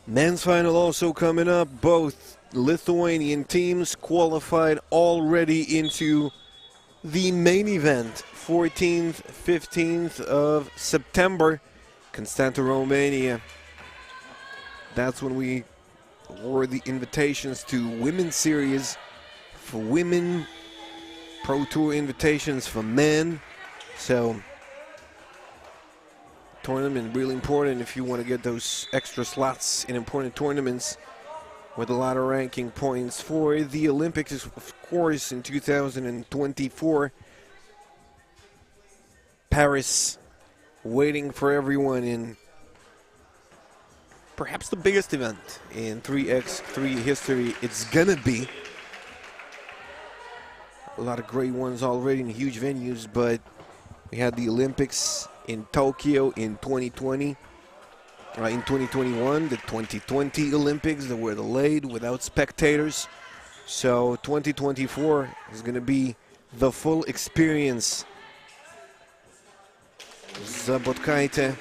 Men's final also coming up. Both Lithuanian teams qualified already into the main event. 14th, 15th of September. Constanta, Romania. That's when we award the invitations to Women's Series for women. Pro Tour invitations for men. So, tournament really important if you want to get those extra slots in important tournaments with a lot of ranking points for the Olympics, of course, in 2024. Paris waiting for everyone in perhaps the biggest event in 3x3 history. It's gonna be a lot of great ones already in huge venues, but we had the Olympics in Tokyo in 2020, in 2021, the 2020 Olympics that were delayed without spectators. So 2024 is going to be the full experience. Zabotkaitė,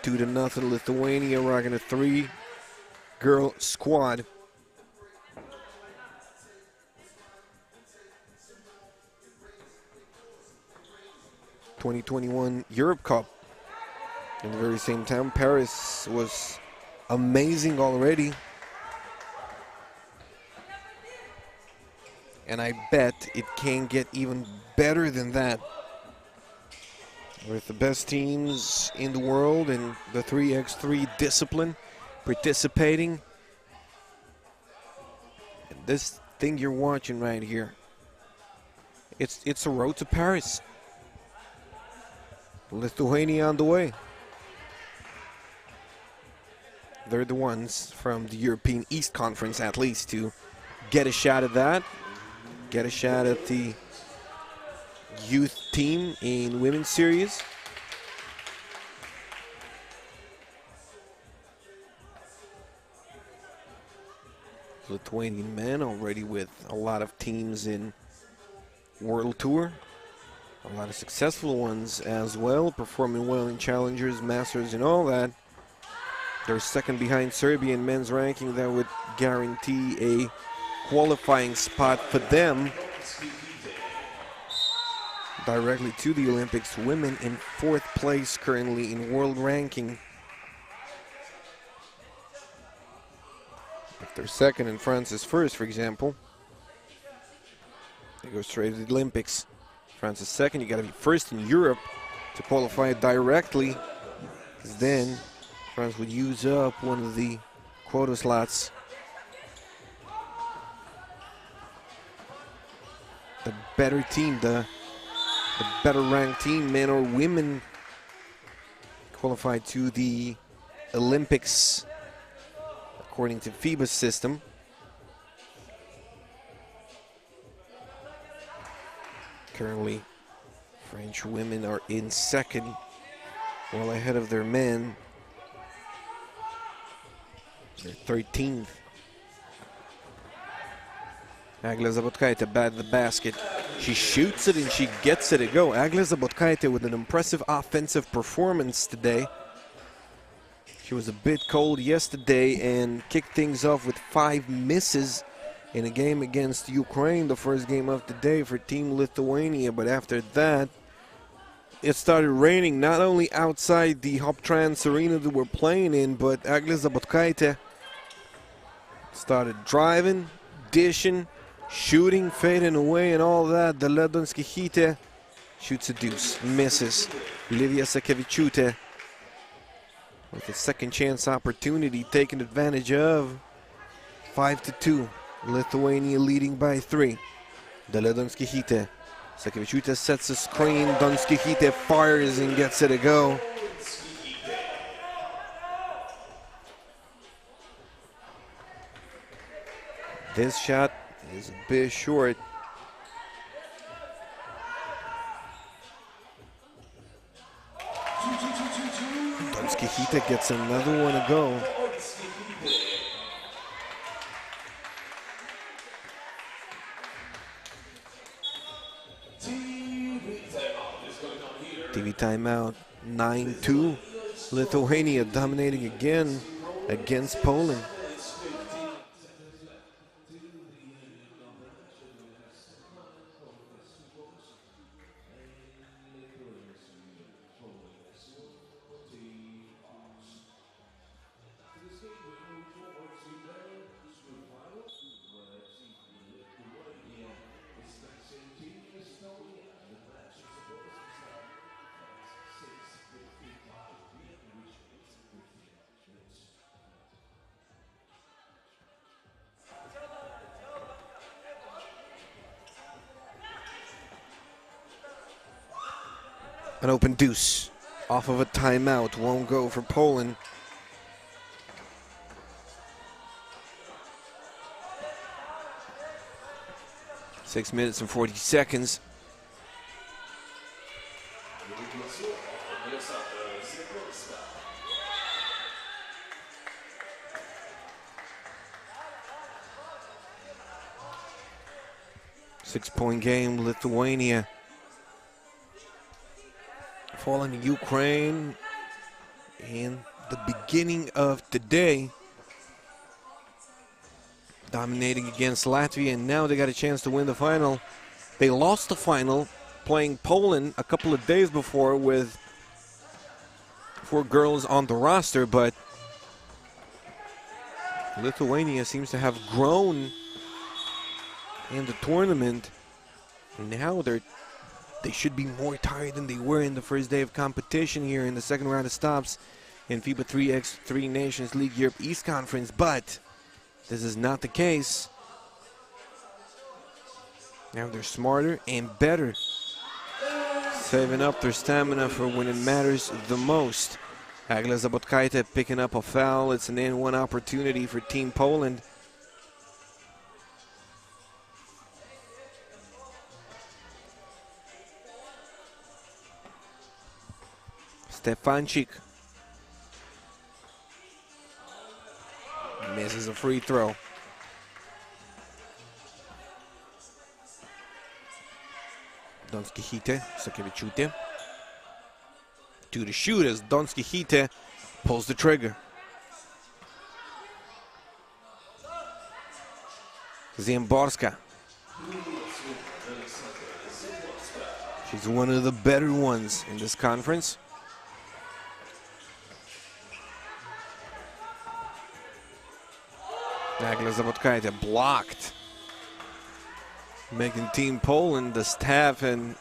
2-0 Lithuania, rocking a 3-girl squad. '21 Europe Cup. At the very same time, Paris was amazing already. And I bet it can get even better than that. With the best teams in the world in the 3x3 discipline participating. And this thing you're watching right here, it's a road to Paris. Lithuania on the way. They're the ones from the European East Conference, at least, to get a shot at that. Get a shot at the youth team in women's series. Lithuanian men already with a lot of teams in World Tour. A lot of successful ones as well, performing well in Challengers, Masters, and all that. They're second behind Serbia in men's ranking. That would guarantee a qualifying spot for them directly to the Olympics. Women in 4th place currently in world ranking. If they're second and France is first, for example, they go straight to the Olympics. France is second. You got to be first in Europe to qualify directly, because then France would use up one of the quota slots. The better team, the better ranked team, men or women, qualified to the Olympics according to FIBA system. Currently, French women are in second, well ahead of their men. They're 13th. Eglė Zabotkaitė bat the basket. She shoots it and she gets it to go. Eglė Zabotkaitė with an impressive offensive performance today. She was a bit cold yesterday and kicked things off with 5 misses in a game against Ukraine, the first game of the day for Team Lithuania. But after that, it started raining, not only outside the Hoptrans arena that we're playing in, but Eglė Zabotkaitė started driving, dishing, shooting, fading away, and all that. The Ledonskihite shoots a deuce, misses. Livija Sakevičiūtė with a second chance opportunity taken advantage of. 5-2. Lithuania leading by 3. Dalia Donskihite. Sakevičiūtė sets a screen. Donskihite fires and gets it to go. This shot is a bit short. Donskihite gets another one to go. TV timeout, 9-2. Lithuania dominating again against Poland. An open deuce off of a timeout, won't go for Poland. Six minutes and 40 seconds. Six-point game, Lithuania falling to Ukraine in the beginning of the day, dominating against Latvia, and now they got a chance to win the final. They lost the final playing Poland a couple of days before with 4 girls on the roster, but Lithuania seems to have grown in the tournament, and now they should be more tired than they were in the first day of competition here in the second round of stops in FIBA 3x3 Nations League Europe East Conference, but this is not the case. Now they're smarter and better, saving up their stamina for when it matters the most. Agla Zabotkaite picking up a foul. It's an N1 opportunity for Team Poland. Stefanchik misses a free throw. Donskihite, Sakevičiūtė. To the shoot as Donskihite pulls the trigger. Ziemborska. She's one of the better ones in this conference. Agla Zabotkaite blocked, making Team Poland, the staff and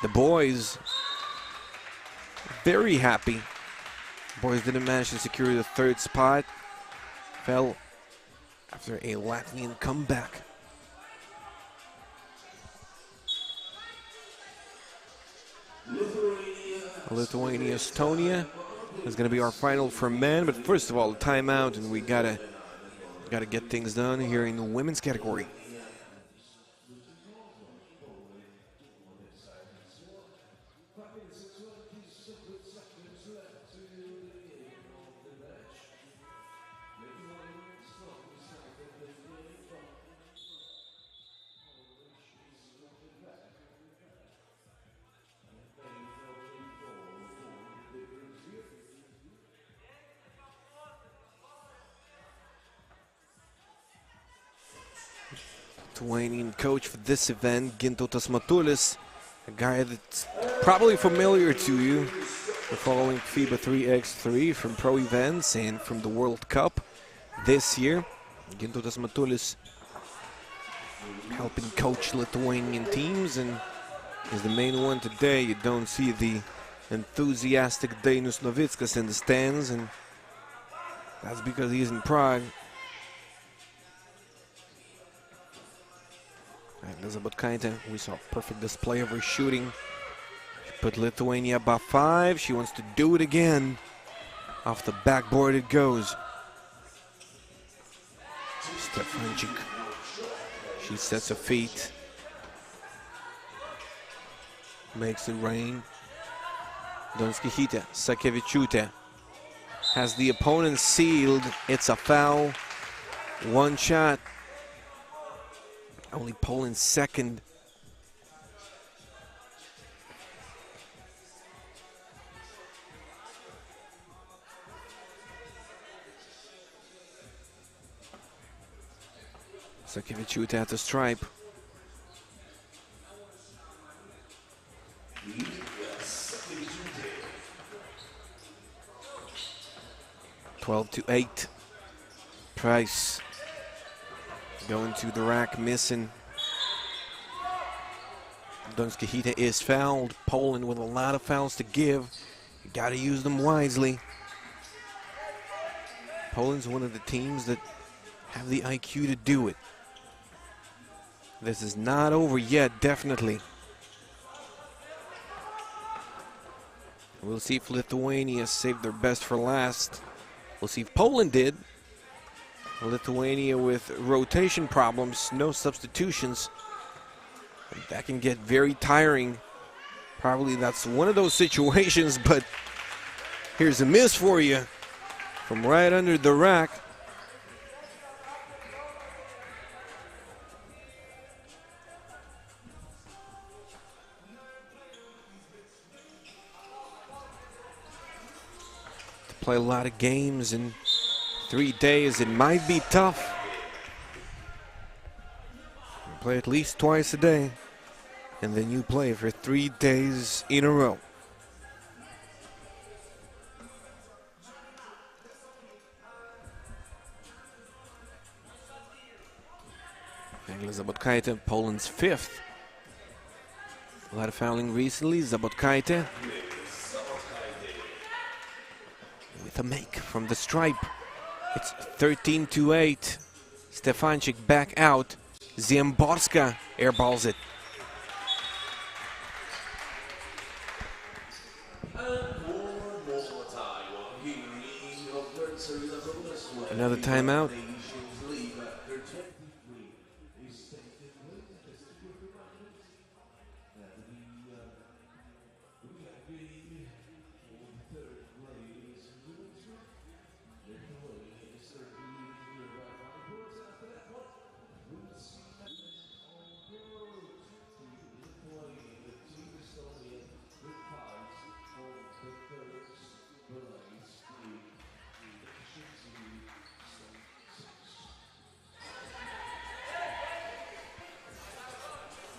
the boys very happy. Boys didn't manage to secure the third spot. Fell after a Latvian comeback. Lithuania, Estonia is going to be our final for men. But first of all, a timeout, and we gotta get things done here in the women's category. Lithuanian coach for this event, Gintautas Matulis, a guy that's probably familiar to you for following FIBA 3x3 from pro events and from the World Cup this year. Gintautas Matulis helping coach Lithuanian teams, and is the main one today. You don't see the enthusiastic Dainius Novickas in the stands, and that's because he's in Prague. Zabotkaite, we saw a perfect display of her shooting. She put Lithuania above 5. She wants to do it again. Off the backboard it goes. Stefanchik. She sets her feet. Makes it rain. Donskihite, Sakevičiūtė has the opponent sealed. It's a foul. One shot. Only Poland's second. Sakevičiūtė at the stripe. Yes. 12-8. Price going to the rack, missing. Donskihita is fouled. Poland with a lot of fouls to give. You got to use them wisely. Poland's one of the teams that have the IQ to do it. This is not over yet, definitely. We'll see if Lithuania saved their best for last. We'll see if Poland did. Lithuania with rotation problems, no substitutions. That can get very tiring. Probably that's one of those situations, but here's a miss for you from right under the rack. To play a lot of games in 3 days, it might be tough. Play at least twice a day, and then you play for 3 days in a row. Eglė Zabotkaitė, Poland's 5th. A lot of fouling recently. Zabotkaitė with a make from the stripe. It's 13-8. Stefanczyk back out. Ziemborska airballs it. Another timeout.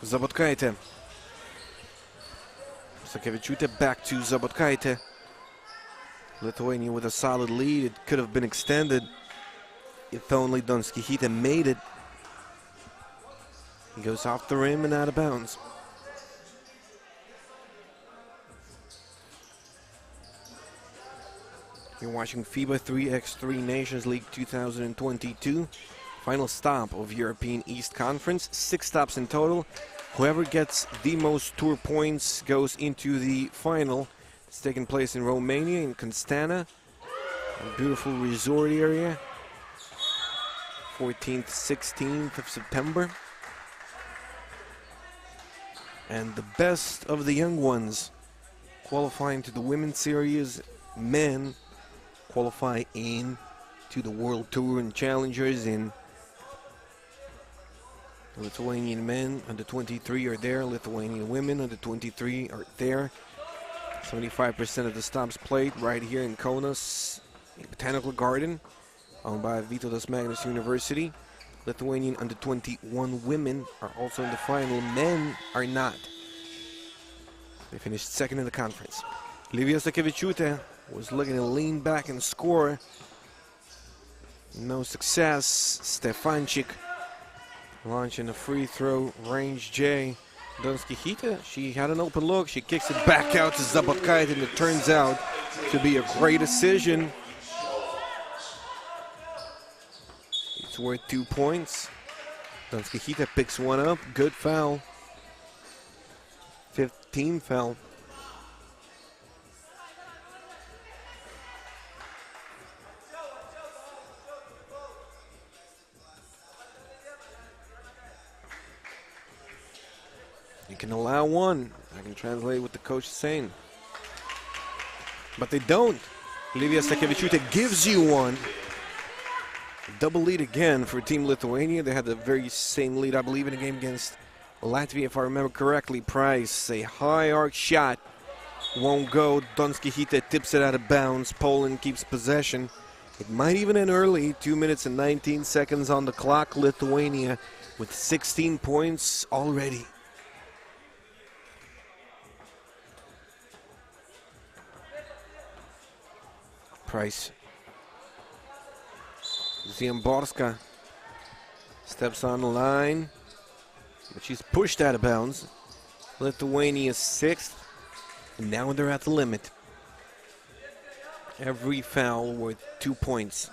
Zabotkaitė. Sakevičiūtė back to Zabotkaitė. Lithuania with a solid lead. It could have been extended if only Donskihita made it. He goes off the rim and out of bounds. You're watching FIBA 3x3 Nations League 2022. Final stop of European East Conference. 6 stops in total. Whoever gets the most tour points goes into the final. It's taking place in Romania, in Constanta. A beautiful resort area. 14th, 16th of September. And the best of the young ones qualifying to the women's series. Men qualify in to the World Tour and Challengers in Lithuanian men under 23 are there. Lithuanian women under 23 are there. 75% of the stops played right here in Kaunas, in Botanical Garden, owned by Vytautas Magnus University. Lithuanian under 21 women are also in the final. Men are not. They finished second in the conference. Livija Sakevičiūtė was looking to lean back and score. No success. Stefanczyk launching a free throw, range J. Donskihita, she had an open look. She kicks it back out to Zabotkaitė, and it turns out to be a great decision. It's worth 2 points. Donskihita picks one up. Good foul. 15 foul. You can allow one. I can translate what the coach is saying. But they don't. Livija Sakevičiūtė gives you one. Double lead again for Team Lithuania. They had the very same lead, I believe, in a game against Latvia, if I remember correctly. Price, a high arc shot. Won't go. Donskihita tips it out of bounds. Poland keeps possession. It might even end early. 2 minutes and 19 seconds on the clock. Lithuania with 16 points already. Price. Ziemborska steps on the line, but she's pushed out of bounds. Lithuania 6th, and now they're at the limit. Every foul worth 2 points.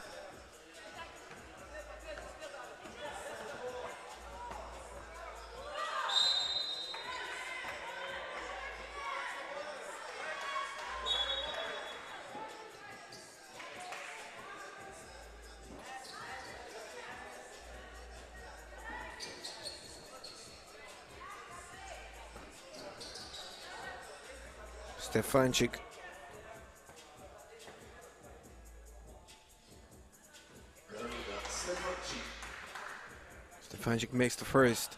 Stefanchik. Stefanchik makes the first.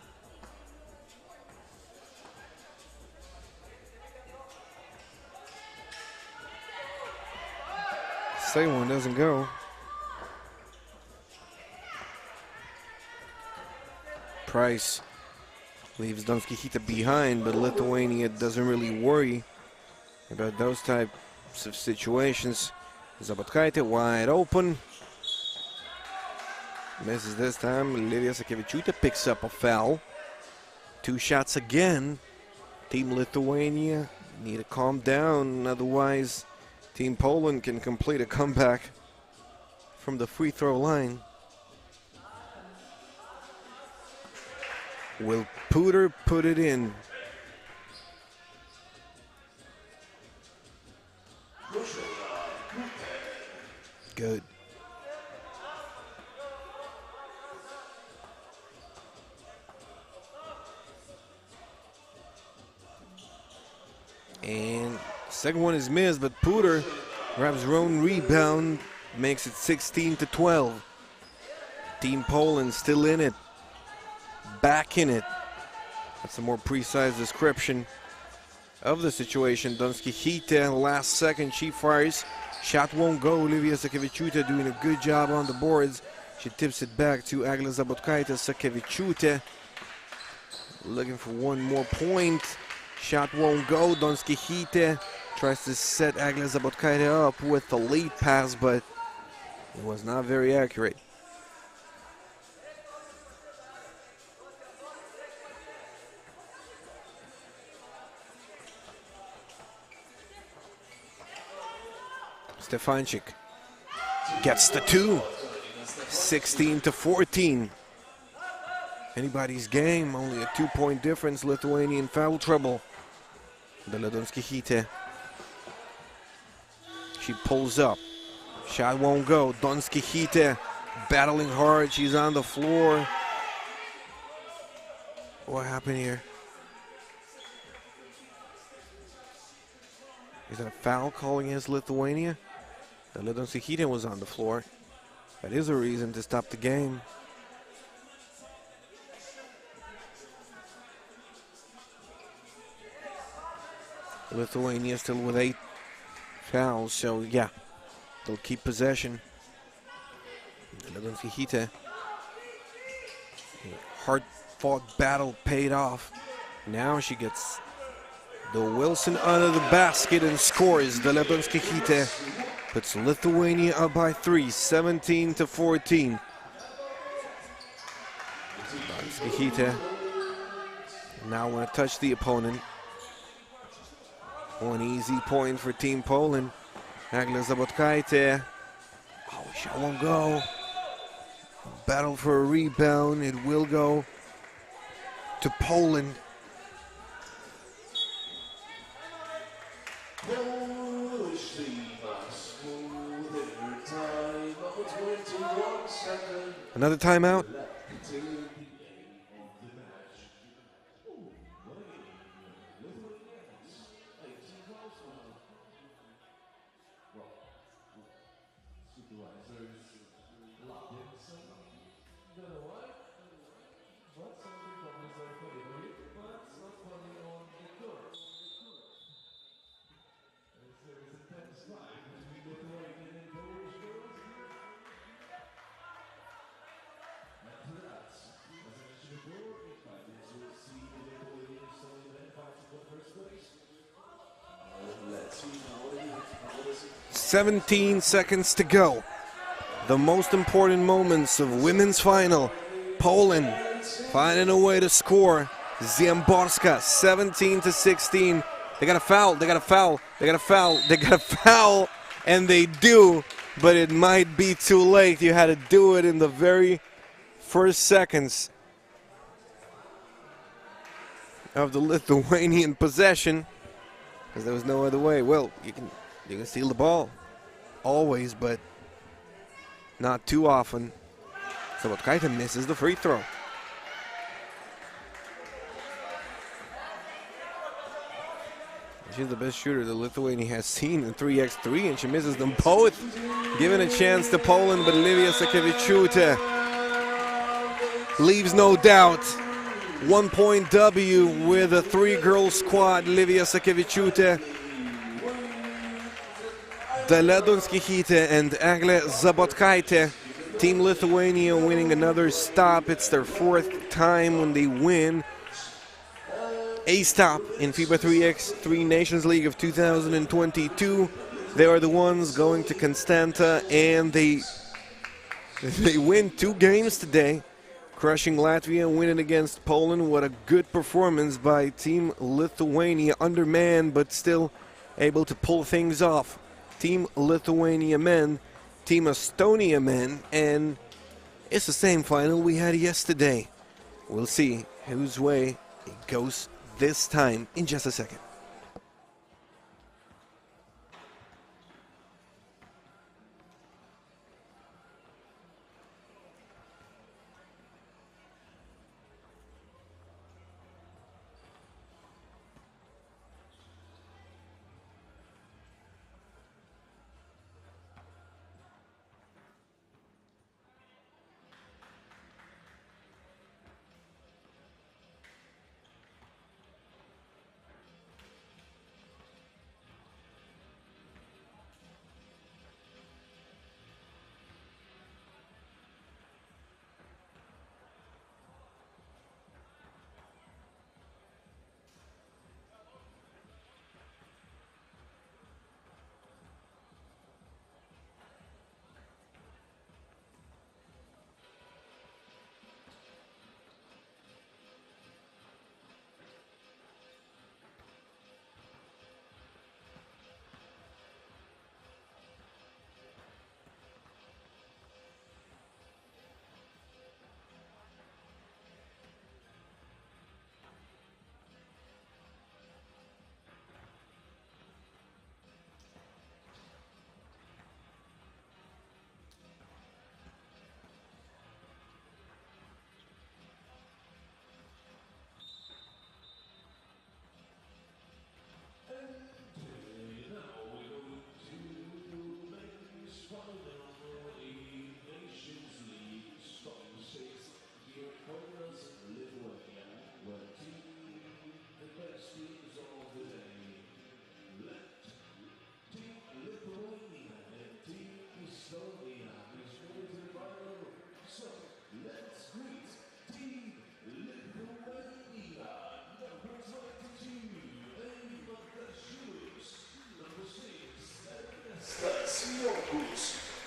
Second one doesn't go. Price leaves Donskihita behind, but Lithuania doesn't really worry about those types of situations. Zabotkaitė wide open. Misses this time. Livija Sakevičiūtė picks up a foul. 2 shots again. Team Lithuania need to calm down, otherwise Team Poland can complete a comeback from the free throw line. Will Puder put it in? Good. And second one is missed, but Puder grabs her own rebound, makes it 16-12. Team Poland still in it, back in it. That's a more precise description of the situation. Donskihita, last second, she fires. Shot won't go. Livija Sakevičiūtė doing a good job on the boards. She tips it back to Eglė Zabotkaitė. Sakevičiūtė looking for one more point. Shot won't go. Donskihita tries to set Eglė Zabotkaitė up with the lead pass, but it was not very accurate. Stefanchik gets the 2, 16-14. Anybody's game, only a 2-point difference. Lithuania in foul trouble. Dalia Donskihita. She pulls up. Shot won't go. Donskihita battling hard. She's on the floor. What happened here? Is that a foul calling against Lithuania? Dalia Donskihita was on the floor. That is a reason to stop the game. Lithuania still with 8 fouls, so yeah, they'll keep possession. Donskihita, hard-fought battle paid off. Now she gets the Wilson under the basket and scores. Dalia Donskihita puts Lithuania up by 3, 17-14. Donskihita now want to touch the opponent. One easy point for Team Poland. Eglė Zabotkaitė. Oh, shot won't go. Battle for a rebound. It will go to Poland. Another timeout. 17 seconds to go. The most important moments of women's final. Poland finding a way to score. Ziemborska 17-16. They got a foul, they got a foul, they got a foul, they got a foul, and they do, but it might be too late. You had to do it in the very first seconds of the Lithuanian possession, because there was no other way. Well, you can steal the ball always, but not too often. Sabotkaitė misses the free throw. She's the best shooter that Lithuania has seen in 3x3, and she misses them both, giving a chance to Poland, but Livija Sakevičiūtė leaves no doubt. 1-point W with a 3-girl squad. Livija Sakevičiūtė, Dalia Donskichytė, and Eglė Zabotkaitė. Team Lithuania winning another stop. It's their 4th time when they win a stop in FIBA 3x3 Nations League of 2022. They are the ones going to Constanta, and they win 2 games today, crushing Latvia, winning against Poland. What a good performance by Team Lithuania, undermanned but still able to pull things off. Team Lithuania men, Team Estonia men, and it's the same final we had yesterday. We'll see whose way it goes this time in just a second.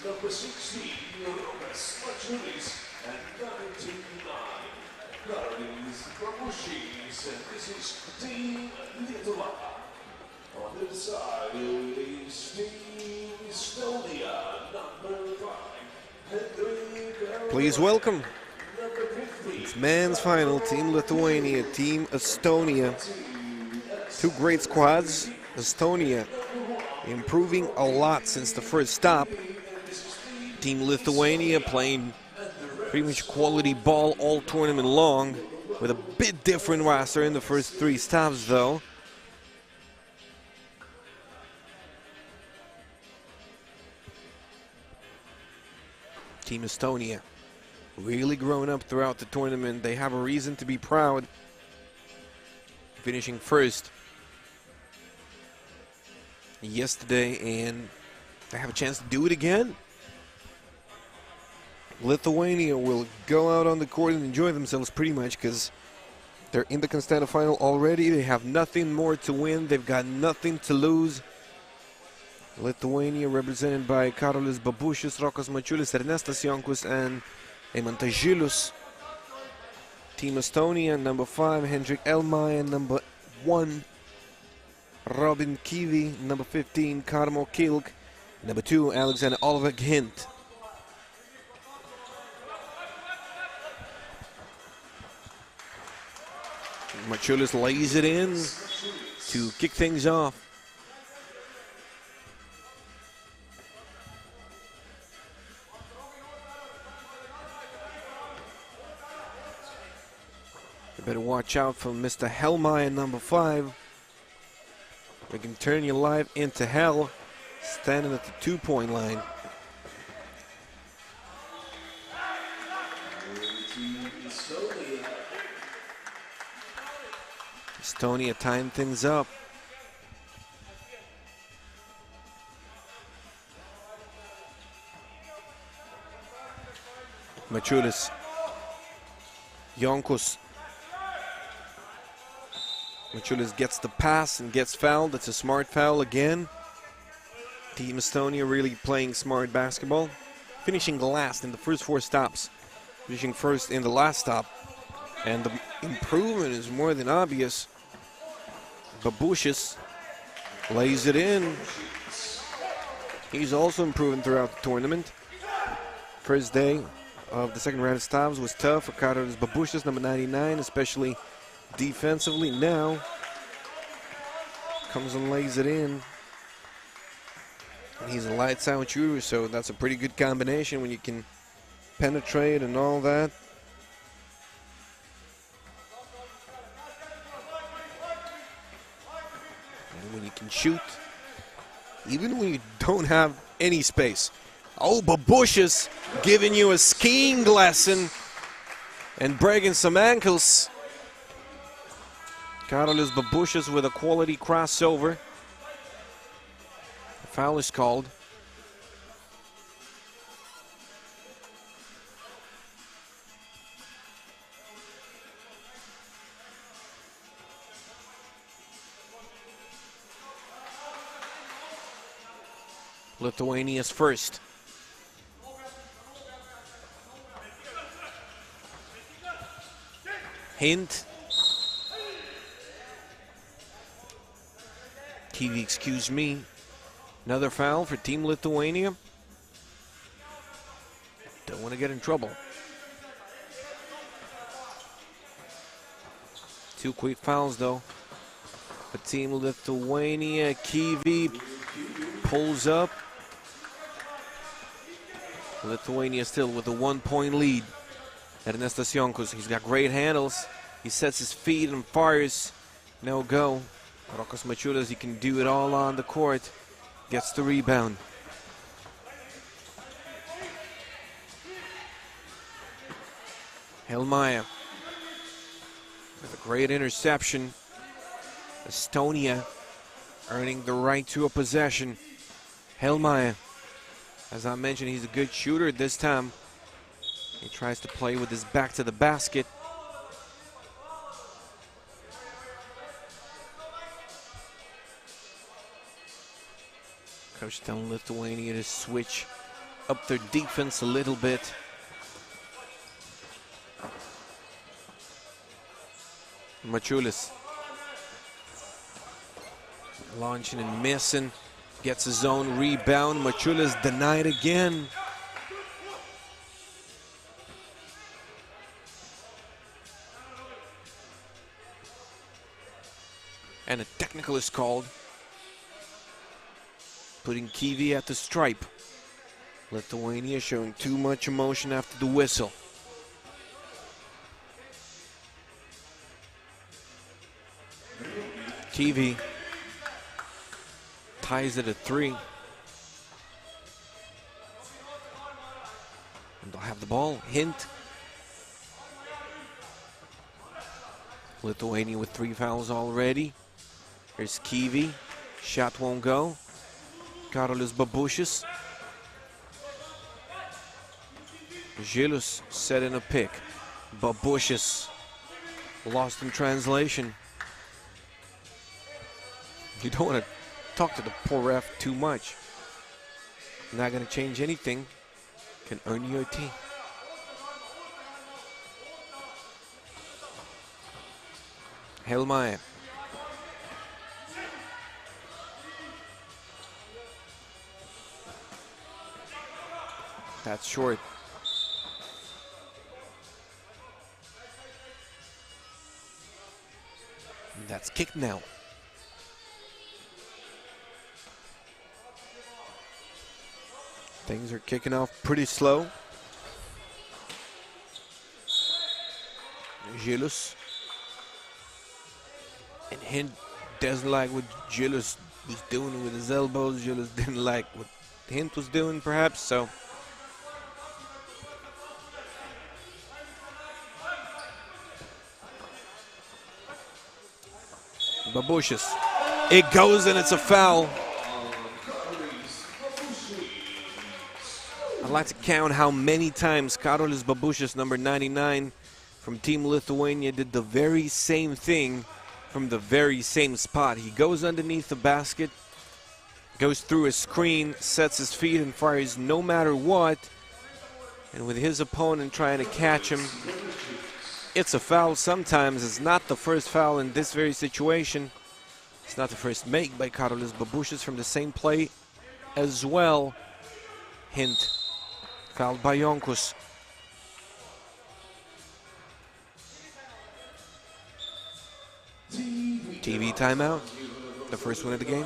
Number 16, Rokas Mačiulis, and 99, Karolis Pramušys, and this is Team Lithuania. On the side is Team Estonia, number 5. Please welcome. It's men's final. Team Lithuania, Team Estonia. 2 great squads. Estonia improving a lot since the first stop. Team Lithuania playing pretty much quality ball all tournament long, with a bit different roster in the first 3 stops though. Team Estonia really growing up throughout the tournament. They have a reason to be proud, finishing first yesterday, and they have a chance to do it again. Lithuania will go out on the court and enjoy themselves pretty much, because they're in the Constanta final already. They have nothing more to win. They've got nothing to lose. Lithuania represented by Karolis Babušis, Rokas Mačiulis, Ernestas Jonkus, and Eimantas Žilius. Team Estonia, number 5, Hendrik Elmaja, number 1, Robin Kivi, number 15, Karmo Kilk, number 2, Alexander Oliver Hint. Mačiulis lays it in to kick things off. You better watch out for Mr. Helmeyer, number 5. We can turn your life into hell, standing at the 2-point line. Estonia time things up. Mačiulis, Jonkus. Mačiulis gets the pass and gets fouled. That's a smart foul again. Team Estonia really playing smart basketball. Finishing last in the first 4 stops. Finishing first in the last stop. And the improvement is more than obvious. Babušis lays it in. He's also improving throughout the tournament. First day of the second round of stops was tough for Karolis Babušis, number 99, especially defensively. Now comes and lays it in. And he's a lights out shooter, so that's a pretty good combination when you can penetrate and all that. And when you can shoot, even when you don't have any space. Oh, Babušis giving you a skiing lesson and breaking some ankles. Karolis Babušis with a quality crossover. A foul is called. Lithuania's first. Hint. TV, excuse me. Another foul for Team Lithuania. Don't want to get in trouble. 2 quick fouls though. For Team Lithuania, Kivi pulls up. Lithuania still with a 1-point lead. Ernestas Jonkus, he's got great handles. He sets his feet and fires. No go. Rokas Mačiulis, he can do it all on the court. Gets the rebound. Helmeyer with a great interception. Estonia earning the right to a possession. Helmeyer, as I mentioned, he's a good shooter this time. He tries to play with his back to the basket. Coach telling Lithuania to switch up their defense a little bit. Mačiulis launching and missing. Gets his own rebound. Mačiulis denied again. And a technical is called, putting Kivi at the stripe. Lithuania showing too much emotion after the whistle. Kivi ties it at 3. And they'll have the ball. Hint. Lithuania with 3 fouls already. Here's Kivi. Shot won't go. Karolis Babušis. Žilius set in a pick. Babušis lost in translation. You don't want to talk to the poor ref too much. Not going to change anything. Can earn your team. Helmaya. That's short. And that's kicked now. Things are kicking off pretty slow. Gilus. And Hint doesn't like what Gilus was doing with his elbows. Gilus didn't like what Hint was doing, perhaps, so. Babushis. It goes and it's a foul. I'd like to count how many times Karolis Babushis, number 99, from Team Lithuania, did the very same thing from the very same spot. He goes underneath the basket, goes through a screen, sets his feet and fires no matter what. And with his opponent trying to catch him, it's a foul. Sometimes it's not the first foul in this very situation. It's not the first make by Karolis Babushis from the same play as well. Hint fouled by Jonkus. TV timeout, the first one of the game.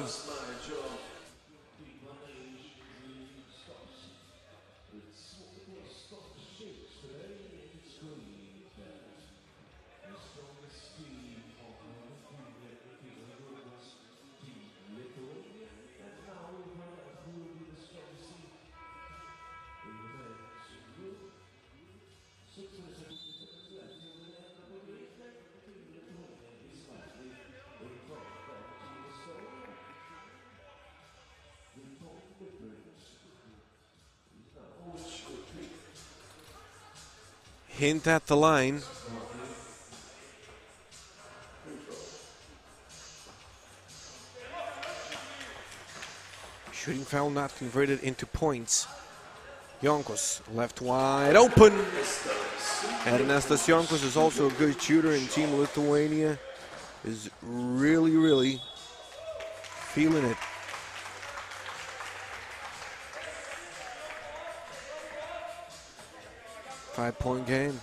Hint at the line. Shooting foul not converted into points. Jonkus left wide open. Ernestas Jonkus is also a good shooter, and Team Lithuania is really feeling it. Five-point game.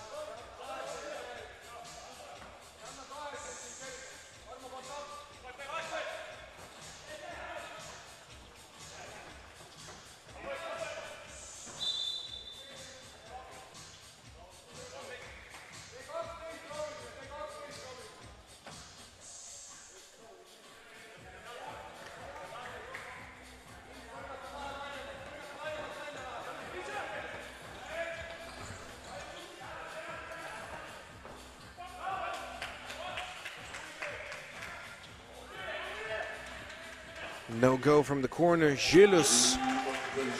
No go from the corner. Gilus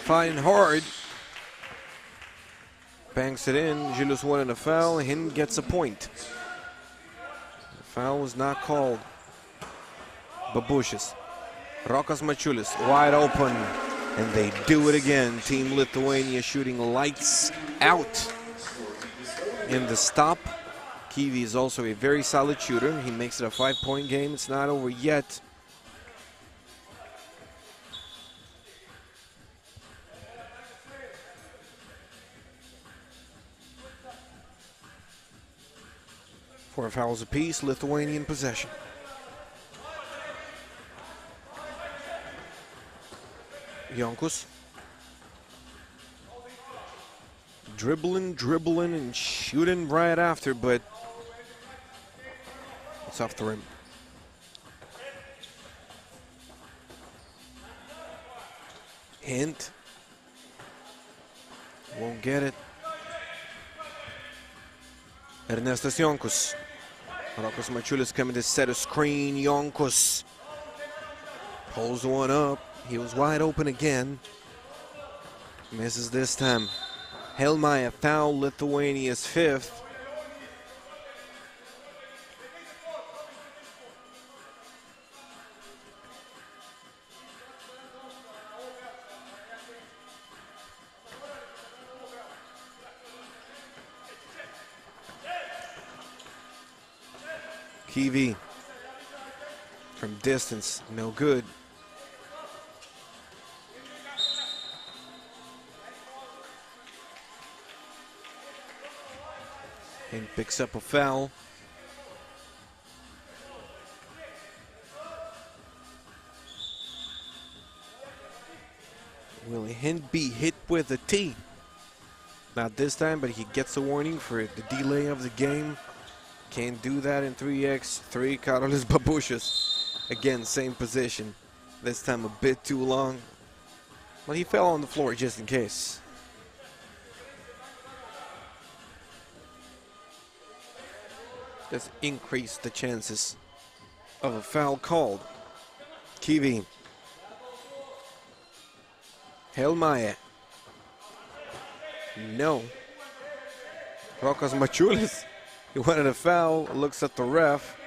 fighting hard. Banks it in. Gilus wanted a foul. Hin gets a point. The foul was not called. Babushis. Rokas Mačiulis wide open. And they do it again. Team Lithuania shooting lights out in the stop. Kivi is also a very solid shooter. He makes it a 5-point game. It's not over yet. Four fouls apiece, Lithuanian possession. Jonkus. Dribbling, and shooting right after, but it's off the rim. Hint. Won't get it. Ernestas Jonkus. Rokas Mačiulis coming to set a screen. Jonkus pulls one up. He was wide open again. Misses this time. Helmaya foul, Lithuania's fifth. Kiwi from distance, no good. And picks up a foul. Will Hint be hit with a T? Not this time, but he gets a warning for the delay of the game. Can't do that in 3x3. Karolis Babushis. Again, same position. This time a bit too long. But he fell on the floor just in case. Just increase the chances of a foul called. Kiwi. Helmaye. No. Rokas Machulis. He wanted a foul. Looks at the ref.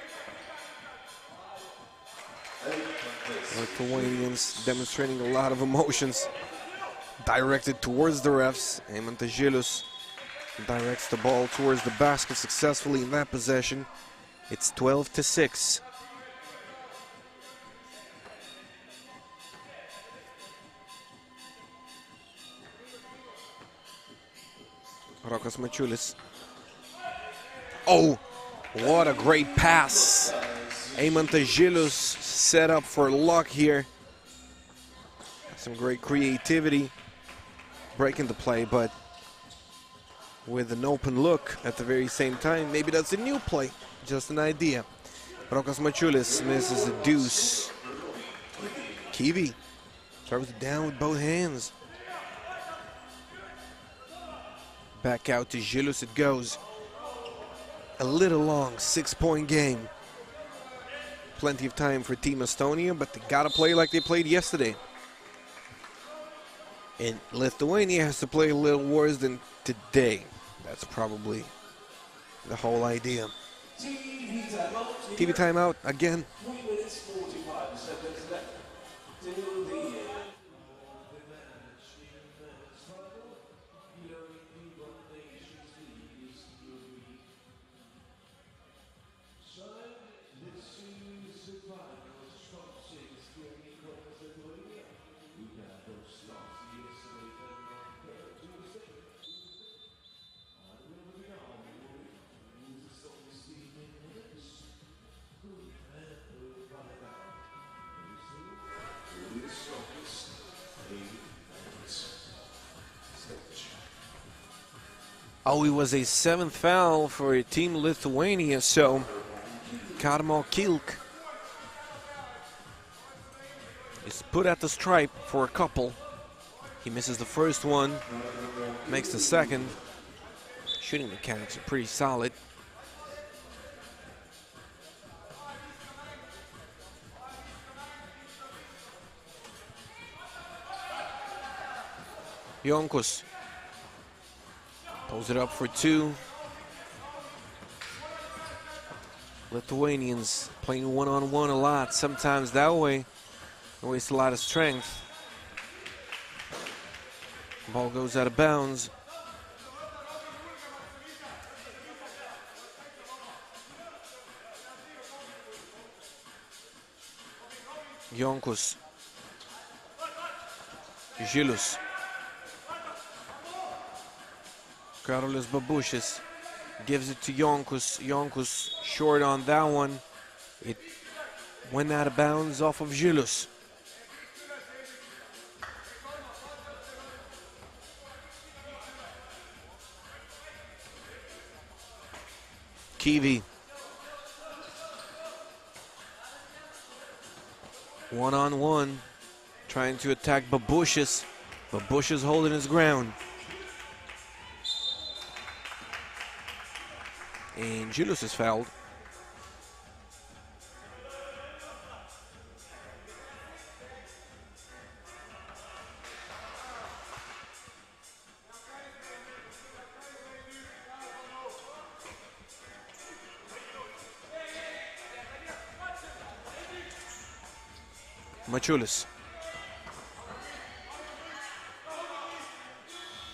Lithuanians demonstrating a lot of emotions directed towards the refs. Eimantas Žilius directs the ball towards the basket successfully in that possession. It's 12-6. Rokas Machulis. Oh, what a great pass. Eimantas Žilius set up for luck here. Some great creativity breaking the play, but with an open look at the very same time. Maybe that's a new play, just an idea. Rokas Machulis misses a deuce. Kiwi throws it down with both hands. Back out to Žilius it goes. A little long, 6-point game. Plenty of time for Team Estonia, but they gotta play like they played yesterday. And Lithuania has to play a little worse than today. That's probably the whole idea. TV timeout again. 3 minutes 45 seconds left till the end. Oh, it was a 7th foul for Team Lithuania, so Karmo Kilk is put at the stripe for a couple. He misses the first one, makes the second. Shooting mechanics are pretty solid. Jonkus pulls it up for 2. Lithuanians playing one-on-one a lot, sometimes that way. Waste a lot of strength. Ball goes out of bounds. Jonkus. Žilius. Karolis Babushis gives it to Jonkus. Jonkus short on that one. It went out of bounds off of Žilius. Kiwi. One-on-one. Trying to attack Babushis. Babushis holding his ground. And Žilius is fouled. Machulis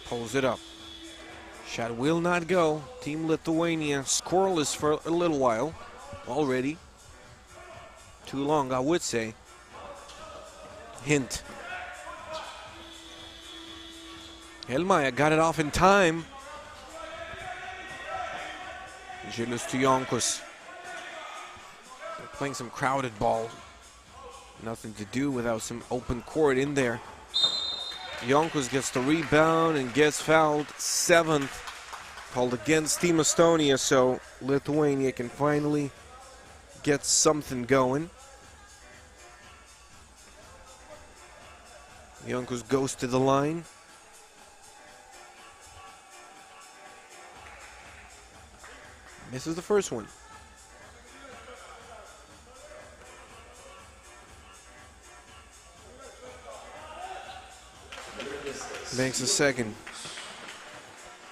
pulls it up. Shot will not go. Team Lithuania scoreless for a little while. already. Too long, I would say. Hint. Elmaya got it off in time. Žilius to Jonkus. They're playing some crowded ball. Nothing to do without some open court in there. Jonkus gets the rebound and gets fouled. 7th called against Team Estonia, so Lithuania can finally get something going. Jonkus goes to the line. Misses the first one. Makes the second.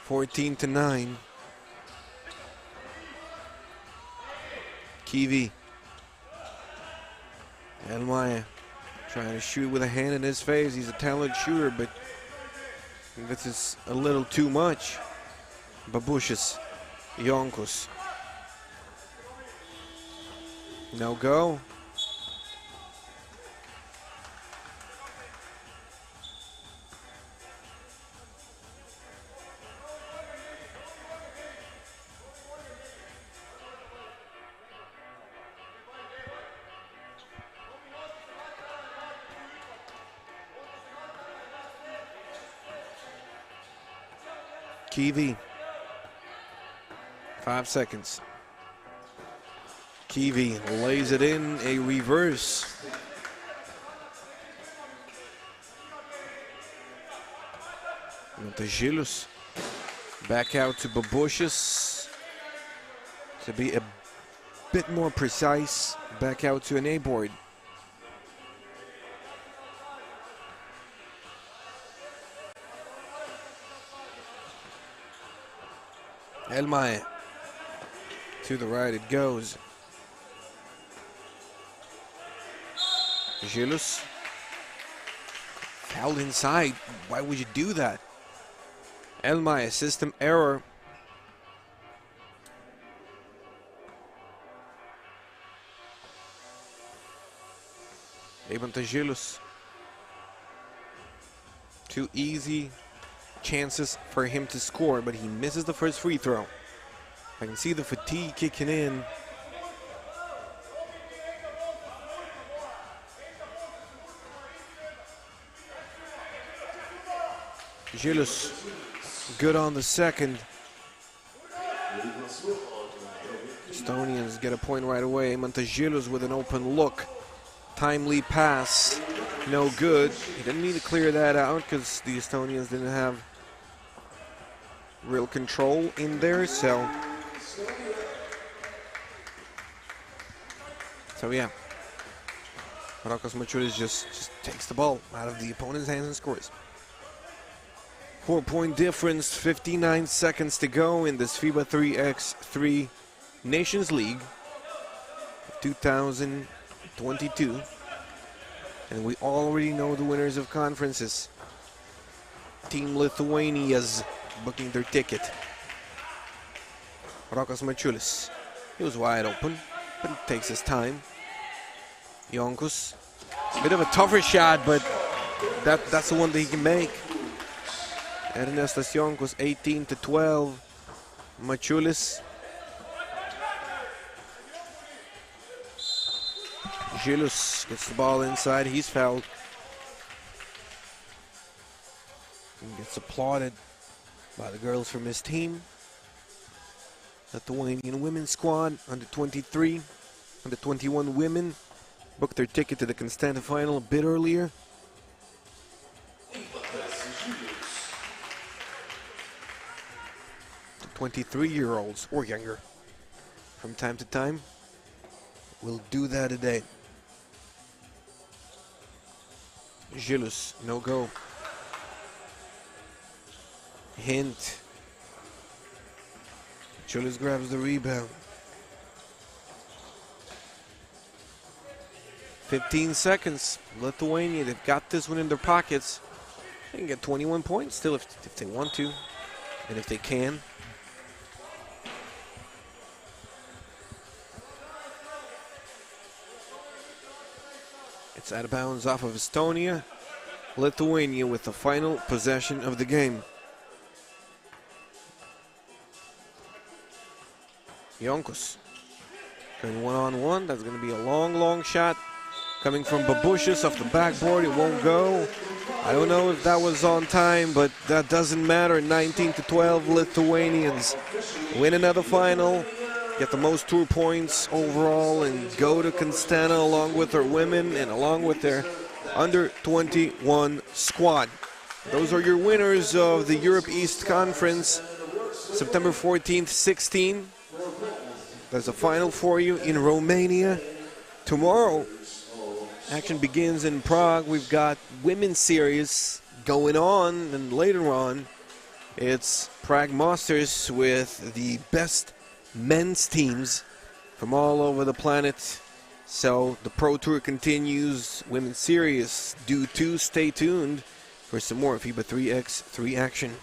14-9. Kiwi. Elmaya trying to shoot with a hand in his face. He's a talented shooter, but this is a little too much. Babushis. Jonkus. No go. Kiwi. 5 seconds. Kiwi lays it in, a reverse. Žilius back out to Babushis. To be a bit more precise, back out to an A board. Elmaya. To the right it goes. Žilius. Fouled inside. Why would you do that? Elmaya, system error. Žilius. Too easy chances for him to score, but he misses the first free throw. I can see the fatigue kicking in. Žilius, good on the second. Estonians get a point right away. Žilius with an open look. Timely pass, no good. He didn't need to clear that out because the Estonians didn't have real control in there, so yeah. Rokas Mačiulis just takes the ball out of the opponent's hands and scores. 4-point difference, 59 seconds to go in this FIBA 3x3 Nations League 2022. And we already know the winners of conferences. Team Lithuania's booking their ticket. Rokas Mačiulis. He was wide open, but it takes his time. Jonkus. Bit of a tougher shot, but that's the one that he can make. Ernestas Jonkus, 18-12. Mačiulis. Žilius gets the ball inside. He's fouled. And gets applauded by the girls from his team. Lithuanian women's squad, under 23, under 21 women, booked their ticket to the Constanta final a bit earlier. The 23-year-olds or younger, from time to time, will do that today. Žilius, no go. Hint. Žilius grabs the rebound. 15 seconds. Lithuania, they've got this one in their pockets. They can get 21 points still if they want to, and if they can. It's out of bounds off of Estonia. Lithuania with the final possession of the game. Jonkus going one-on-one. That's going to be a long shot coming from Babushis off the backboard. It won't go. I don't know if that was on time, but that doesn't matter. 19-12 Lithuanians win another final, get the most tour points overall, and go to Constanta along with their women and along with their under 21 squad. Those are your winners of the Europe East Conference, September 14th, 16. There's a final for you in Romania. Tomorrow, action begins in Prague. We've got women's series going on, and later on, it's Prague Masters with the best men's teams from all over the planet. So the Pro Tour continues. Women's series due to. Stay tuned for some more FIBA 3x3 action.